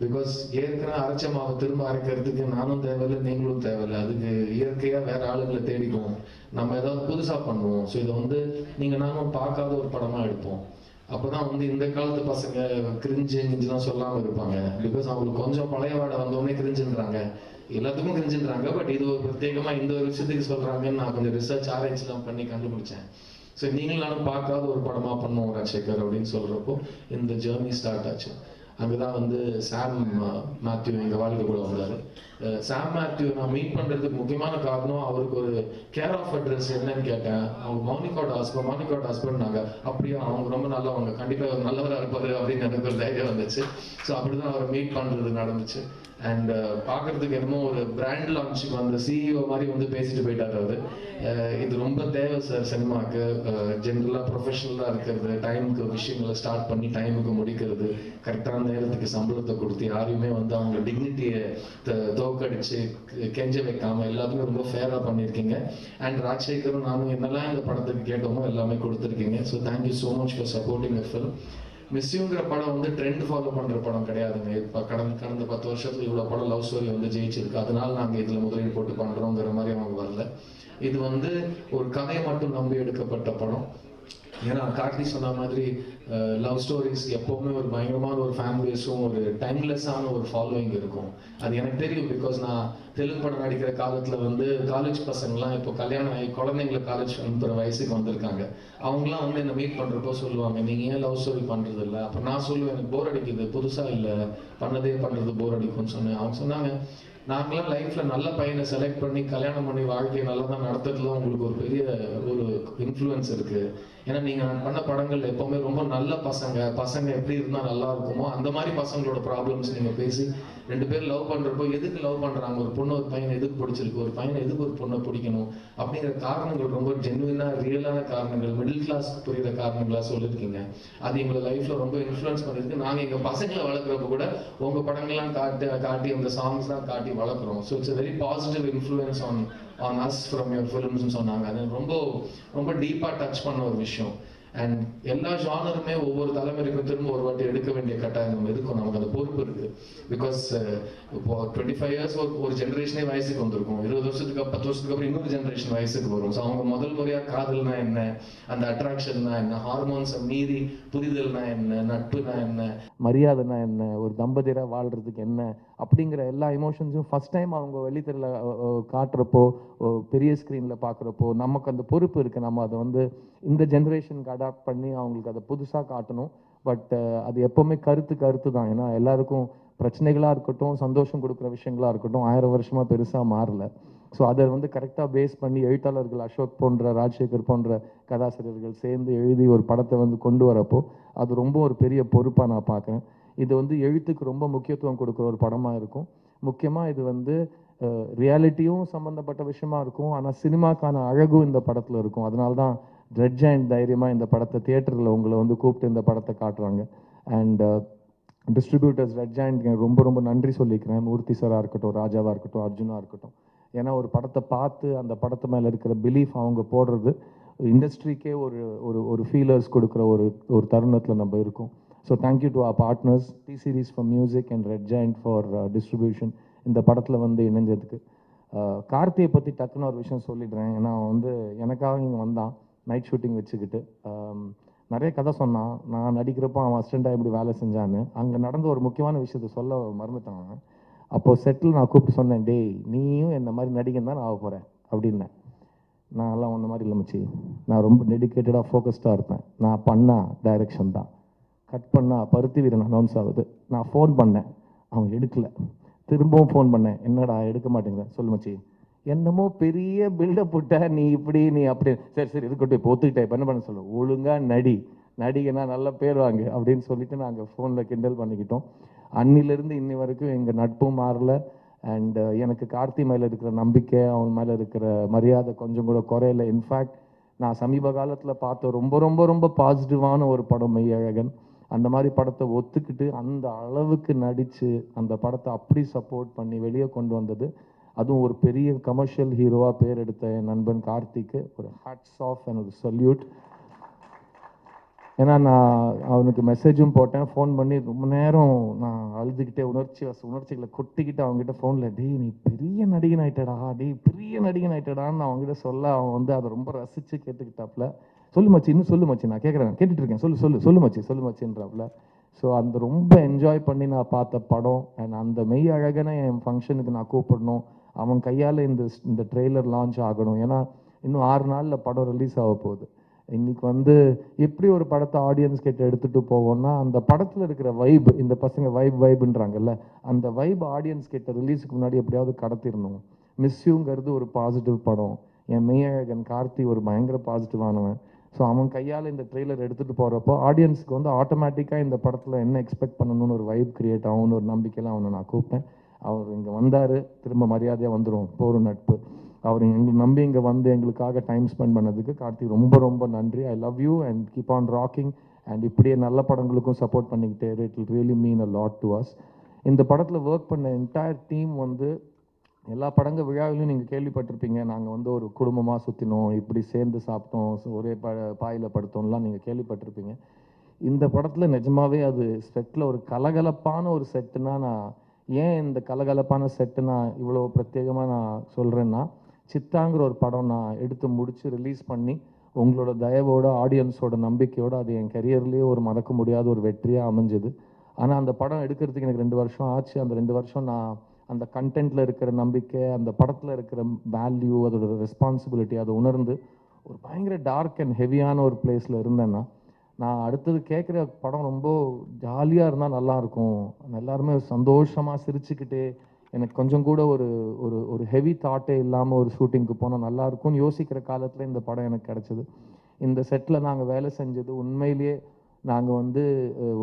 பிகாஸ் ஏற்கனவே அரைச்ச மாவை திரும்ப அரைக்கிறதுக்கு நானும் தேவையில்லை, நீங்களும் தேவையில்லை. அதுக்கு இயற்கையாக வேற ஆளுங்களை தேடிக்குவோம், நம்ம ஏதாவது புதுசாக பண்ணுவோம். ஸோ இதை வந்து நீங்கள் நானும் பார்க்காத ஒரு படமாக எடுப்போம். அப்போ தான் வந்து இந்த காலத்து பசங்க கிரிஞ்சுலாம் சொல்லாமல் இருப்பாங்க. பிகாஸ் அவங்களுக்கு கொஞ்சம் பழைய வாடை வந்தோடனே கிரிஞ்சுன்றாங்க, எல்லாத்துக்கும் கிரிஞ்சுன்றாங்க. பட் இது ஒரு பிரத்யேகமாக இந்த ஒரு விஷயத்துக்கு சொல்கிறாங்கன்னு நான் கொஞ்சம் ரிசர்ச் ஆராய்ச்சிலாம் பண்ணி கண்டுபிடிச்சேன். ஸோ நீங்களும் நானும் பார்க்காத ஒரு படமாக பண்ணுவோம் ராஜசேகர் அப்படின்னு சொல்கிறப்போ இந்த ஜேர்னி ஸ்டார்ட் ஆச்சு. அங்கே தான் வந்து சாம் மேத்யூ எங்கள் வாழ்க்கை கூட வந்தார். சாம் மேத்யூ நான் மீட் பண்ணுறதுக்கு முக்கியமான காரணம், அவருக்கு ஒரு கேர் ஆஃப் அட்ரஸ் என்னன்னு கேட்டேன். அவங்க மௌனிகாட் ஹஸ்பண்ட் நாங்கள். அப்படியே அவங்க ரொம்ப நல்லவங்க, கண்டிப்பாக ஒரு நல்லவராக இருப்பார் அப்படின்னு எனக்கு ஒரு தைரியம் வந்துச்சு. ஸோ அப்படி தான் அவரை மீட் பண்ணுறது நடந்துச்சு. அண்ட் பார்க்குறதுக்கு என்னமோ ஒரு பிராண்ட் லான்ச்சுக்கு வந்த சிஇஓ மாதிரி வந்து பேசிட்டு போயிட்டார் அவர். இது ரொம்ப தேவை சார் சினிமாவுக்கு, ஜென்ரலாக ப்ரொஃபஷனலாக இருக்கிறது, டைமுக்கு விஷயங்களை ஸ்டார்ட் பண்ணி டைமுக்கு முடிக்கிறது, கரெக்டான நேரத்துக்கு சம்பளத்தை கொடுத்து யாரையுமே வந்து அவங்க டிக்னிட்டியை தோக்கடிச்சு கெஞ்ச வைக்காம எல்லாத்துமே ரொம்ப ஃபேராக பண்ணியிருக்கீங்க. அண்ட் ராஜசேகரும் நானும் என்னெல்லாம் இந்த படத்துக்கு கேட்டோமோ எல்லாமே கொடுத்துருக்கீங்க. So thank you so much for supporting a film. மிஸ்யூங்கிற படம் வந்து ட்ரெண்ட் ஃபாலோ பண்ணுற படம் கிடையாதுங்க. இப்போ கடந்த 10 வருஷத்துல இவ்வளோ படம் லவ் ஸ்டோரி வந்து ஜெயிச்சிருக்கு, அதனால நாங்கள் இதில் முதலீடு போட்டு பண்ணுறோங்கிற மாதிரி அவங்க வரல. இது வந்து ஒரு கதையை மட்டும் நம்பி எடுக்கப்பட்ட படம். ஏன்னா கார்த்தி சொன்ன மாதிரி லவ் ஸ்டோரிஸ் எப்போவுமே ஒரு பயங்கரமான ஒரு ஃபேன் பேஸும் ஒரு டைம்லெஸ்ஸான ஒரு ஃபாலோயிங் இருக்கும். அது எனக்கு தெரியும். பிகாஸ் நான் தெலுங்கு படம் நடிக்கிற காலத்தில் வந்து காலேஜ் பசங்கள்லாம் இப்போ கல்யாணம் ஆகி குழந்தைங்களை காலேஜ் அனுப்புகிற வயசுக்கு வந்திருக்காங்க. அவங்களாம் வந்து என்னை மீட் பண்ணுறப்போ சொல்லுவாங்க, நீங்கள் ஏன் லவ் ஸ்டோரி பண்ணுறது இல்லை? அப்போ நான் சொல்லுவேன், எனக்கு போர் அடிக்குது, புதுசாக இல்லை, பண்ணுறது போர் அடிக்கும்னு சொன்னேன். அவங்க சொன்னாங்க, நாங்களாம் லைஃப்பில் நல்ல பையனை செலக்ட் பண்ணி கல்யாணம் பண்ணி வாழ்க்கையை நல்லா தான் நடத்துறதுல உங்களுக்கு ஒரு பெரிய ஒரு இன்ஃப்ளூயன்ஸ் இருக்குது. ஏன்னா நீங்கள் பண்ண படங்கள் எப்போவுமே ரொம்ப நல்ல பசங்க எப்படி இருந்தால் நல்லா இருக்குமோ அந்த மாதிரி பசங்களோட ப்ராப்ளம்ஸ் நீங்கள் பேசி 2 பேர் லவ் பண்ணுறப்போ எதுக்கு லவ் பண்ணுறாங்க, ஒரு பொண்ணு ஒரு பையனை எதுக்கு பிடிச்சிருக்கு, ஒரு பையனை எதுக்கு ஒரு பொண்ணை பிடிக்கணும் அப்படிங்கிற காரணங்கள் ரொம்ப ஜென்வினாக ரியலான காரணங்கள், மிடில் கிளாஸ்க்கு புரிகிற காரணங்களாக சொல்லியிருக்கீங்க. அது எங்களை லைஃப்பில் ரொம்ப இன்ஃப்ளூயன்ஸ் பண்ணியிருக்கு. நாங்கள் எங்கள் பசங்களை வளர்க்குறப்ப கூட உங்கள் படங்கள்லாம் காட்டி அந்த சாங்ஸ்லாம் காட்டி வளர்க்குறோம். So it's a very positive influence on us from your films சொன்னாங்க. அது ரொம்ப டீப்பாக டச் பண்ண ஒரு விஷயம். அண்ட் எல்லா ஜானருமே ஒவ்வொரு தலைமுறைக்கும் திரும்ப ஒரு வாட்டி எடுக்க வேண்டிய கட்டாயம் இருக்கும், நமக்கு அந்த பொறுப்பு இருக்கு. பிகாஸ் இப்போ 25 இயர்ஸ் ஒரு ஜென்ரேஷனே வயசுக்கு வந்திருக்கும், 20 வருஷத்துக்கு 10 வருஷத்துக்கு அப்புறம் இன்னொரு ஜென்ரேஷன் வயசுக்கு வரும். ஸோ அவங்க முதல் முறையாக காதல்னா என்ன, அந்த அட்ராக்ஷன்னா என்ன, ஹார்மோன்ஸை மீறி புரிதல்னா என்ன, நட்புனா என்ன, மரியாதைனா என்ன, ஒரு தம்பதியராக வாழ்றதுக்கு என்ன அப்படிங்கிற எல்லா எமோஷன்ஸும் ஃபஸ்ட் டைம் அவங்க வெளித்தரில் காட்டுறப்போ, பெரிய ஸ்க்ரீனில் பார்க்குறப்போ நமக்கு அந்த பொறுப்பு இருக்குது. நம்ம அதை வந்து இந்த ஜென்ரேஷனுக்கு அடாப்ட் பண்ணி அவங்களுக்கு அதை புதுசாக காட்டணும். பட் அது எப்போவுமே கருத்து தான். ஏன்னா எல்லாருக்கும் பிரச்சனைகளாக இருக்கட்டும், சந்தோஷம் கொடுக்குற விஷயங்களாக இருக்கட்டும் 1000 வருஷமாக பெருசாக மாறல. ஸோ அதை வந்து கரெக்டாக பேஸ் பண்ணி எழுத்தாளர்கள் அசோக் போன்ற, ராஜசேகர் போன்ற கதாசிரியர்கள் சேர்ந்து எழுதி ஒரு படத்தை வந்து கொண்டு வரப்போ அது ரொம்ப ஒரு பெரிய பொறுப்பாக நான் பார்க்குறேன். இது வந்து எழுத்துக்கு ரொம்ப முக்கியத்துவம் கொடுக்குற ஒரு படமாக இருக்கும். முக்கியமாக இது வந்து ரியாலிட்டியும் சம்மந்தப்பட்ட விஷயமா இருக்கும். ஆனால் சினிமாக்கான அழகும் இந்த படத்தில் இருக்கும். அதனால தான் ரெட் ஜெயண்ட் தைரியமாக இந்த படத்தை தியேட்டரில் உங்களை வந்து கூப்பிட்டு இந்த படத்தை காட்டுறாங்க. அண்ட் டிஸ்ட்ரிபியூட்டர்ஸ் ரெட் ஜெயண்ட் ரொம்ப ரொம்ப நன்றி சொல்லிக்கிறேன். மூர்த்தி சாராக இருக்கட்டும், ராஜாவாக இருக்கட்டும், அர்ஜுனாக இருக்கட்டும். ஏன்னா ஒரு படத்தை பார்த்து அந்த படத்து மேலே இருக்கிற பிலீஃப் அவங்க போடுறது இண்டஸ்ட்ரிக்கே ஒரு ஒரு ஒரு ஃபீலர்ஸ் கொடுக்குற ஒரு தருணத்தில் நம்ம இருக்கோம். So thank you to our partners T Series for music and Red Giant for distribution இந்த படத்தில் வந்து இணைஞ்சதுக்கு. கார்த்தியை பற்றி டக்குன்னு ஒரு விஷயம் சொல்லிடுறேன். ஏன்னா வந்து எனக்காக இங்கே வந்தான் நைட் ஷூட்டிங் வச்சுக்கிட்டு. நிறைய கதை சொன்னான். நான் நடிக்கிறப்போ அவன் அசிஸ்டண்ட்டாக எப்படி வேலை செஞ்சான்னு. அங்கே நடந்த ஒரு முக்கியமான விஷயத்த சொல்ல மறந்துட்டாங்க. அப்போது செட்டில் நான் கூப்பிட்டு சொன்னேன், டேய் நீயும் என்ன மாதிரி நடிகன் தான் நான் ஆக போகிறேன் அப்படின்னேன். நான் எல்லாம் ஒன்ற மாதிரி இல்லை மச்சி, நான் ரொம்ப டெடிக்கேட்டடாக ஃபோக்கஸ்டாக இருப்பேன். நான் பண்ணால் டைரக்ஷன் தான், கட் பண்ணால் பருத்தி வீரன் அனௌன்ஸ் ஆகுது. நான் ஃபோன் பண்ணேன், அவன் எடுக்கலை. திரும்பவும் ஃபோன் பண்ணேன், என்னடா எடுக்க மாட்டேங்கிறேன், சொல்லு மச்சி. என்னமோ பெரிய பில்டப் விட்ட, நீ இப்படி நீ அப்படி. சரி சரி இருக்கட்டும், இப்போ ஒத்துக்கிட்டேன், இப்போ என்ன பண்ண சொல்லு, ஒழுங்காக நடிகனா நல்ல பேர் வாங்கு அப்படின்னு சொல்லிட்டு நாங்கள் ஃபோனில் கிண்டல் பண்ணிக்கிட்டோம். அன்னிலிருந்து இன்னி வரைக்கும் எங்கள் நட்பும் மாறல. அண்ட் எனக்கு கார்த்தி மேலே இருக்கிற நம்பிக்கை, அவன் மேலே இருக்கிற மரியாதை கொஞ்சம் கூட குறையல. இன்ஃபேக்ட் நான் சமீப காலத்தில் பார்த்த ரொம்ப ரொம்ப ரொம்ப பாசிட்டிவான ஒரு படம் மெய்யழகன். அந்த மாதிரி படத்தை ஒத்துக்கிட்டு அந்த அளவுக்கு நடித்து அந்த படத்தை அப்படி சப்போர்ட் பண்ணி வெளியே கொண்டு வந்தது, அதுவும் ஒரு பெரிய கமர்ஷியல் ஹீரோவாக பேர் எடுத்த என் நண்பன் கார்த்திக்கு ஒரு ஹேட்ஸ் ஆஃப் அண்ட் ஒரு சல்யூட். ஏன்னா நான் அவனுக்கு மெசேஜும் போட்டேன், ஃபோன் பண்ணி ரொம்ப நேரம் நான் அழுதுகிட்டே உணர்ச்சிகளை கொட்டிக்கிட்டு அவங்ககிட்ட ஃபோனில், டேய் நீ பெரிய நடிகன் ஆகிட்டடா, டேய் பெரிய நடிகன் ஆகிட்டடான்னு அவங்ககிட்ட சொல்ல, அவன் வந்து அதை ரொம்ப ரசித்து கேட்டுக்கிட்டாப்புல. சொல்லு மச்சி, இன்னும் சொல்லு மச்சி, நான் கேட்குறேன், கேட்டுட்டு இருக்கேன், சொல்லு மச்சின்றாப்புல. ஸோ அந்த ரொம்ப என்ஜாய் பண்ணி நான் பார்த்த படம். அண்ட் அந்த மெய் அழகனை என் ஃபங்க்ஷனுக்கு நான் கூப்பிடணும், அவன் கையால் இந்த ட்ரெய்லர் லான்ச் ஆகணும். ஏன்னா இன்னும் 6 நாளில் படம் ரிலீஸ் ஆக போகுது. இன்னைக்கு வந்து எப்படி ஒரு படத்தை ஆடியன்ஸ் கிட்ட எடுத்துகிட்டு போவோம்னா, அந்த படத்தில் இருக்கிற வைப், இந்த பசங்க வைப்ன்றாங்கல்ல, அந்த வைப் ஆடியன்ஸ் கிட்ட ரிலீஸுக்கு முன்னாடி எப்படியாவது கடத்திடணும். மிஸ்யூங்கிறது ஒரு பாசிட்டிவ் படம். என் மெய்யழகன் கார்த்தி ஒரு பயங்கர பாசிட்டிவானவன். ஸோ அவன் கையால் இந்த ட்ரெய்லர் எடுத்துகிட்டு போகிறப்போ ஆடியன்ஸுக்கு வந்து ஆட்டோமேட்டிக்காக இந்த படத்தில் என்ன எக்ஸ்பெக்ட் பண்ணணும்னு ஒரு வைப் கிரியேட் ஆகும்னு ஒரு நம்பிக்கையில் அவனை நான் கூப்பிட்டேன். அவர் இங்கே வந்தார், திரும்ப மரியாதையாக வந்துடும், போரும் நட்பு. அவர் எங்களுக்கு நம்பி இங்கே வந்து எங்களுக்காக டைம் ஸ்பெண்ட் பண்ணதுக்கு கார்த்திக் ரொம்ப ரொம்ப நன்றி. ஐ love you and keep on rocking. And இப்படியே நல்ல படங்களுக்கும் சப்போர்ட் பண்ணிக்கிட்டே it will really mean a lot to us. இந்த படத்தில் ஒர்க் பண்ண என்டையர் டீம் வந்து எல்லா படங்க விழாவிலையும் நீங்கள் கேள்விப்பட்டிருப்பீங்க, நாங்கள் வந்து ஒரு குடும்பமாக சுற்றினோம், இப்படி சேர்ந்து சாப்பிட்டோம், ஒரே பாயில் படுத்தோம்லாம் நீங்கள் கேள்விப்பட்டிருப்பீங்க. இந்த படத்தில் நிஜமாவே அது செட்டில் ஒரு கலகலப்பான ஒரு செட்டுனா, நான் ஏன் இந்த கலகலப்பான செட்டு நான் இவ்வளோ பிரத்யேகமாக நான் சொல்கிறேன்னா, சித்தாங்கிற ஒரு படம் நான் எடுத்து முடித்து ரிலீஸ் பண்ணி உங்களோட தயவோட ஆடியன்ஸோட நம்பிக்கையோடு அது என் கரியர்லேயே ஒரு மறக்க முடியாத ஒரு வெற்றியாக அமைஞ்சது. ஆனால் அந்த படம் எடுக்கிறதுக்கு எனக்கு 2 வருஷம் ஆச்சு. அந்த 2 வருஷம் நான் அந்த கண்டென்ட்டில் இருக்கிற நம்பிக்கை, அந்த படத்தில் இருக்கிற வேல்யூ, அதோட ரெஸ்பான்சிபிலிட்டி அதை உணர்ந்து ஒரு பயங்கர டார்க் அண்ட் ஹெவியான ஒரு பிளேஸில் இருந்தேன்னா, நான் அடுத்தது கேட்குற படம் ரொம்ப ஜாலியாக இருந்தால் நல்லாயிருக்கும், எல்லாருமே சந்தோஷமாக சிரிச்சுக்கிட்டே, எனக்கு கொஞ்சம் கூட ஒரு ஒரு ஒரு ஹெவி தாட்டே இல்லாமல் ஒரு ஷூட்டிங்க்கு போனால் நல்லாயிருக்கும்னு யோசிக்கிற காலத்தில் இந்த படம் எனக்கு கிடச்சிது. இந்த செட்டில் நாங்கள் வேலை செஞ்சது உண்மையிலேயே நாங்கள் வந்து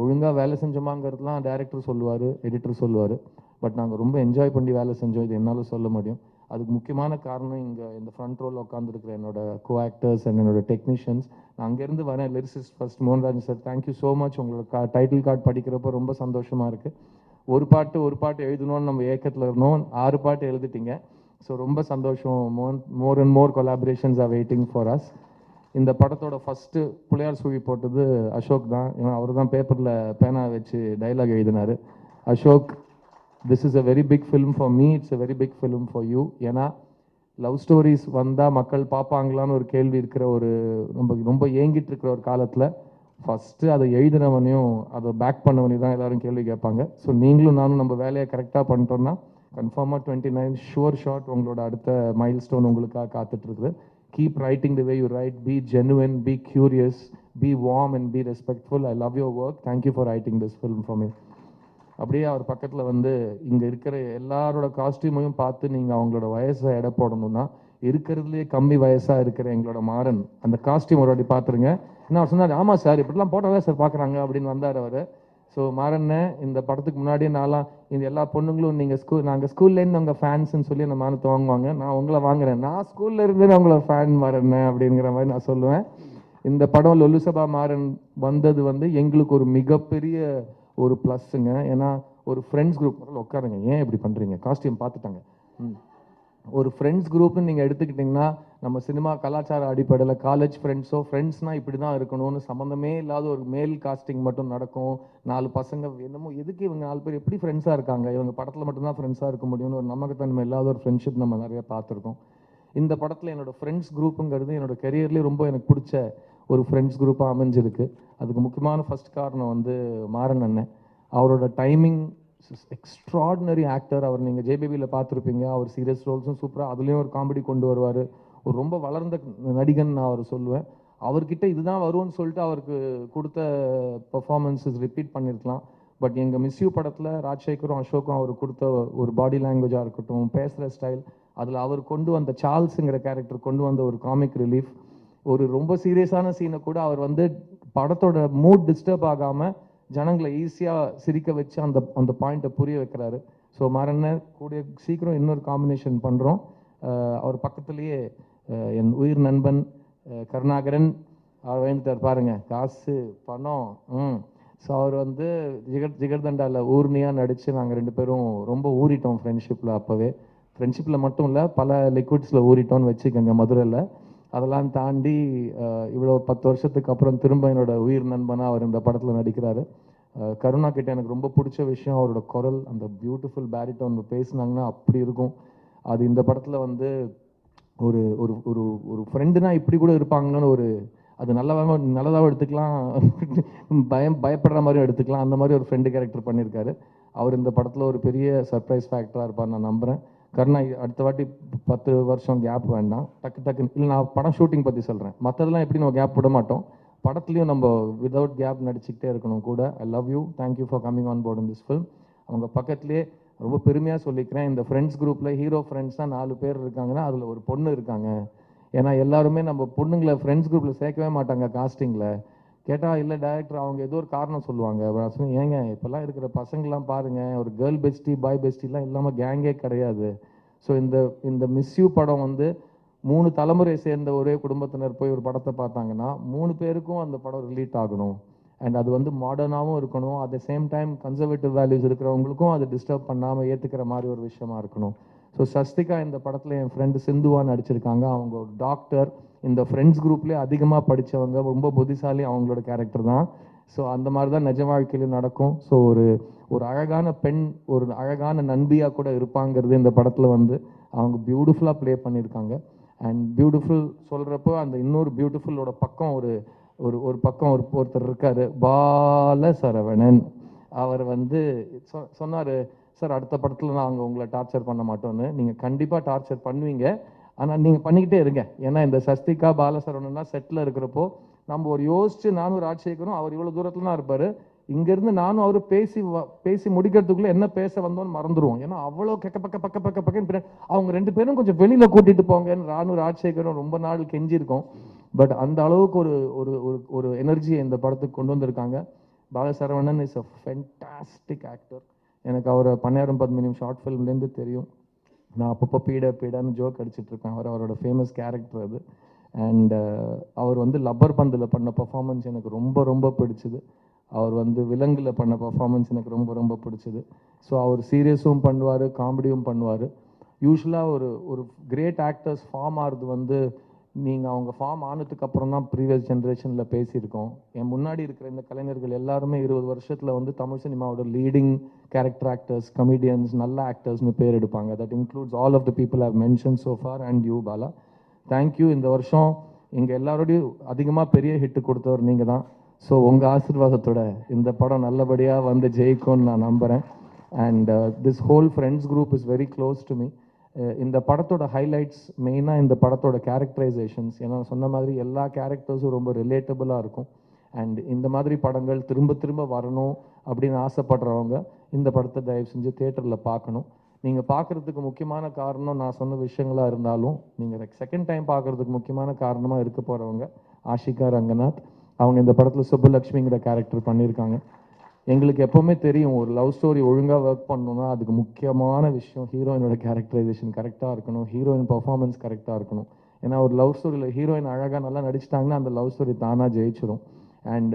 ஒழுங்காக வேலை செஞ்சோமாங்கிறதுலாம் டைரக்டர் சொல்லுவார், எடிட்டர் சொல்லுவார். பட் நாங்கள் ரொம்ப என்ஜாய் பண்ணி வேலை செஞ்சோம், இது என்னால் சொல்ல முடியும். அதுக்கு முக்கியமான காரணம் இங்கே இந்த ஃப்ரண்ட் ரோலில் உட்காந்துருக்கிற என்னோட கோ ஆக்டர்ஸ் அண்ட் என்னோட டெக்னீஷியன்ஸ். நான் அங்கேருந்து வரேன், lyricist first Mohanrajan sir, thank you so much. உங்களோட டைட்டில் கார்டு படிக்கிறப்போ ரொம்ப சந்தோஷமாக இருக்குது. ஒரு பாட்டு எழுதணும்னு நம்ம ஏக்கத்தில் இருந்தோம், 6 பாட்டு எழுதிட்டீங்க. ஸோ ரொம்ப சந்தோஷம். More and more collaborations are waiting for us. இந்த படத்தோட ஃபஸ்ட்டு புள்ளையார் சுழி போட்டது அசோக் தான். ஏன்னா அவர் தான் பேப்பரில் பேனா வச்சு டைலாக் எழுதினார். Ashok, this is a very big film for me, it's a very big film for you. ஏன்னா லவ் ஸ்டோரிஸ் வந்தால் மக்கள் பார்ப்பாங்களான்னு ஒரு கேள்வி இருக்கிற ஒரு ரொம்ப ரொம்ப ஏங்கிட்டு இருக்கிற ஒரு காலத்தில் ஃபஸ்ட்டு அதை எழுதினவனையும் அதை பேக் பண்ணவனையும் தான் எல்லாரும் கேள்வி கேட்பாங்க. ஸோ நீங்களும் நானும் நம்ம வேலையை கரெக்டாக பண்ணிட்டோம்னா கன்ஃபார்மாக 29 ஷுவர் ஷாட் உங்களோட அடுத்த மைல் ஸ்டோன் உங்களுக்காக காத்துட்ருக்குது. Keep writing the way you write, be genuine, be curious, be warm and be respectful. I love your work. Thank you for writing this film for me. அப்படியே அவர் பக்கத்தில் வந்து இங்கே இருக்கிற எல்லாரோட காஸ்டியூமையும் பார்த்து நீங்கள் அவங்களோட வயசை எடை போடணும்னா இருக்கிறதுலே கம்மி வயசாக இருக்கிற எங்களோட மாறன் அந்த காஸ்டியூம் ஒரு வாட்டி பார்த்துருங்க. என்ன அவர் சொன்னார், ஆமாம் சார் இப்படிலாம் போட்டால் தான் சார் பார்க்குறாங்க அப்படின்னு வந்தார் அவர். ஸோ மாறன்னு இந்த படத்துக்கு முன்னாடியே நான்லாம் இந்த எல்லா பொண்ணுங்களும் நீங்கள் நாங்கள் ஸ்கூல்லேருந்து உங்கள் ஃபேன்ஸ்ன்னு சொல்லி அந்த மானத்தை வாங்குவாங்க, நான் உங்களை வாங்குறேன், நான் ஸ்கூலில் இருந்து உங்களை ஃபேன் மாறன் அப்படிங்கிற மாதிரி நான் சொல்லுவேன். இந்த படம் லொல்லுசபா மாறன் வந்தது வந்து எங்களுக்கு ஒரு மிகப்பெரிய ஒரு ப்ளஸ்ஸுங்க. ஏன்னா ஒரு ஃப்ரெண்ட்ஸ் குரூப் உட்காருங்க, ஏன் இப்படி பண்ணுறீங்க, காஸ்டியூம் பார்த்துட்டாங்க. ஒரு ஃப்ரெண்ட்ஸ் குரூப்னு நீங்கள் எடுத்துக்கிட்டிங்கன்னா நம்ம சினிமா கலாச்சார அடிப்படையில் காலேஜ் ஃப்ரெண்ட்ஸ்னால் இப்படி தான் இருக்கணும்னு சம்மந்தமே இல்லாத ஒரு மேல் காஸ்டிங் மட்டும் நடக்கும். 4 பசங்க என்னமோ எதுக்கு இவங்க 4 பேர் எப்படி ஃப்ரெண்ட்ஸாக இருக்காங்க, இவங்க படத்தில் மட்டும்தான் ஃப்ரெண்ட்ஸாக இருக்க முடியும்னு ஒரு நம்பகத்தன்மை இல்லாத ஒரு ஃப்ரெண்ட்ஷிப் நம்ம நிறைய பார்த்துருக்கோம். இந்த படத்தில் என்னோடய ஃப்ரெண்ட்ஸ் குரூப்புங்கிறது என்னோடய கெரியர்லேயே ரொம்ப எனக்கு பிடிச்ச ஒரு ஃப்ரெண்ட்ஸ் குரூப்பாக அமைஞ்சிருக்கு. அதுக்கு முக்கியமான ஃபர்ஸ்ட் காரணம் வந்து மாறன் அண்ணன். அவரோட டைமிங் எக்ஸ்ட்ராடினரி ஆக்டர். அவர் நீங்கள் ஜேபிபியில் பார்த்துருப்பீங்க, அவர் சீரியஸ் ரோல்ஸும் சூப்பராக அதுலேயும் ஒரு காமெடி கொண்டு வருவார். ஒரு ரொம்ப வளர்ந்த நடிகன் நான் அவர் சொல்லுவேன். அவர்கிட்ட இதுதான் வரும்னு சொல்லிட்டு அவருக்கு கொடுத்த பர்ஃபார்மன்ஸஸ் ரிப்பீட் பண்ணியிருக்கலாம். பட் எங்கள் மிஸ்யூ படத்தில் ராஜசேகரும் அசோக்கும் அவர் கொடுத்த ஒரு பாடி லாங்குவேஜாக இருக்கட்டும், பேசுகிற ஸ்டைல், அதில் அவர் கொண்டு வந்த சார்ல்ஸுங்கிற கேரக்டர் கொண்டு வந்த ஒரு காமிக் ரிலீஃப், ஒரு ரொம்ப சீரியஸான சீனை கூட அவர் வந்து படத்தோட மூட் டிஸ்டர்ப் ஆகாமல் ஜனங்களை ஈஸியாக சிரிக்க வச்சு அந்த பாயிண்ட்டை புரிய வைக்கிறாரு. ஸோ மாறன்ன கூடிய சீக்கிரம் இன்னொரு காம்பினேஷன் பண்ணுறோம். அவர் பக்கத்துலேயே என் உயிர் நண்பன் கருணாகரன் அவர் வேண்டுட்டார் பாருங்க, காசு பணம். ஸோ அவர் வந்து ஜிகர்தண்டாவில் ஊர்னியாக நடித்து நாங்கள் 2 பேரும் ரொம்ப ஊறிட்டோம் ஃப்ரெண்ட்ஷிப்பில். அப்போவே ஃப்ரெண்ட்ஷிப்பில் மட்டும் இல்லை, பல லிக்விட்ஸில் ஊறிட்டோம்னு வச்சுக்கோங்க மதுரையில். அதெல்லாம் தாண்டி இவ்வளோ 10 வருஷத்துக்கு அப்புறம் திரும்ப என்னோட உயிர் நண்பனாக அவர் இந்த படத்தில் நடிக்கிறாரு. கருணா கிட்ட எனக்கு ரொம்ப பிடிச்ச விஷயம் அவரோட குரல், அந்த பியூட்டிஃபுல் பேரிட்டோன் பேசினாங்கன்னா அப்படி இருக்கும். அது இந்த படத்தில் வந்து ஒரு ஒரு ஒரு ஒரு ஃப்ரெண்டுனா இப்படி கூட இருப்பாங்கன்னு ஒரு அது நல்லதாகவும் எடுத்துக்கலாம், பயப்படுற மாதிரியும் எடுத்துக்கலாம். அந்த மாதிரி ஒரு ஃப்ரெண்டு கேரக்டர் பண்ணியிருக்காரு அவர். இந்த படத்தில் ஒரு பெரிய சர்ப்ரைஸ் ஃபேக்டராக இருப்பார் நான் நம்புகிறேன். கருணா அடுத்த வாட்டி 10 வருஷம் கேப் வேண்டாம், டக்குன்னு இல்லை நான் படம் ஷூட்டிங் பற்றி சொல்கிறேன், மற்றதெல்லாம் எப்படி நம்ம கேப் விட மாட்டோம், படத்துலையும் நம்ம விதவுட் கேப் நடிச்சுக்கிட்டே இருக்கணும் கூட. I love you, thank you for coming on board in this film. அவங்க பக்கத்துலேயே ரொம்ப பெருமையாக சொல்லிக்கிறேன், இந்த ஃப்ரெண்ட்ஸ் குரூப்பில் ஹீரோ ஃப்ரெண்ட்ஸ் தான் 4 பேர் இருக்காங்கன்னா அதில் ஒரு பொண்ணு இருக்காங்க. ஏன்னா எல்லாருமே நம்ம பொண்ணுங்களை ஃப்ரெண்ட்ஸ் குரூப்பில் சேர்க்கவே மாட்டாங்க காஸ்டிங்கில். கேட்டால் இல்லை டைரக்டர் அவங்க ஏதோ ஒரு காரணம் சொல்லுவாங்க. ஏங்க இப்போல்லாம் இருக்கிற பசங்கள்லாம் பாருங்கள், ஒரு கேர்ள் பெஸ்டி பாய் பெஸ்டிலாம் இல்லாமல் கேங்கே கிடையாது. ஸோ இந்த மிஸ்யூ படம் வந்து 3 தலைமுறை சேர்ந்த ஒரே குடும்பத்தினர் போய் ஒரு படத்தை பார்த்தாங்கன்னா 3 பேருக்கும் அந்த படம் ரிலீட் ஆகணும். அண்ட் அது வந்து மாடர்னாகவும் இருக்கணும், at the same time conservative values இருக்கிறவங்களுக்கும் அது டிஸ்டர்ப் பண்ணாமல் ஏற்றுக்கிற மாதிரி ஒரு விஷயமா இருக்கணும். ஸோ சஸ்திகா இந்த படத்தில் என் ஃப்ரெண்டு சிந்துவா நடிச்சிருக்காங்க. அவங்க ஒரு டாக்டர், இந்த ஃப்ரெண்ட்ஸ் குரூப்லேயே அதிகமாக படித்தவங்க, ரொம்ப புத்திசாலி அவங்களோட கேரக்டர் தான். ஸோ அந்த மாதிரி தான் நிஜ வாழ்க்கையில் நடக்கும். ஸோ ஒரு அழகான பெண், ஒரு அழகான நண்பியாக கூட இருப்பாங்கிறது இந்த படத்தில் வந்து அவங்க பியூட்டிஃபுல்லாக ப்ளே பண்ணியிருக்காங்க. அண்ட் பியூட்டிஃபுல் சொல்கிறப்போ அந்த இன்னொரு பியூட்டிஃபுல்லோட பக்கம் ஒரு பக்கம் ஒருத்தர் இருக்கார், பாலசரவணன். அவர் வந்து சொன்னார், சார் அடுத்த படத்தில் நாங்கள் உங்களை டார்ச்சர் பண்ண மாட்டோன்னு. நீங்கள் கண்டிப்பாக டார்ச்சர் பண்ணுவீங்க, ஆனால் நீங்கள் பண்ணிக்கிட்டே இருங்க. ஏன்னா இந்த சஸ்திகா பாலசரவணன்னா செட்டில் இருக்கிறப்போ நம்ம ஒரு யோசிச்சு நானும் ராஜசேகரும் அவர் இவ்வளோ தூரத்தில் தான் இருப்பார், இங்கேருந்து நானும் அவர் பேசி முடிக்கிறதுக்குள்ளே என்ன பேச வந்தோன்னு மறந்துடுவோம். ஏன்னா அவ்வளோ பக்கன்னு அவங்க 2 பேரும் கொஞ்சம் வெளியில் கூட்டிகிட்டு போங்கன்னு நானும் ராஜசேகரும் ரொம்ப நாள் கெஞ்சிருக்கோம். பட் அந்த அளவுக்கு ஒரு எனர்ஜியை இந்த படத்துக்கு கொண்டு வந்திருக்காங்க. Bala Saravanan is a fantastic actor. எனக்கு அவரை 12 பத்மினியும் ஷார்ட் ஃபிலிம்லேருந்து தெரியும். நான் அப்பப்போ பீடான்னு ஜோக் அடிச்சிட்ருக்கேன். அவரோட ஃபேமஸ் கேரக்டர் அது. அண்ட் அவர் வந்து லப்பர் பந்தில் பண்ண பர்ஃபார்மன்ஸ் எனக்கு ரொம்ப ரொம்ப பிடிச்சிது. அவர் வந்து விலங்கில் பண்ண பர்ஃபார்மன்ஸ் எனக்கு ரொம்ப ரொம்ப பிடிச்சிது. ஸோ அவர் சீரியஸும் பண்ணுவார், காமெடியும் பண்ணுவார். யூஸ்வலாக ஒரு கிரேட் ஆக்டர்ஸ் ஃபார்ம் ஆகிறது வந்து நீங்கள் அவங்க ஃபார்ம் ஆனதுக்கு அப்புறம் தான் ப்ரீவியஸ் ஜென்ரேஷனில் பேசியிருக்கோம். என் முன்னாடி இருக்கிற இந்த கலைஞர்கள் எல்லாருமே 20 வருஷத்தில் வந்து தமிழ் சினிமாவோட லீடிங் கேரக்டர் ஆக்டர்ஸ், கமெடியன்ஸ், நல்ல ஆக்டர்ஸ்னு பேர் எடுப்பாங்க. That includes all of the people I've mention so far and you Bala. Thank you. இந்த வருஷம் எங்கள் எல்லாரோடையும் அதிகமாக பெரிய ஹிட்டு கொடுத்தவர் நீங்கள் தான். ஸோ உங்கள் ஆசீர்வாதத்தோட இந்த படம் நல்லபடியாக வந்து ஜெயிக்கும்னு நான் நம்புகிறேன். And this whole friends group is very close to me. இந்த படத்தோட ஹைலைட்ஸ் மெயினாக இந்த படத்தோட கேரக்டரைசேஷன்ஸ். ஏன்னா சொன்ன மாதிரி எல்லா கேரக்டர்ஸும் ரொம்ப ரிலேட்டபுளாக இருக்கும். அண்ட் இந்த மாதிரி படங்கள் திரும்ப திரும்ப வரணும் அப்படின்னு ஆசைப்படுறவங்க இந்த படத்தை தயவு செஞ்சு தியேட்டரில் பார்க்கணும். நீங்கள் பார்க்குறதுக்கு முக்கியமான காரணம் நான் சொன்ன விஷயங்களாக இருந்தாலும் நீங்கள் செகண்ட் டைம் பார்க்குறதுக்கு முக்கியமான காரணமாக இருக்க போகிறவங்க ஆஷிகா ரங்கநாத். அவங்க இந்த படத்தில் சுப்புலக்ஷ்மிங்கிற கேரக்டர் பண்ணியிருக்காங்க. எங்களுக்கு எப்போவுமே தெரியும் ஒரு லவ் ஸ்டோரி ஒழுங்காக ஒர்க் பண்ணணும்னா அதுக்கு முக்கியமான விஷயம் ஹீரோயினோட கேரக்டரைசேஷன் கரெக்டாக இருக்கணும், ஹீரோயின் பர்ஃபார்மன்ஸ் கரெக்டாக இருக்கணும். ஏன்னா ஒரு லவ் ஸ்டோரியில் ஹீரோயின் அழகாக நல்லா நடிச்சிட்டாங்கன்னா அந்த லவ் ஸ்டோரி தானாக ஜெயிச்சிடும். அண்ட்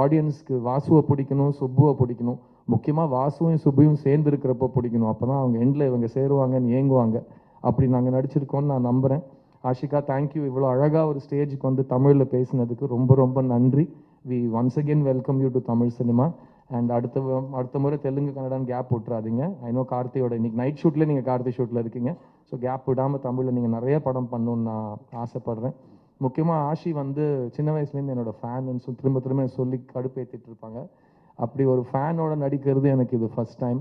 ஆடியன்ஸ்க்கு வாசுவை பிடிக்கணும், சுப்புவை பிடிக்கணும். முக்கியமாக வாசுவையும் சுப்பையும் சேர்ந்து இருக்கிறப்போ பிடிக்கணும். அப்போ தான் அவங்க எண்டில் இவங்க சேருவாங்கன்னு ஏங்குவாங்க. அப்படி நாங்கள் நடிச்சிருக்கோன்னு நான் நம்புகிறேன். ஆஷிகா, தேங்க்யூ. இவ்வளோ அழகாக ஒரு ஸ்டேஜுக்கு வந்து தமிழில் பேசினதுக்கு ரொம்ப ரொம்ப நன்றி. We once again welcome you to Tamil cinema. And அடுத்த முறை தெலுங்கு கன்னடான்னு கேப் விட்றாதீங்க. ஐநோ கார்த்தியோட இன்னைக்கு நைட் ஷூட்டில் நீங்கள் கார்த்தி ஷூட்டில் இருக்கீங்க. ஸோ கேப் விடாமல் தமிழில் நீங்கள் நிறைய படம் பண்ணணுன்னு நான் ஆசைப்பட்றேன். முக்கியமாக ஆஷி வந்து சின்ன வயசுலேருந்து என்னோடய ஃபேன்னு திரும்ப திரும்ப சொல்லி கடுப்பேற்றிட்டு இருப்பாங்க. அப்படி ஒரு ஃபேனோட நடிக்கிறது எனக்கு இது ஃபஸ்ட் டைம்.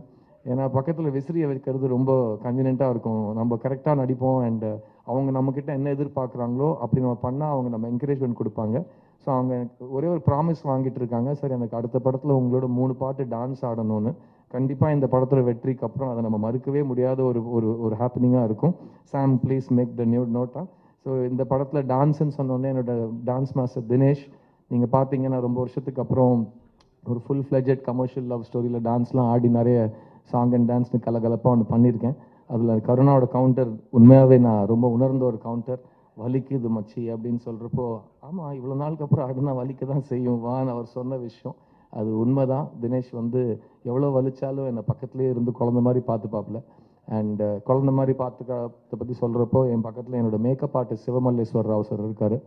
ஏன்னா பக்கத்தில் விசிறியை வைக்கிறது ரொம்ப கன்வீனியண்ட்டாக இருக்கும். நம்ம கரெக்டாக நடிப்போம். அண்ட் அவங்க நம்மக்கிட்ட என்ன எதிர்பார்க்குறாங்களோ அப்படி நம்ம பண்ணால் அவங்க நம்ம என்கரேஜ்மெண்ட் கொடுப்பாங்க. ஸோ அவங்க எனக்கு ஒரே ஒரு ப்ராமிஸ் வாங்கிட்டு இருக்காங்க, சார் எனக்கு அடுத்த படத்தில் உங்களோட 3 பாட்டு டான்ஸ் ஆடணும்னு. கண்டிப்பாக இந்த படத்தில் வெற்றிக்கு அப்புறம் அதை நம்ம மறுக்கவே முடியாத ஒரு ஹாப்பனிங்காக இருக்கும். Sam please make the new note. So இந்த படத்தில் டான்ஸ்ன்னு சொன்னோன்னே என்னோட டான்ஸ் மாஸ்டர் தினேஷ், நீங்கள் பார்த்தீங்கன்னா ரொம்ப வருஷத்துக்கு அப்புறம் ஒரு ஃபுல் ஃப்ளெஜட் கமர்ஷியல் லவ் ஸ்டோரியில் டான்ஸ்லாம் ஆடி நிறைய சாங் அண்ட் டான்ஸ்னு கலகலப்பாக ஒன்று பண்ணியிருக்கேன். அதில் கருணாவோட கவுண்டர் உண்மையாகவே நான் ரொம்ப உணர்ந்த ஒரு கவுண்டர். வலிக்குது மச்சி அப்படின்னு சொல்கிறப்போ, ஆமாம் இவ்வளோ நாளுக்கு அப்புறம் ஆடுனா வலிக்க தான் செய்யும் வான்னு அவர் சொன்ன விஷயம் அது உண்மைதான். தினேஷ் வந்து எவ்வளோ வலிச்சாலும் என்னை பக்கத்துலேயே இருந்து குழந்த மாதிரி பார்த்துப்பாப்புல. அண்ட் குழந்த மாதிரி பார்த்துக்கிறத பற்றி சொல்கிறப்போ என் பக்கத்தில் என்னோட makeup artist Sivamalleswar Rao sir இருக்கார்.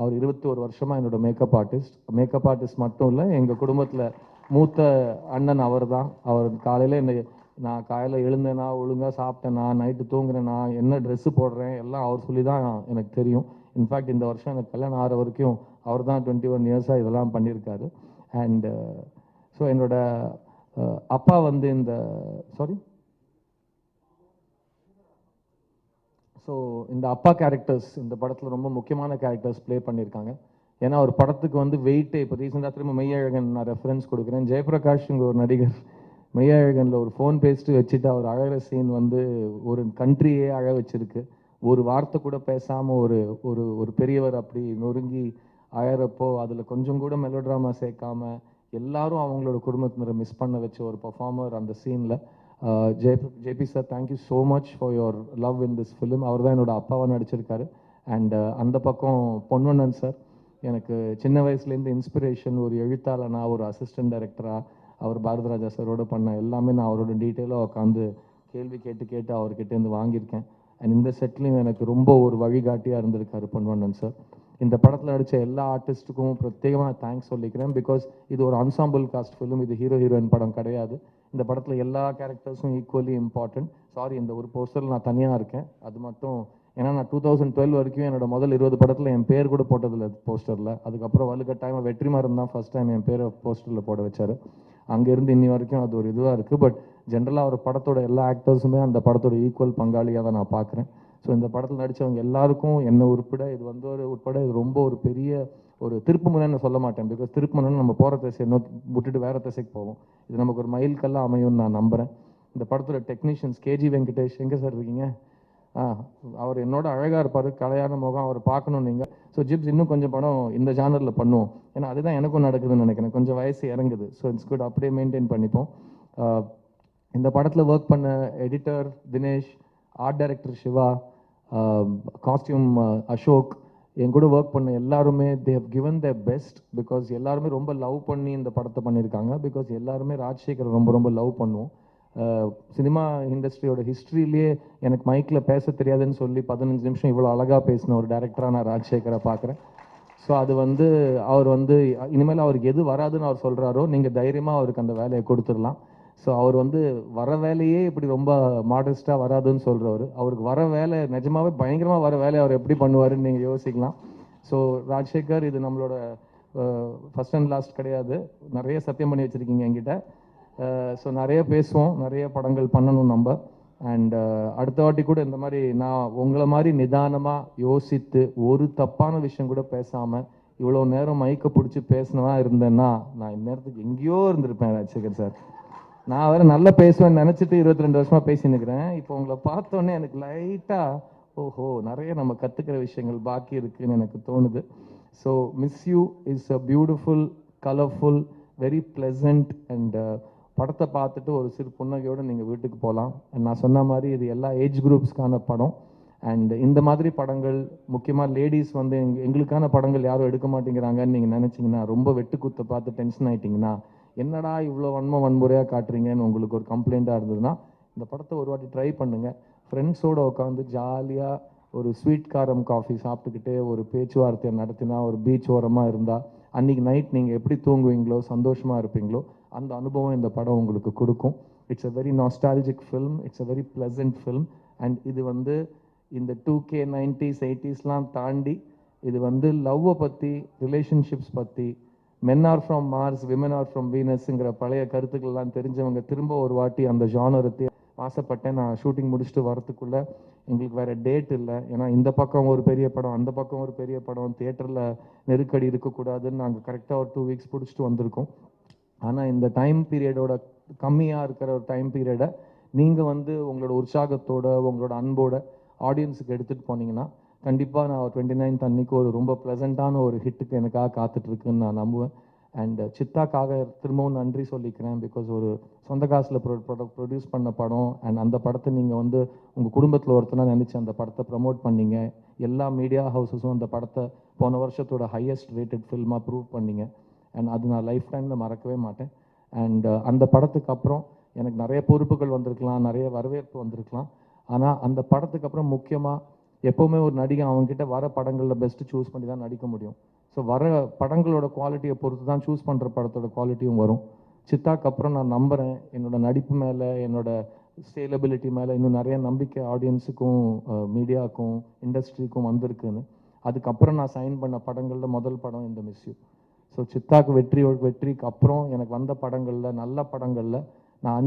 அவர் 21 வருஷமாக என்னோட மேக்கப் ஆர்டிஸ்ட் மட்டும் இல்லை, எங்கள் குடும்பத்தில் மூத்த அண்ணன் அவர் தான். அவர் காலையில் நான் காலையில் எழுந்தேனா, ஒழுங்காக சாப்பிட்டேனா, நைட்டு தூங்குறேனா, என்ன ட்ரெஸ்ஸு போடுறேன் எல்லாம் அவர் சொல்லி தான் எனக்கு தெரியும். இன்ஃபேக்ட் இந்த வருஷம் எனக்கு கல்யாணம் ஆகிற வரைக்கும் அவர் தான் 21 இயர்ஸாக இதெல்லாம் பண்ணியிருக்காரு. அண்டு ஸோ என்னோட அப்பா வந்து இந்த அப்பா கேரக்டர்ஸ் இந்த படத்தில் ரொம்ப முக்கியமான கேரக்டர்ஸ் ப்ளே பண்ணியிருக்காங்க. ஏன்னா ஒரு படத்துக்கு வந்து வெயிட்டே இப்போ ரீசெண்டாக திரும்ப மெய்யழகன் நான் ரெஃபரன்ஸ் கொடுக்குறேன். ஜெயபிரகாஷ் இங்கே ஒரு நடிகர் மெய்யழகனில் ஒரு ஃபோன் பேசிட்டு வச்சுட்டு அவர் அழகிற சீன் வந்து ஒரு கண்ட்ரியே அழ வச்சிருக்கு. ஒரு வார்த்தை கூட பேசாமல் ஒரு பெரியவர் அப்படி நொறுங்கி அழறப்போ அதில் கொஞ்சம் கூட மெலோட்ராமா சேர்க்காம எல்லாரும் அவங்களோட குடும்பத்தினரை மிஸ் பண்ண வச்ச ஒரு பர்ஃபார்மர் அந்த சீனில். JP sir, thank you so much for your love in this film. அவர் தான் என்னோட அப்பாவாக நடிச்சிருக்காரு. அண்ட் அந்த பக்கம் பொன்வண்ணன் சார் எனக்கு சின்ன வயசுலேருந்து இன்ஸ்பிரேஷன். ஒரு எழுத்தாளனா, ஒரு அசிஸ்டன்ட் டைரக்டராக அவர் பாரதிராஜா சாரோட பண்ண எல்லாமே நான் அவரோட டீட்டெயிலாக உட்காந்து கேள்வி கேட்டு அவர்கிட்டேருந்து வாங்கியிருக்கேன். அண்ட் இந்த செட்லையும் எனக்கு ரொம்ப ஒரு வழிகாட்டியாக இருந்திருக்காரு பொன்வண்ணன் சார். இந்த படத்தில் நடித்த எல்லா ஆர்டிஸ்ட்டுக்கும் பிரத்யேகமாக தேங்க்ஸ் சொல்லிக்கிறேன். பிகாஸ் இது ஒரு அன்சாம்பிள் காஸ்ட் ஃபிலிம், இது ஹீரோ ஹீரோயின் படம் கிடையாது. இந்த படத்தில் எல்லா கேரக்டர்ஸும் ஈக்குவலி இம்பார்ட்டன்ட். சாரி, இந்த ஒரு போஸ்டரில் நான் தனியாக இருக்கேன். அது மட்டும் ஏன்னா நான் 2012 வரைக்கும் என்னோட முதல் 20 படத்தில் என் பேர் கூட போட்டதில்லை போஸ்டரில். அதுக்கப்புறம் வலுக்கட்டாயமாக வெற்றிமாறன் தான் ஃபஸ்ட் டைம் என் பேரை போஸ்டரில் போட வச்சார். அங்கேருந்து இன்னி வரைக்கும் அது ஒரு இதுவாக இருக்குது. பட் ஜென்ரலாக ஒரு படத்தோட எல்லா ஆக்டர்ஸுமே அந்த படத்தோட ஈக்குவல் பங்காளியாக தான் நான் பார்க்குறேன். ஸோ இந்த படத்தில் நடித்தவங்க எல்லாருக்கும் என்ன உட்பட இது வந்து இது ரொம்ப ஒரு பெரிய ஒரு திருப்பு முனைன்னு சொல்ல மாட்டேன். பிகாஸ் திருப்பு முனைன்னு நம்ம போகிற திசையை நோக்கி விட்டுட்டு வேறு திசைக்கு போவோம். இது நமக்கு ஒரு மைல் கல்லாக அமையும்னு நான் நம்புகிறேன். இந்த படத்தோட டெக்னீஷியன்ஸ் கேஜி வெங்கடேஷ் எங்கே சார் இருக்கீங்க? அவர் என்னோட அழகாக இருப்பார், கலையான முகம், அவர் பார்க்கணும் நீங்கள். ஸோ ஜிப்ஸ் இன்னும் கொஞ்சம் படம் இந்த ஜானரில் பண்ணுவோம். ஏன்னா அதுதான் எனக்கும் நடக்குதுன்னு நினைக்கிறேன். கொஞ்சம் வயசு இறங்குது. ஸோ இட்ஸ் குட், அப்படியே மெயின்டைன் பண்ணிப்போம். இந்த படத்தில் ஒர்க் பண்ண editor Dinesh, art director Siva, costume Ashok, என் கூட ஒர்க் பண்ண எல்லாருமே they have given the best. Because எல்லாருமே ரொம்ப லவ் பண்ணி இந்த படத்தை பண்ணியிருக்காங்க. பிகாஸ் எல்லாருமே ராஜசேகர் ரொம்ப ரொம்ப லவ் பண்ணுவோம். சினிமா இண்டஸ்ட்ரியோட ஹிஸ்ட்ரியிலேயே எனக்கு மைக்கில் பேச தெரியாதுன்னு சொல்லி 15 நிமிஷம் இவ்வளோ அழகாக பேசின ஒரு டேரக்டராக நான் ராஜசேகரை பார்க்குறேன். ஸோ அது வந்து அவர் வந்து இனிமேல் அவருக்கு எது வராதுன்னு அவர் சொல்கிறாரோ நீங்கள் தைரியமாக அவருக்கு அந்த வேலையை கொடுத்துடலாம். ஸோ அவர் வந்து வர வேலையே இப்படி ரொம்ப மாடஸ்ட்டாக வராதுன்னு சொல்கிறவர். அவருக்கு வர வேலை நிஜமாவே பயங்கரமாக வர வேலையை அவர் எப்படி பண்ணுவாருன்னு நீங்கள் யோசிக்கலாம். ஸோ ராஜசேகர், இது நம்மளோட ஃபஸ்ட் அண்ட் லாஸ்ட் கிடையாது, நிறைய சத்தியம் பண்ணி வச்சுருக்கீங்க என்கிட்ட. ஸோ நிறைய பேசுவோம், நிறைய படங்கள் பண்ணணும் நம்ம. அண்ட் அடுத்த வாட்டி கூட இந்த மாதிரி நான் உங்களை மாதிரி நிதானமாக யோசித்து ஒரு தப்பான விஷயம் கூட பேசாமல் இவ்வளோ நேரம் மைக்கை பிடிச்சி பேசினவா இருந்தேன்னா நான் இந்நேரத்துக்கு எங்கேயோ இருந்திருப்பேன் ராஜசேகர் சார். நான் வேறு நல்லா பேசுவேன்னு நினச்சிட்டு 22 வருஷமாக பேசினுக்கிறேன். இப்போ உங்களை பார்த்தோன்னே எனக்கு லைட்டாக ஓஹோ நிறைய நம்ம கற்றுக்கிற விஷயங்கள் பாக்கி இருக்குதுன்னு எனக்கு தோணுது. So Miss you is a beautiful, colourful, very pleasant and படத்தை பார்த்துட்டு ஒரு சிறு புன்னகையோடு நீங்கள் வீட்டுக்கு போகலாம். நான் சொன்ன மாதிரி இது எல்லா ஏஜ் குரூப்ஸ்க்கான படம். அண்ட் இந்த மாதிரி படங்கள் முக்கியமாக லேடிஸ் வந்து எங்களுக்கான படங்கள் யாரும் எடுக்க மாட்டேங்கிறாங்கன்னு நீங்கள் நினச்சிங்கன்னா, ரொம்ப வெட்டுக்குத்தை பார்த்து டென்ஷன் ஆகிட்டிங்கன்னா, என்னடா இவ்வளோ வன்முறையாக காட்டுறீங்கன்னு உங்களுக்கு ஒரு கம்ப்ளைண்ட்டாக இருந்ததுன்னா இந்த படத்தை ஒரு வாட்டி ட்ரை பண்ணுங்கள். ஃப்ரெண்ட்ஸோடு உட்காந்து ஜாலியாக ஒரு ஸ்வீட் காரம் காஃபி சாப்பிட்டுக்கிட்டே ஒரு பேச்சுவார்த்தையை நடத்தினா, ஒரு பீச் ஓரமாக இருந்தால் அன்றைக்கி நைட் நீங்கள் எப்படி தூங்குவீங்களோ, சந்தோஷமாக இருப்பீங்களோ, அந்த அனுபவம் இந்த படம் உங்களுக்கு கொடுக்கும். It's a very nostalgic film, it's a very pleasant film. And இது வந்து இந்த 2K 90s 80sலாம் தாண்டி இது வந்து லவ்வை பற்றி, ரிலேஷன்ஷிப்ஸ் பற்றி, men are from Mars, women are from வீனஸ்ங்கிற பழைய கருத்துக்கள்லாம் தெரிஞ்சவங்க திரும்ப ஒரு வாட்டி அந்த ஜானரத்தை ஆசைப்பட்டேன். நான் ஷூட்டிங் முடிச்சுட்டு வரத்துக்குள்ளே எங்களுக்கு வேறு டேட் இல்லை. ஏன்னா இந்த பக்கம் ஒரு பெரிய படம், அந்த பக்கம் ஒரு பெரிய படம், தியேட்டரில் நெருக்கடி இருக்கக்கூடாதுன்னு நாங்கள் கரெக்டாக ஒரு 2 வீக்ஸ் பிடிச்சிட்டு வந்திருக்கோம். ஆனால் இந்த டைம் பீரியடோட கம்மியாக இருக்கிற ஒரு டைம் பீரியடை நீங்கள் வந்து உங்களோட உற்சாகத்தோட, உங்களோட அன்போட ஆடியன்ஸுக்கு எடுத்துகிட்டு போனீங்கன்னா கண்டிப்பாக நான் 29th அன்னைக்கு ஒரு ரொம்ப ப்ளசண்ட்டான ஒரு ஹிட்டுக்கு எனக்காக காத்துட்ருக்குன்னு நான் நம்புவேன். அண்ட் சித்தாக்காக திரும்பவும் நன்றி சொல்லிக்கிறேன். பிகாஸ் ஒரு சொந்த காசில் ப்ரொடியூஸ் பண்ண படம். அண்ட் அந்த படத்தை நீங்கள் வந்து உங்கள் குடும்பத்தில் ஒருத்தனா நினச்சி அந்த படத்தை ப்ரமோட் பண்ணீங்க. எல்லா மீடியா ஹவுஸஸும் அந்த படத்தை போன வருஷத்தோட ஹையஸ்ட் ரேட்டட் ஃபில்மாக ப்ரூவ் பண்ணீங்க. அண்ட் அது நான் லைஃப் டைமில் மறக்கவே மாட்டேன். அண்ட் அந்த படத்துக்கு அப்புறம் எனக்கு நிறைய பொறுப்புகள் வந்திருக்கலாம், நிறைய வரவேற்பு வந்திருக்கலாம். ஆனால் அந்த படத்துக்கு அப்புறம் முக்கியமாக எப்போவுமே ஒரு நடிகை அவங்ககிட்ட வர படங்களில் பெஸ்ட்டு சூஸ் பண்ணி தான் நடிக்க முடியும். ஸோ வர படங்களோட குவாலிட்டியை பொறுத்து தான் சூஸ் பண்ணுற படத்தோட குவாலிட்டியும் வரும். சித்தாக்கு அப்புறம் நான் நம்புகிறேன் என்னோட நடிப்பு மேலே, என்னோட ஸ்டேலபிலிட்டி மேலே இன்னும் நிறைய நம்பிக்கை ஆடியன்ஸுக்கும், மீடியாவுக்கும், இண்டஸ்ட்ரிக்கும் வந்திருக்குன்னு. அதுக்கப்புறம் நான் சைன் பண்ண படங்களில் முதல் படம் இந்த மிஸ் யூ. ஸோ சித்தாக்கு வெற்றிக்கு அப்புறம் எனக்கு வந்த படங்களில், நல்ல படங்களில் நான்